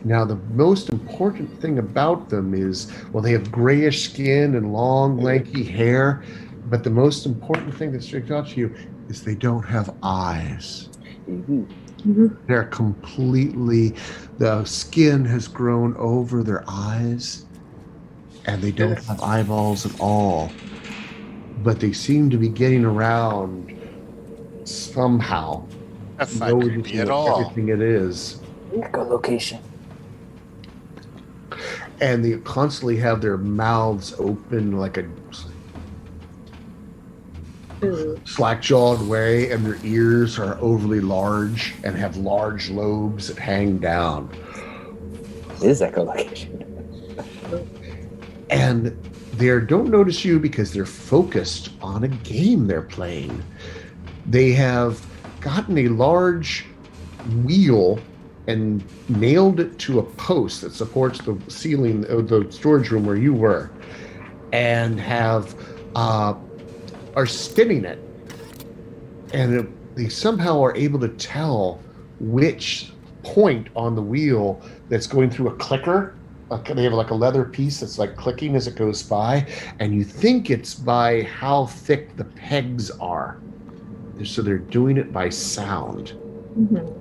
Now, the most important thing about them is, well, they have grayish skin and long, lanky hair, but the most important thing that sticks out to you is they don't have eyes. Mm-hmm. They're completely, the skin has grown over their eyes, and they don't have eyeballs at all. But they seem to be getting around somehow. That's not Noticing creepy at all. everything it is. Echolocation. And they constantly have their mouths open like a slack-jawed way, and their ears are overly large and have large lobes that hang down. It is echolocation. And they don't notice you because they're focused on a game they're playing. They have gotten a large wheel and nailed it to a post that supports the ceiling of the storage room where you were, and are spinning it. And they somehow are able to tell which point on the wheel that's going through a clicker. They have like a leather piece that's like clicking as it goes by, and you think it's by how thick the pegs are. So they're doing it by sound. Mm-hmm.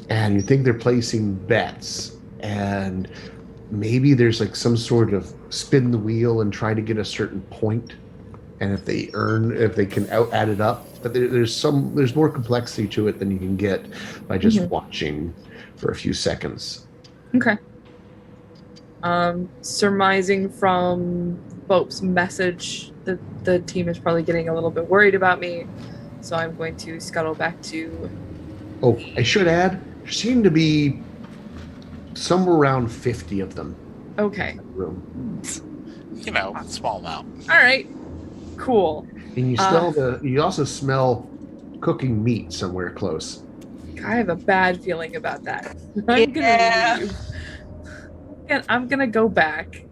And you think they're placing bets, and maybe there's like some sort of spin the wheel and try to get a certain point, and if they can add it up. But there's more complexity to it than you can get by just watching for a few seconds. Okay. Surmising from Bope's message that the team is probably getting a little bit worried about me, so I'm going to scuttle back to... Oh, I should add, there seem to be somewhere around 50 of them. Okay. In the room. You know, small amount. All right. Cool. And you also smell cooking meat somewhere close. I have a bad feeling about that. I'm gonna leave. And I'm gonna go back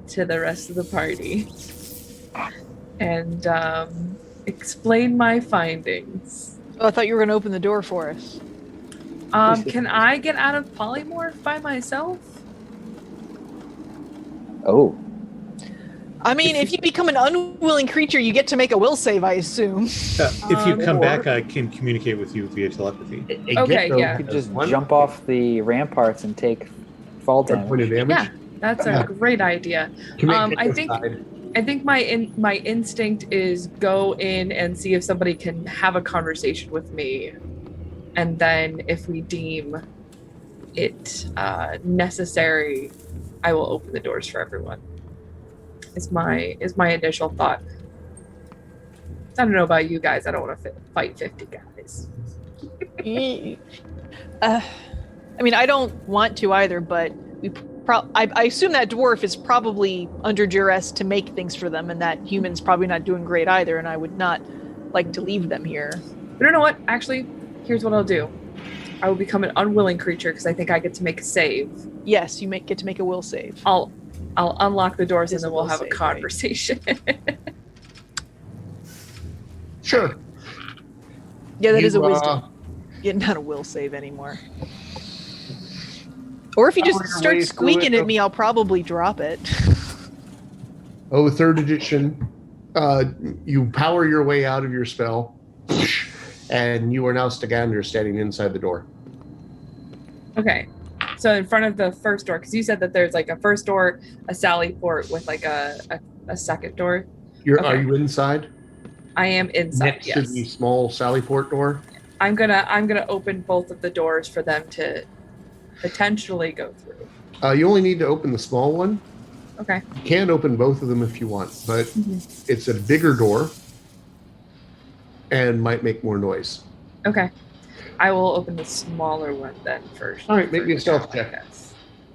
to the rest of the party and explain my findings. Oh, I thought you were going to open the door for us. Can I get out of polymorph by myself? Oh. I mean, if you become an unwilling creature, you get to make a will save, I assume. If you come back, I can communicate with you via telepathy. Okay, yeah. You could just jump off the ramparts and take fall damage. Yeah, that's a great idea. I think my instinct is go in and see if somebody can have a conversation with me, and then if we deem it necessary, I will open the doors for everyone. Is my initial thought. I don't know about you guys. I don't want to fight 50 guys. I mean, I don't want to either, but I assume that dwarf is probably under duress to make things for them, and that human's probably not doing great either, and I would not like to leave them here. But you know what? Actually, here's what I'll do. I will become an unwilling creature because I think I get to make a save. Yes, you get to make a will save. I'll unlock the doors and then we'll have a conversation. Right? Sure. Yeah, that is a wisdom. Yeah, not a will save anymore. Or if you just start squeaking at me, I'll probably drop it. Oh, 3rd edition. You power your way out of your spell, and you are now Stagander standing inside the door. Okay. So in front of the first door, because you said that there's like a first door, a sally port with like a second door. Are you inside? I am inside. Next yes. to the small sally port door. I'm gonna open both of the doors for them to potentially go through. You only need to open the small one. Okay. You can open both of them if you want, but it's a bigger door and might make more noise. Okay. I will open the smaller one then first. All right, make me a stealth check.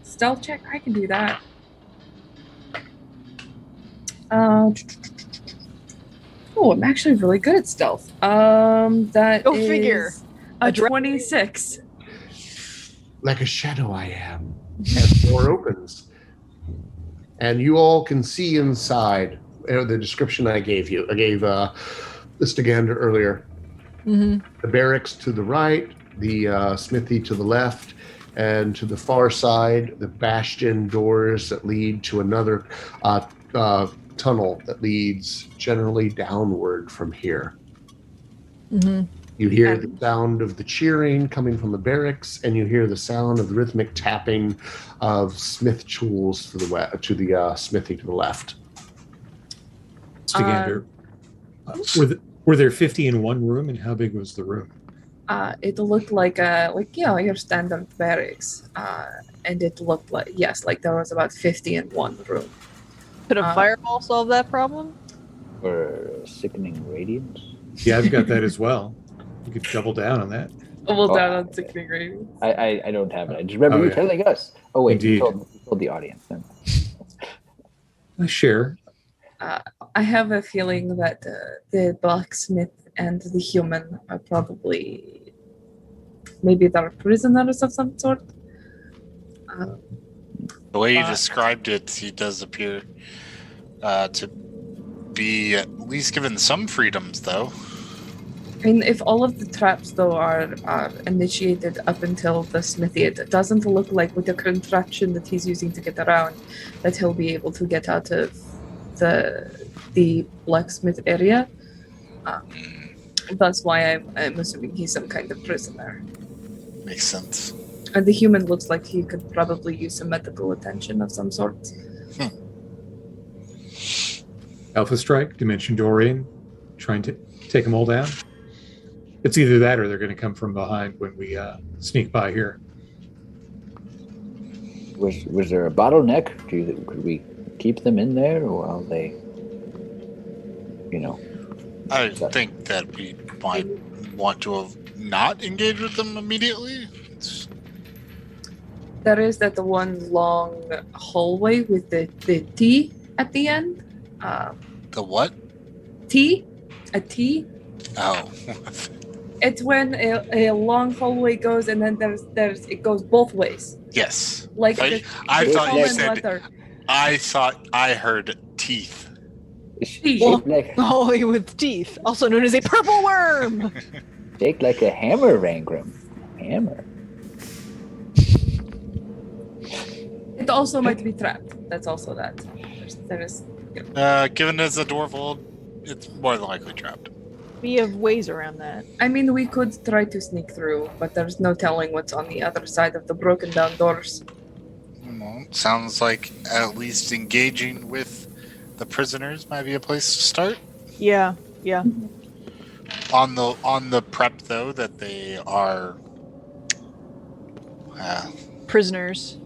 Stealth check? I can do that. Oh, I'm actually really good at stealth. That Go is figure. A 26. Like a shadow I am. As the door opens. And you all can see inside the description I gave you. I gave the Stagander earlier. Mm-hmm. The barracks to the right, the smithy to the left, and to the far side, the bastion doors that lead to another tunnel that leads generally downward from here. Mm-hmm. You hear the sound of the cheering coming from the barracks, and you hear the sound of the rhythmic tapping of smith tools to the smithy to the left. Stagander, were there 50 in one room, and how big was the room? It looked like your standard barracks, and it looked like there was about 50 in one room. Could a fireball solve that problem? Or sickening radiance? Yeah, I've got that as well. You could double down on that. Double down on sickening radiance. I don't have it. I just remember you telling us. Oh wait, Indeed. you told the audience. I share. I have a feeling that the blacksmith and the human are probably maybe they're prisoners of some sort. The way you But- described it, he does appear to be at least given some freedoms, though. I mean, if all of the traps though are initiated up until the smithy, it doesn't look like with the contraption that he's using to get around that he'll be able to get out of the blacksmith area. That's why I'm assuming he's some kind of prisoner. Makes sense. And the human looks like he could probably use some medical attention of some sort. Alpha Strike, Dimension Dorian, trying to take them all down. It's either that or they're going to come from behind when we sneak by here. Was there a bottleneck? Could we keep them in there while they, I think that we might want to have not engaged with them immediately. There is that one long hallway with the T at the end. The what? T? A T? Oh. It's when a long hallway goes and then there's it goes both ways. Yes. Like I the thought you common said. letter. I thought I heard teeth. Shaped like, Hallway with teeth, also known as a purple worm. shaped like a hammer, Rangram. Hammer. It also might be trapped. That's also that. There is. Given as a dwarf old, it's more than likely trapped. We have ways around that. I mean, we could try to sneak through, but there's no telling what's on the other side of the broken down doors. Well, sounds like at least engaging with the prisoners might be a place to start. Yeah. On the prep though that they are Prisoners.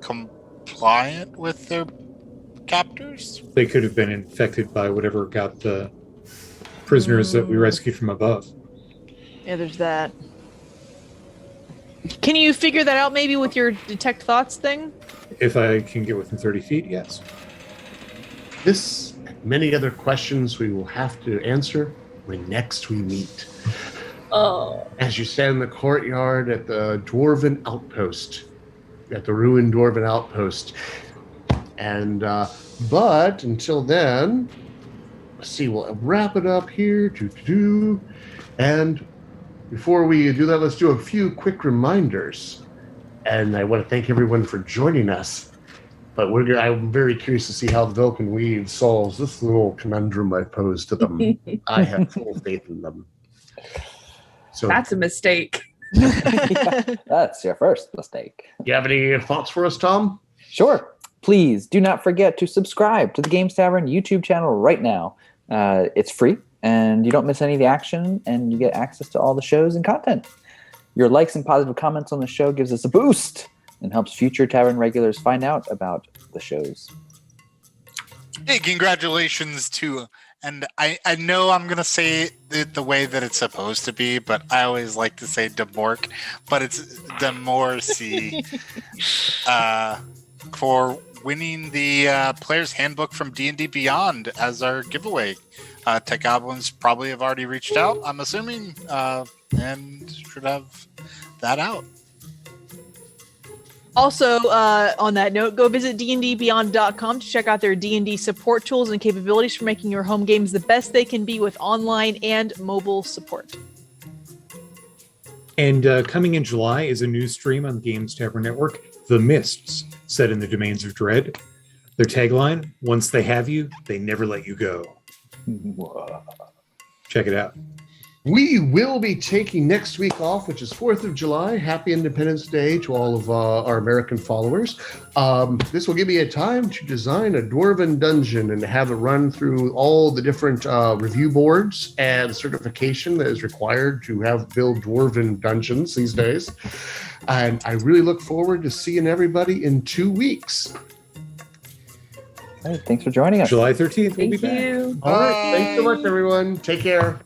compliant with their captors. They could have been infected by whatever got the prisoners that we rescued from above. Yeah, there's that. Can you figure that out maybe with your detect thoughts thing? If I can get within 30 feet, yes. This and many other questions we will have to answer when next we meet. Oh. As you stand in the courtyard at the Dwarven Outpost, at the ruined Dwarven Outpost. And, but until then, let's see, we'll wrap it up here. And before we do that, let's do a few quick reminders. And I want to thank everyone for joining us. But I'm very curious to see how the Velkyn Weave solves this little conundrum I posed to them. I have full faith in them. So, That's a mistake. That's your first mistake. you have any thoughts for us, Tom? Sure. Please do not forget to subscribe to the Games Tavern YouTube channel right now. It's free, and you don't miss any of the action, and you get access to all the shows and content. Your likes and positive comments on the show gives us a boost and helps future Tavern regulars find out about the shows. Hey, congratulations to, and I know I'm going to say it the way that it's supposed to be, but I always like to say Demorc, but it's Demorcy, for winning the Player's Handbook from D&D Beyond as our giveaway. Tech Goblins probably have already reached out, I'm assuming, and should have that out. Also, on that note, go visit dndbeyond.com to check out their D&D support tools and capabilities for making your home games the best they can be with online and mobile support. And coming in July is a new stream on the Games Tavern Network, The Mists, set in the Domains of Dread. Their tagline, once they have you, they never let you go. Check it out. We will be taking next week off, which is 4th of July. Happy Independence Day to all of our American followers. This will give me a time to design a Dwarven dungeon and have it run through all the different review boards and certification that is required to build Dwarven dungeons these days. And I really look forward to seeing everybody in 2 weeks. Hey, thanks for joining us. July 13th, we'll be Thank back. you. All right. Thanks so much, everyone. Take care.